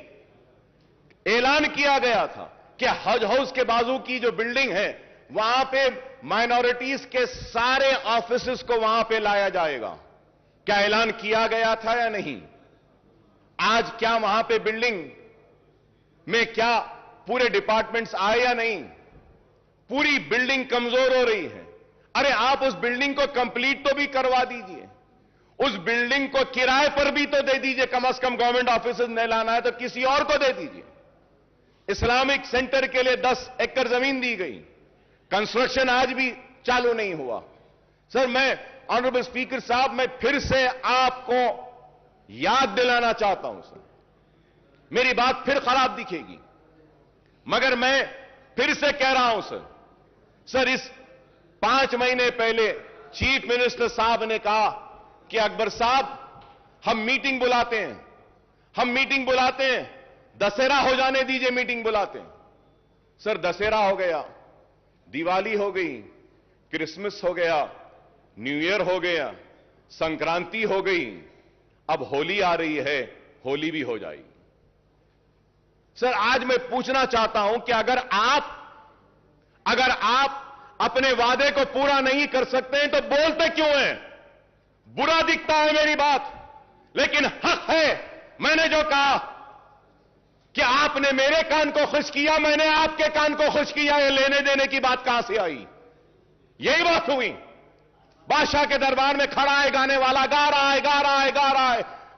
ऐलान किया गया था कि हज हाउस के बाजू की जो बिल्डिंग है वहां पे माइनॉरिटीज के सारे ऑफिसेस को वहां पे लाया जाएगा। क्या ऐलान किया गया था या नहीं? आज क्या वहां पे बिल्डिंग में क्या पूरे डिपार्टमेंट्स आए या नहीं? पूरी बिल्डिंग कमजोर हो रही है। अरे आप उस बिल्डिंग को कंप्लीट तो भी करवा दीजिए, उस बिल्डिंग को किराए पर भी तो दे दीजिए। कम से कम गवर्नमेंट ऑफिसेज नहीं लाना है तो किसी और को दे दीजिए। इस्लामिक सेंटर के लिए 10 एकड़ जमीन दी गई, कंस्ट्रक्शन आज भी चालू नहीं हुआ। सर, मैं ऑनरेबल स्पीकर साहब, मैं फिर से आपको याद दिलाना चाहता हूं सर, मेरी बात फिर खराब दिखेगी मगर मैं फिर से कह रहा हूं सर, इस 5 महीने पहले चीफ मिनिस्टर साहब ने कहा कि अकबर साहब हम मीटिंग बुलाते हैं, दशहरा हो जाने दीजिए, मीटिंग बुलाते हैं। सर, दशहरा हो गया, दिवाली हो गई, क्रिसमस हो गया, न्यू ईयर हो गया, संक्रांति हो गई, अब होली आ रही है, होली भी हो जाएगी। सर, आज मैं पूछना चाहता हूं कि अगर आप अपने वादे को पूरा नहीं कर सकते हैं तो बोलते क्यों हैं? बुरा दिखता है मेरी बात, लेकिन हक है। मैंने जो कहा कि आपने मेरे कान को खुश किया, मैंने आपके कान को खुश किया, ये लेने देने की बात कहां से आई? यही बात हुई। बादशाह के दरबार में खड़ा है गाने वाला, गा रहा है,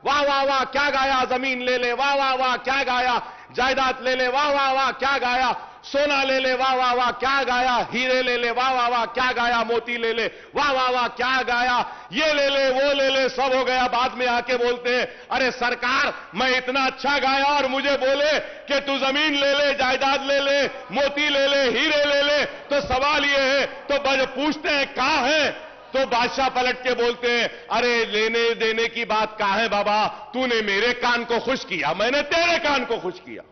वाह वाह वाह क्या गाया, जमीन ले ले, वाह वाह वाह क्या गाया, जायदाद ले ले, वाह वाह वाह क्या गाया, सोना ले ले, वाह वाह वाह क्या गाया, हीरे ले ले, वाह वाह वाह क्या गाया, मोती ले ले, वाह वाह वाह क्या गाया, ये ले ले, वो ले ले, सब हो गया। बाद में आके बोलते हैं, अरे सरकार मैं इतना अच्छा गाया और मुझे बोले कि तू जमीन ले ले, जायदाद ले ले, मोती ले ले, हीरे ले ले। तो सवाल ये है, तो पूछते हैं कहां है? तो बादशाह पलट के बोलते हैं, अरे लेने देने की बात कहां है बाबा, तूने मेरे कान को खुश किया, मैंने तेरे कान को खुश किया।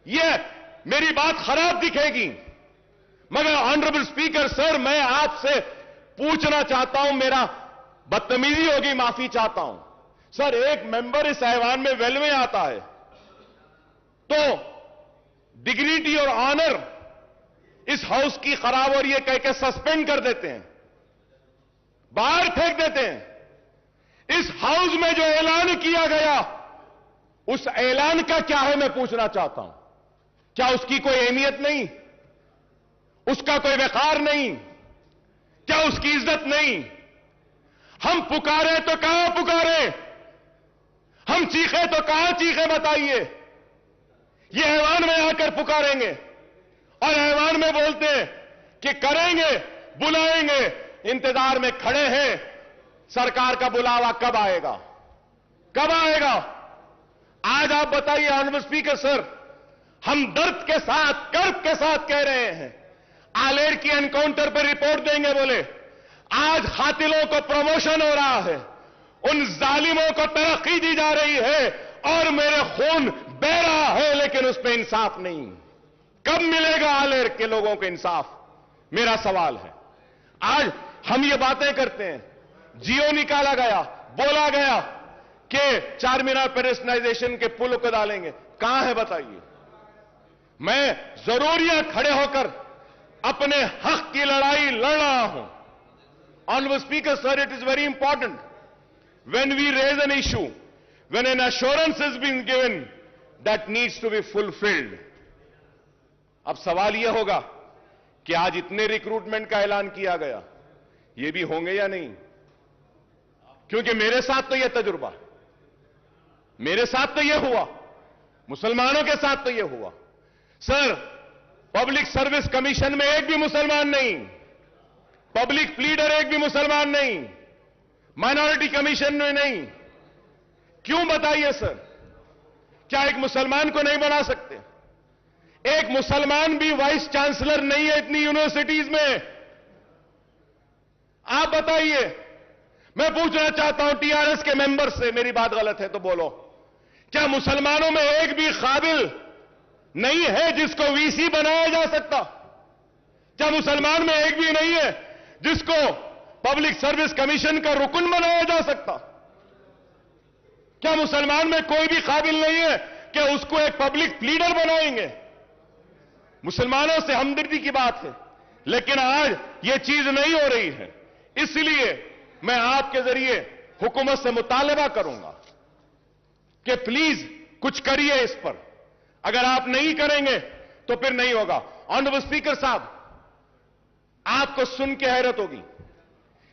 ये मेरी बात खराब दिखेगी मगर ऑनरेबल स्पीकर सर, मैं आपसे पूछना चाहता हूं, मेरा बदतमीजी होगी, माफी चाहता हूं सर। एक मेंबर इस ऐवान में वेल में आता है तो डिग्निटी और ऑनर इस हाउस की खराब और ये कह के सस्पेंड कर देते हैं, बाहर फेंक देते हैं। इस हाउस में जो ऐलान किया गया उस ऐलान का क्या है, मैं पूछना चाहता हूं। क्या उसकी कोई अहमियत नहीं? उसका कोई वकार नहीं? क्या उसकी इज्जत नहीं? हम पुकारे तो कहां पुकारे, हम चीखे तो कहां चीखे, बताइए। ये ऐवान में आकर पुकारेंगे और ऐवान में बोलते हैं कि करेंगे, बुलाएंगे, इंतजार में खड़े हैं। सरकार का बुलावा कब आएगा? कब आएगा? आज आप बताइए ऑनरेबल स्पीकर सर, हम दर्द के साथ, कर्ब के साथ कह रहे हैं, आलेर की एनकाउंटर पर रिपोर्ट देंगे बोले, आज कातिलों को प्रमोशन हो रहा है, उन जालिमों को तरक्की दी जा रही है और मेरे खून बह रहा है, लेकिन उसमें इंसाफ नहीं। कब मिलेगा आलेर के लोगों को इंसाफ? मेरा सवाल है। आज हम ये बातें करते हैं, जियो निकाला गया, बोला गया कि चारमीनार पेडेस्टलाइजेशन के पुल को डालेंगे, कहां है बताइए? मैं जरूर यहां खड़े होकर अपने हक की लड़ाई लड़ रहा हूं। Honourable speaker sir, it is very important when we raise an issue, when an assurance has been given, that needs to be fulfilled. अब सवाल यह होगा कि आज इतने रिक्रूटमेंट का ऐलान किया गया, ये भी होंगे या नहीं? क्योंकि मेरे साथ तो यह तजुर्बा, मेरे साथ तो यह हुआ, मुसलमानों के साथ तो यह हुआ। सर, पब्लिक सर्विस कमीशन में एक भी मुसलमान नहीं, पब्लिक प्लीडर एक भी मुसलमान नहीं, माइनॉरिटी कमीशन में नहीं। क्यों बताइए सर? क्या एक मुसलमान को नहीं बना सकते? एक मुसलमान भी वाइस चांसलर नहीं है इतनी यूनिवर्सिटीज में। आप बताइए। मैं पूछना चाहता हूं टीआरएस के मेंबर से, मेरी बात गलत है तो बोलो, क्या मुसलमानों में एक भी काबिल नहीं है जिसको वीसी बनाया जा सकता? क्या मुसलमान में एक भी नहीं है जिसको पब्लिक सर्विस कमीशन का रुकन बनाया जा सकता? क्या मुसलमान में कोई भी काबिल नहीं है कि उसको एक पब्लिक लीडर बनाएंगे? मुसलमानों से हमदर्दी की बात है, लेकिन आज यह चीज नहीं हो रही है। इसलिए मैं आपके जरिए हुकूमत से मुतालबा करूंगा कि प्लीज कुछ करिए इस पर। अगर आप नहीं करेंगे तो फिर नहीं होगा। ऑनरेबल स्पीकर साहब, आपको सुन के हैरत होगी,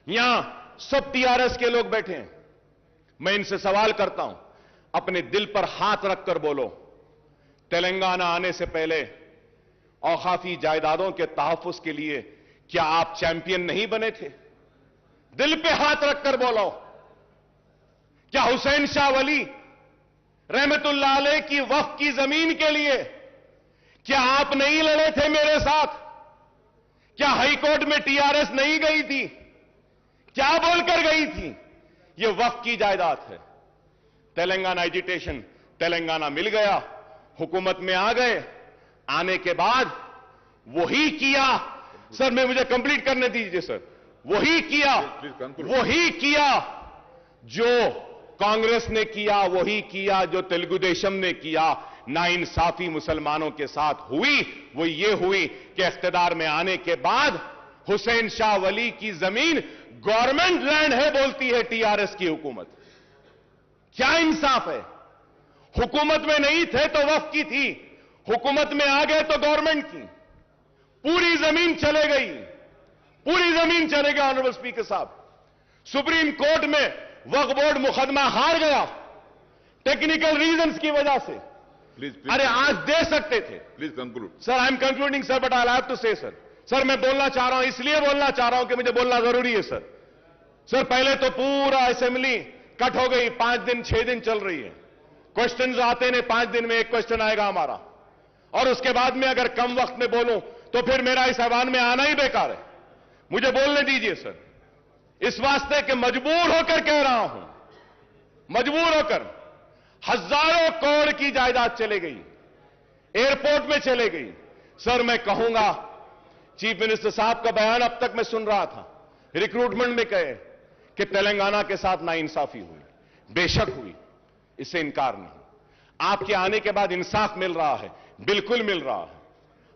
यहां सब टीआरएस के लोग बैठे हैं। मैं इनसे सवाल करता हूं, अपने दिल पर हाथ रखकर बोलो, तेलंगाना आने से पहले औकाफी जायदादों के तहफ्फुज के लिए क्या आप चैंपियन नहीं बने थे? दिल पे हाथ रखकर बोलो। क्या हुसैन शाह वली रहमतुल्लाह अलैह की वक्फ की जमीन के लिए क्या आप नहीं लड़े थे मेरे साथ? क्या हाईकोर्ट में टीआरएस नहीं गई थी? क्या बोलकर गई थी? यह वक्फ की जायदाद है। तेलंगाना एजिटेशन, तेलंगाना मिल गया, हुकूमत में आ गए, आने के बाद वही किया। सर, मैं मुझे कंप्लीट करने दीजिए सर। वही किया जो कांग्रेस ने किया, वही किया जो तेलुगु देशम ने किया। नाइंसाफी मुसलमानों के साथ हुई, वो ये हुई कि इख्तिदार में आने के बाद हुसैन शाह वली की जमीन गवर्नमेंट लैंड है बोलती है टीआरएस की हुकूमत। क्या इंसाफ है? हुकूमत में नहीं थे तो वक्फ की थी, हुकूमत में आ गए तो गवर्नमेंट की। पूरी जमीन चले गई, पूरी जमीन चले गई। ऑनरेबल स्पीकर साहब, सुप्रीम कोर्ट में वक्फ बोर्ड मुकदमा हार गया टेक्निकल रीजंस की वजह से। प्लीज अरे आज दे सकते थे। Please conclude sir, I am concluding sir, but I have to say sir. Sir, मैं बोलना चाह रहा हूं, इसलिए बोलना चाह रहा हूं कि मुझे बोलना जरूरी है सर। सर, पहले तो पूरा असेंबली कट हो गई, 5 दिन 6 दिन चल रही है। क्वेश्चंस आते ने, 5 दिन में एक क्वेश्चन आएगा हमारा, और उसके बाद में अगर कम वक्त में बोलूं तो फिर मेरा इस ऐवान में आना ही बेकार है। मुझे बोलने दीजिए सर, इस वास्ते कि मजबूर होकर कह रहा हूं, मजबूर होकर। हजारों करोड़ की जायदाद चले गई, एयरपोर्ट में चले गई। सर, मैं कहूंगा, चीफ मिनिस्टर साहब का बयान अब तक मैं सुन रहा था, रिक्रूटमेंट में कहे कि तेलंगाना के साथ नाइंसाफी हुई, बेशक हुई, इससे इनकार नहीं। आपके आने के बाद इंसाफ मिल रहा है, बिल्कुल मिल रहा है।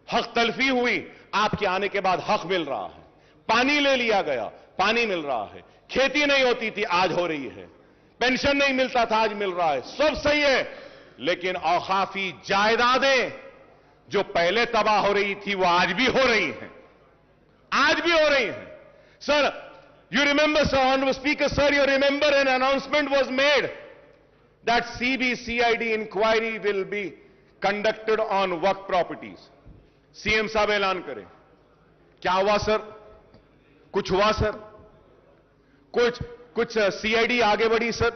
हक तलफी हुई, आपके आने के बाद हक मिल रहा है। पानी ले लिया गया, पानी मिल रहा है। खेती नहीं होती थी, आज हो रही है। पेंशन नहीं मिलता था, आज मिल रहा है। सब सही है, लेकिन औकाफी जायदादें जो पहले तबाह हो रही थी वो आज भी हो रही हैं, आज भी हो रही हैं। Sir, you remember, sir, Honorable Speaker, sir, you remember an announcement was made that CBCID inquiry will be conducted on work properties. CM साहब ऐलान करें. क्या हुआ सर? कुछ हुआ सर? कुछ सीआईडी आगे बढ़ी सर?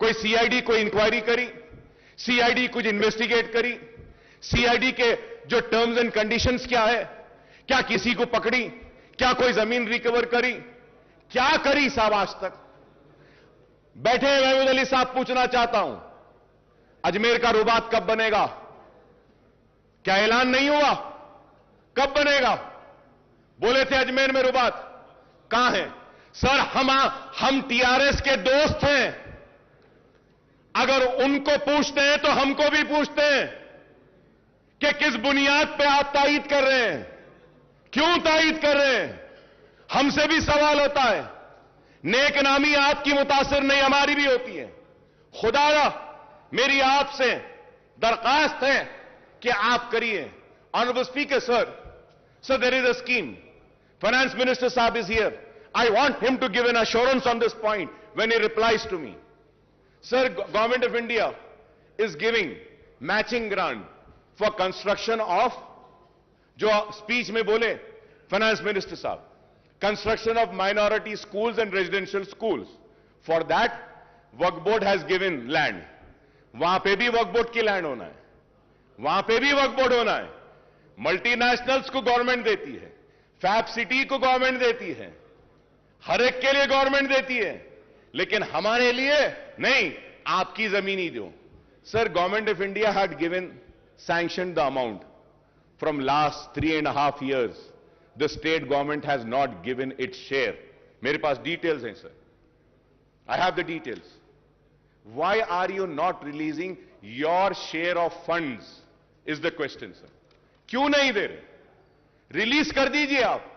कोई सीआईडी कोई इंक्वायरी करी? सीआईडी कुछ इन्वेस्टिगेट करी? सीआईडी के जो टर्म्स एंड कंडीशंस क्या है? क्या किसी को पकड़ी? क्या कोई जमीन रिकवर करी? क्या करी साहब आज तक? बैठे महमूद अली साहब, पूछना चाहता हूं, अजमेर का रुबात कब बनेगा? क्या ऐलान नहीं हुआ? कब बनेगा? बोले थे अजमेर में रुबात, कहां है? सर हम टीआरएस के दोस्त हैं. अगर उनको पूछते हैं तो हमको भी पूछते हैं कि किस बुनियाद पे आप तायीद कर रहे हैं, क्यों तायीद कर रहे हैं. हमसे भी सवाल होता है. नेक नामी आपकी मुतासिर नहीं, हमारी भी होती है. खुदारा मेरी आपसे दरखास्त है कि आप करिए. Honourable speaker sir there is a scheme. Finance minister साहब is here. I want him to give an assurance on this point when he replies to me. Sir, Government of India is giving matching grant for construction of, जो speech में बोले Finance Minister साहब, construction of minority schools and residential schools. For that, Waqf Board has given land. वहां पे भी Waqf Board की land होना है. वहां पे भी Waqf Board होना है. मल्टीनेशनल्स को गवर्नमेंट देती है, फैब सिटी को गवर्नमेंट देती है, हर एक के लिए गवर्नमेंट देती है, लेकिन हमारे लिए नहीं. आपकी जमीन ही दो. Sir, government of India had given sanction the amount. From last 3.5 years the state government has not given its share. मेरे पास डिटेल्स हैं सर. I have the details. Why are you not releasing your share of funds is the question sir. क्यों नहीं दे रहे? Release कर दीजिए आप.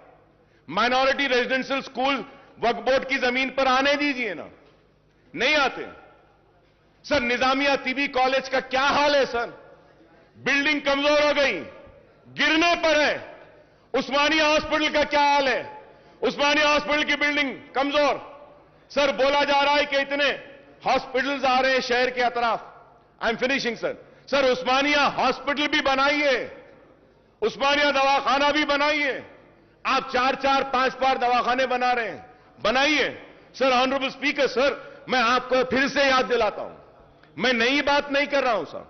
Minority residential school Waqf board की जमीन पर आने दीजिए ना. नहीं आते. सर, निजामिया टीबी कॉलेज का क्या हाल है सर? बिल्डिंग कमजोर हो गई, गिरने पर है. उस्मानिया हॉस्पिटल का क्या हाल है? उस्मानिया हॉस्पिटल की बिल्डिंग कमजोर. सर, बोला जा रहा है कि इतने हॉस्पिटल्स आ रहे हैं शहर के अतराफ. I am finishing sir. Sir, Osmania hospital भी बनाइए, उस्मानिया दवाखाना भी बनाइए. आप 4-4, 5 दवाखाने बना रहे हैं, बनाइए. सर, ऑनरेबल स्पीकर सर, मैं आपको फिर से याद दिलाता हूं, मैं नई बात नहीं कर रहा हूं सर.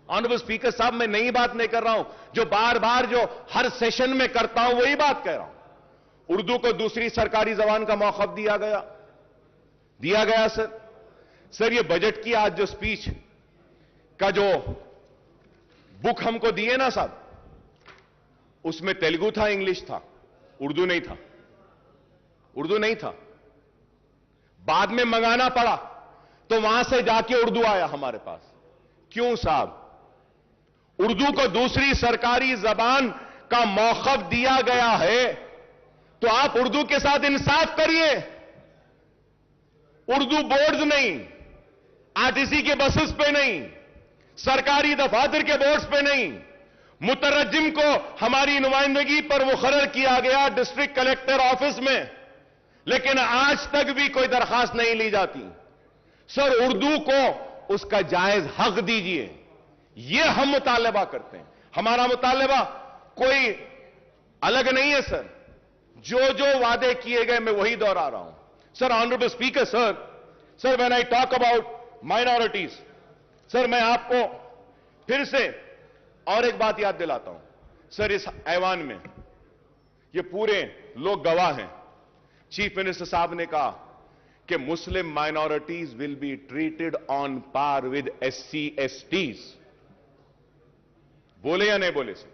ऑनरेबल स्पीकर साहब, मैं नई बात नहीं कर रहा हूं. जो बार बार जो हर सेशन में करता हूं वही बात कह रहा हूं. उर्दू को दूसरी सरकारी जबान का मौका दिया गया सर. सर, ये बजट की आज जो स्पीच का जो बुक हमको दिए ना साहब, उसमें तेलुगु था, इंग्लिश था, उर्दू नहीं था. उर्दू नहीं था. बाद में मंगाना पड़ा तो वहां से जाके उर्दू आया हमारे पास. क्यों साहब? उर्दू को दूसरी सरकारी जबान का मौखफ दिया गया है तो आप उर्दू के साथ इंसाफ करिए. उर्दू बोर्ड्स नहीं, आरटीसी के बसेस पे नहीं, सरकारी दफातर के बोर्ड्स पे नहीं, मुतरज्जिम को हमारी नुमाइंदगी पर मुकर्रर किया गया डिस्ट्रिक्ट कलेक्टर ऑफिस में, लेकिन आज तक भी कोई दरखास्त नहीं ली जाती. सर, उर्दू को उसका जायज हक दीजिए. यह हम मुतालबा करते हैं. हमारा मुतालबा कोई अलग नहीं है सर. जो जो वादे किए गए मैं वही दोहरा रहा हूं. Sir, honourable speaker sir, when I talk about minorities, sir, मैं आपको फिर से और एक बात याद दिलाता हूं. सर, इस ऐवान में ये पूरे लोग गवाह हैं. चीफ मिनिस्टर साहब ने कहा कि Muslim minorities will be treated on par with SC STs. बोले या नहीं बोले सर?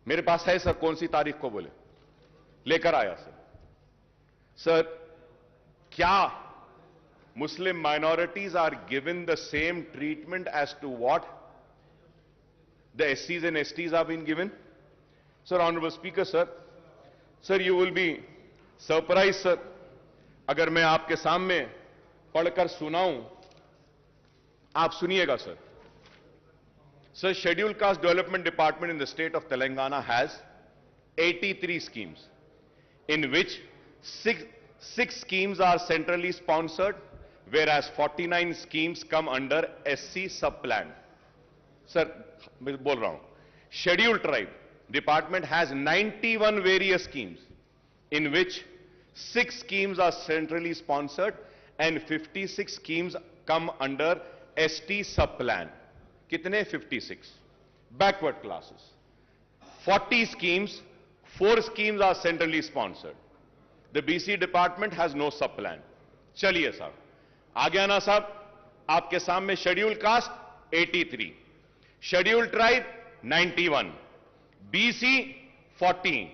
मेरे पास है सर, कौन सी तारीख को बोले, लेकर आया सर. सर, क्या Muslim minorities are given the same treatment as to what the SCs and STs have been given? Sir, Honorable Speaker, sir, you will be surprised, sir, अगर मैं आपके सामने पढ़कर सुनाऊं. आप सुनिएगा sir. Sir, Scheduled Caste Development Department in the state of Telangana has 83 schemes, in which six schemes are centrally sponsored, whereas 49 schemes come under SC sub-plan. Sir, मैं बोल रहा हूं, scheduled tribe department has 91 various schemes in which 6 schemes are centrally sponsored and 56 schemes come under ST sub plan. कितने? 56. Backward classes. 40 schemes, 4 schemes are centrally sponsored. The BC department has no sub plan. चलिए साहब, आ गया ना साहब, आपके सामने scheduled caste 83, scheduled tribe 91, BC 14,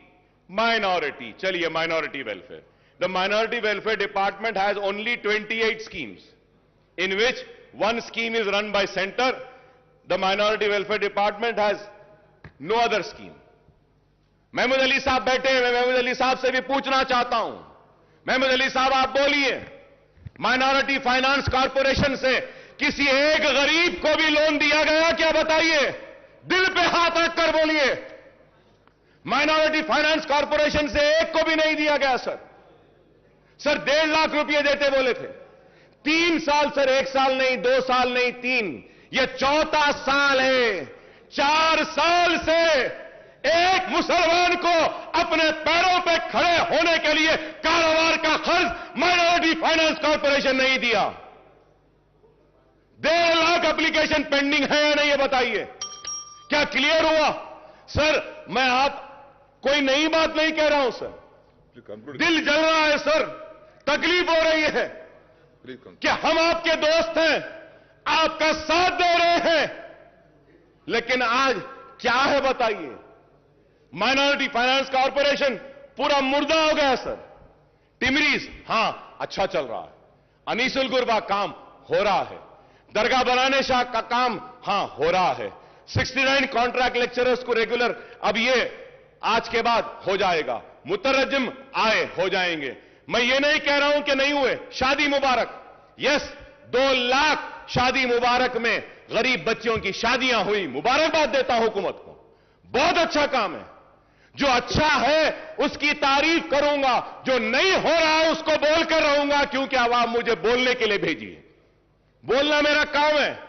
minority, चलिए minority welfare. The minority welfare department has only 28 schemes, in which one scheme is run by center. The minority welfare department has no other scheme. Mahmood Ali साहब बैठे हैं, मैं महमूद अली साहब से भी पूछना चाहता हूं. महमूद अली साहब, आप बोलिए, माइनॉरिटी फाइनेंस कॉर्पोरेशन से किसी एक गरीब को भी लोन दिया गया क्या? बताइए, दिल पे हाथ रखकर बोलिए. माइनॉरिटी फाइनेंस कॉर्पोरेशन से एक को भी नहीं दिया गया सर. सर 1.5 लाख रुपए देते बोले थे. 3 साल सर, 1 साल नहीं, 2 साल नहीं, 3, यह 4था साल है. 4 साल से एक मुसलमान को अपने पैरों पे खड़े होने के लिए कारोबार का खर्च माइनॉरिटी फाइनेंस कॉर्पोरेशन नहीं दिया. 1.5 लाख एप्लीकेशन पेंडिंग है या नहीं, ये बताइए. क्या क्लियर हुआ? सर मैं आप कोई नई बात नहीं कह रहा हूं सर, दिल जल रहा है सर, तकलीफ हो रही है कि हम आपके दोस्त हैं, आपका साथ दे रहे हैं, लेकिन आज क्या है बताइए. माइनॉरिटी फाइनेंस कॉर्पोरेशन पूरा मुर्दा हो गया सर. टिमरीज हां अच्छा चल रहा है, अनीसुल गुरबा काम हो रहा है, दरगाह बनाने शाह का काम हां हो रहा है, 69 कॉन्ट्रैक्ट लेक्चरर्स को रेगुलर अब ये आज के बाद हो जाएगा, मुतरजम आए हो जाएंगे. मैं ये नहीं कह रहा हूं कि नहीं हुए. शादी मुबारक, यस 2 लाख शादी मुबारक में गरीब बच्चियों की शादियां हुई, मुबारकबाद देता हूं हुकूमत को, बहुत अच्छा काम है. जो अच्छा है उसकी तारीफ करूंगा, जो नहीं हो रहा है उसको बोलकर रहूंगा, क्योंकि आवाम मुझे बोलने के लिए भेजी है. बोलना मेरा काम है.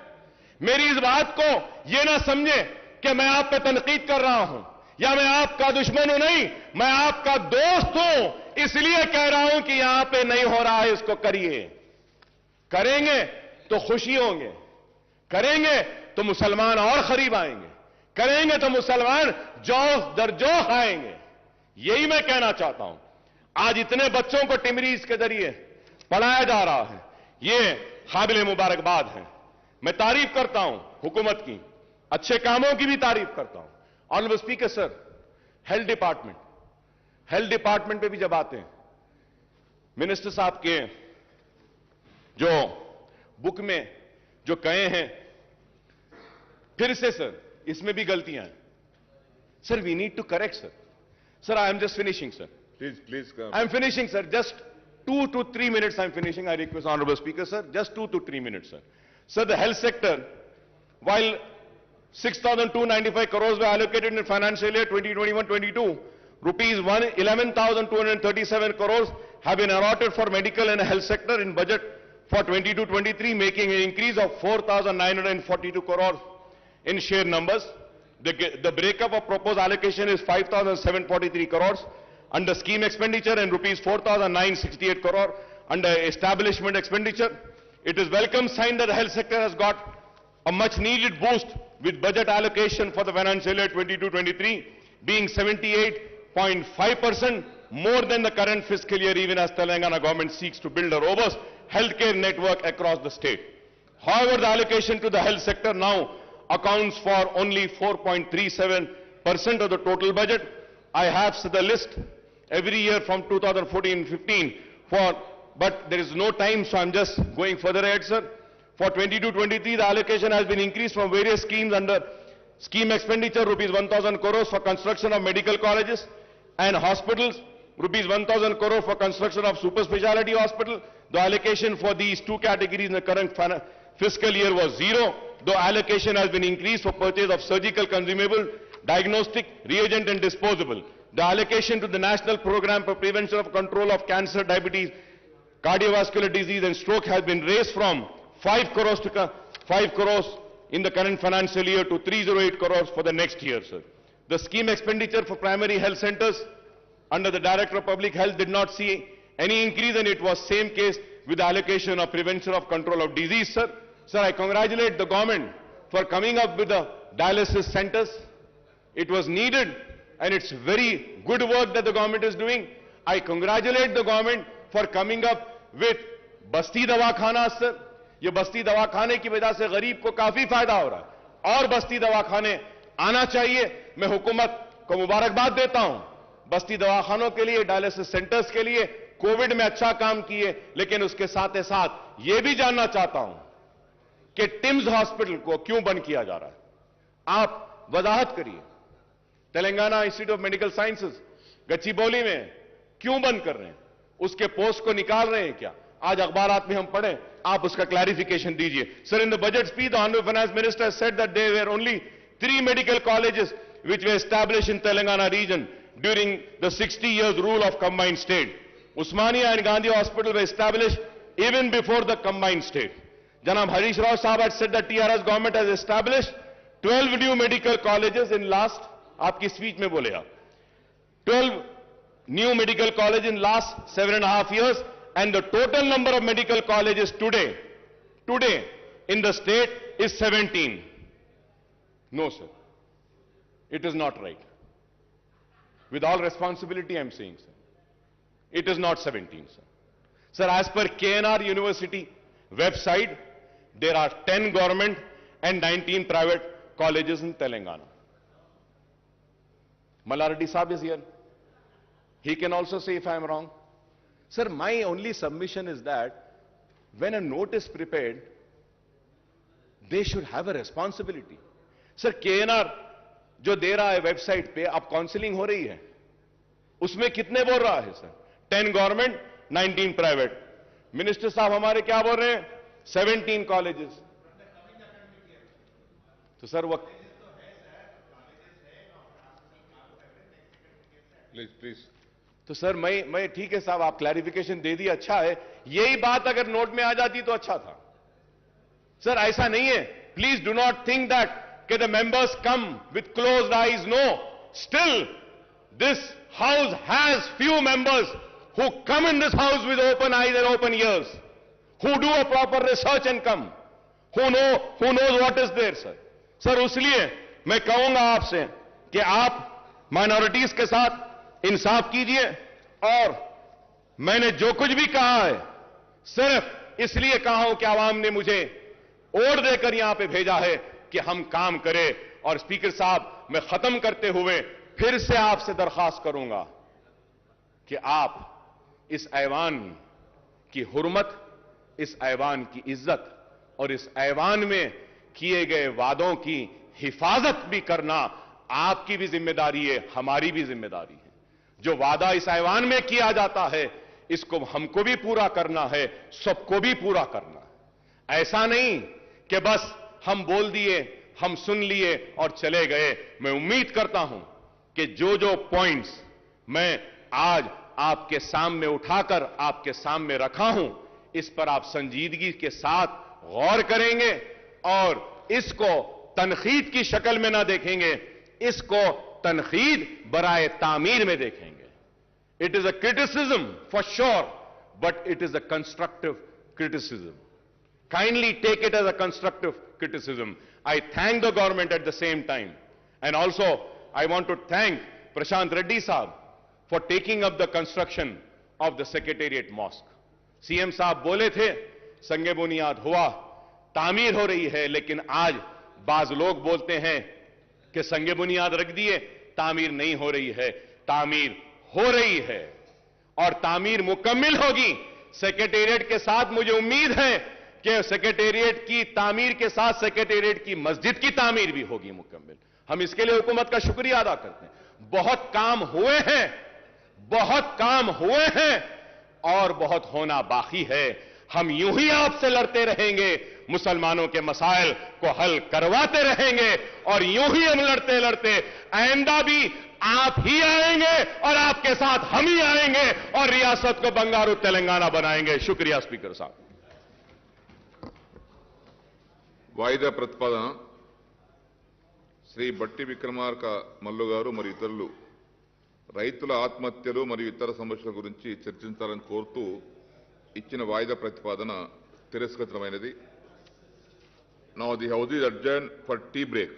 मेरी इस बात को यह ना समझे कि मैं आप पे तनकीद कर रहा हूं या मैं आपका दुश्मन हूं. नहीं, मैं आपका दोस्त हूं, इसलिए कह रहा हूं कि यहां पे नहीं हो रहा है, इसको करिए. करेंगे तो खुशी होंगे, करेंगे तो मुसलमान और करीब आएंगे, करेंगे तो मुसलमान जोश दर जोश आएंगे. यही मैं कहना चाहता हूं. आज इतने बच्चों को टिमरीज के जरिए पढ़ाया जा रहा है, ये काबिल मुबारकबाद है. मैं तारीफ करता हूं हुकूमत की, अच्छे कामों की भी तारीफ करता हूं. Honourable speaker sir, health department पे भी जब आते हैं, मिनिस्टर साहब के जो बुक में जो कहे हैं, फिर से सर इसमें भी गलतियां हैं. Sir we need to correct sir. Sir I am just finishing sir. Please come. I am finishing, sir. Just 2 to 3 minutes I am finishing. I request Honorable Speaker, sir. Just 2 to 3 minutes, sir. Sir, the health sector, while 6,295 crores were allocated in financial year 2021-22, rupees 11,237 crores have been allotted for medical and health sector in budget for 22-23, making an increase of 4,942 crores in share numbers. The breakup of proposed allocation is 5,743 crores under scheme expenditure and rupees 4,968 crore under establishment expenditure. It is welcome sign that the health sector has got a much needed boost with budget allocation for the financial year 22-23 being 78.5% more than the current fiscal year, even as Telangana government seeks to build a robust healthcare network across the state. However, the allocation to the health sector now accounts for only 4.37% of the total budget. I have the list every year from 2014-15 but there is no time, so I'm just going further ahead, sir. For 22-23, the allocation has been increased from various schemes under scheme expenditure, rupees 1,000 crores for construction of medical colleges and hospitals, rupees 1,000 crores for construction of super speciality hospital. The allocation for these two categories in the current fiscal year was 0, though allocation has been increased for purchase of surgical consumable, diagnostic, reagent and disposable. The allocation to the National Program for Prevention of Control of Cancer, Diabetes, Cardiovascular Disease and Stroke has been raised from 5 crores in the current financial year to 308 crores for the next year, sir. The scheme expenditure for primary health centers under the Director of Public Health did not see any increase, and it was same case with the allocation of prevention of control of disease, sir. Sir, I congratulate the government for coming up with the dialysis centers. It was needed, and it's very good work that the government is doing. I congratulate the government for coming up with बस्ती दवाखाना, sir. ये बस्ती दवाखाने की वजह से गरीब को काफी फायदा हो रहा है और बस्ती दवाखाने आना चाहिए. मैं हुकूमत को मुबारकबाद देता हूं. बस्ती दवाखानों के लिए, डायलिसिस सेंटर्स के लिए कोविड में अच्छा काम किए, लेकिन उसके साथ ही साथ यह भी जानना चाहता हूं कि टिम्स हॉस्पिटल को क्यों बंद किया जा रहा है. आप वजाहत करिए. Telangana institute of medical sciences Gachibowli में क्यों बंद कर रहे हैं? उसके पोस्ट को निकाल रहे हैं क्या? आज अखबारात में हम पढ़ें, आप उसका क्लैरिफिकेशन दीजिए. Sir, in the budget speech the honourable finance minister said that there were only 3 medical colleges which were established in Telangana region during the 60 years rule of combined state. Usmania and Gandhi Hospital were established even before the combined state. Janab Harish Rao Sahab had said that TRS government has established 12 new medical colleges in last, आपकी speech में बोले आप, 12 new medical colleges in last 7.5 years, and the total number of medical colleges today in the state is 17. No, sir. It is not right. With all responsibility, I am saying, sir. It is not 17, sir. Sir, as per KNR University website, there are 10 government and 19 private colleges in Telangana. Malardi Saab is here. He can also say if I am wrong. Sir, my only submission is that when a note is prepared, they should have a responsibility. Sir, KNR जो दे रहा है website पे, अब counselling हो रही है, उसमें कितने बोल रहा है? Sir, 10 government, 19 private. मिनिस्टर साहब हमारे क्या बोल रहे हैं? 17 कॉलेजेस. तो सर वो प्लीज. तो सर मैं ठीक है साहब, आप क्लैरिफिकेशन दे दिए, अच्छा है. यही बात अगर नोट में आ जाती तो अच्छा था. सर, ऐसा नहीं है. Please do not think that कि the members come with closed eyes. No. Still, this house has few members who come in this house with open eyes and open ears, who do a proper research and come, who knows what is there, sir. Sir, इसलिए मैं कहूंगा आपसे कि आप minorities के साथ इंसाफ कीजिए, और मैंने जो कुछ भी कहा है सिर्फ इसलिए कहा हूं कि आवाम ने मुझे वोट देकर यहां पे भेजा है कि हम काम करें. और स्पीकर साहब, मैं खत्म करते हुए फिर से आपसे दरखास्त करूंगा कि आप इस ऐवान की हुर्मत, इस ऐवान की इज्जत और इस ऐवान में किए गए वादों की हिफाजत भी करना आपकी भी जिम्मेदारी है, हमारी भी जिम्मेदारी है. जो वादा इस ऐवान में किया जाता है, इसको हमको भी पूरा करना है, सबको भी पूरा करना है. ऐसा नहीं कि बस हम बोल दिए, हम सुन लिए और चले गए. मैं उम्मीद करता हूं कि जो जो पॉइंट्स मैं आज आपके सामने उठाकर आपके सामने रखा हूं, इस पर आप संजीदगी के साथ गौर करेंगे और इसको तनखीद की शक्ल में ना देखेंगे, इसको तनखीद बराए तामीर में देखेंगे. It is a criticism for sure, but it is a constructive criticism. Kindly take it as a constructive criticism. I thank the government at the same time. And also, I want to thank Prashant Reddy Saab for taking up the construction of the Secretariat Mosque. CM Saab बोले थे, संगे बुनियाद हुआ, तामीर हो रही है, लेकिन आज बाज लोग बोलते हैं कि संगे बुनियाद रख दिए, तामीर नहीं हो रही है. तामीर हो रही है और तामीर मुकम्मिल होगी. सेक्रेटेरिएट के साथ मुझे उम्मीद है कि सेक्रेटेरिएट की तामीर के साथ सेक्रेटेरिएट की मस्जिद की तामीर भी होगी मुकम्मल. हम इसके लिए हुकूमत का शुक्रिया अदा करते हैं. बहुत काम हुए हैं, बहुत काम हुए हैं और बहुत होना बाकी है. हम यूं ही आपसे लड़ते रहेंगे, मुसलमानों के मसाइल को हल करवाते रहेंगे और यूं ही हम लड़ते लड़ते आइंदा भी आप ही आएंगे और आपके साथ हम ही आएंगे और रियासत को बंगारू तेलंगाना बनाएंगे. शुक्रिया स्पीकर साहब. వాయిదా ప్రతిపాదన శ్రీ బట్టి విక్రమార్క మల్లు గారు మరియు ఇతరులు రైతుల ఆత్మహత్యలు మరియు ఇతర సమస్యల గురించి చర్చించాలని కోరుతూ ఇచ్చిన వాయిదా ప్రతిపాదన తిరస్కృతమైనది. Now the House is adjourned for tea break.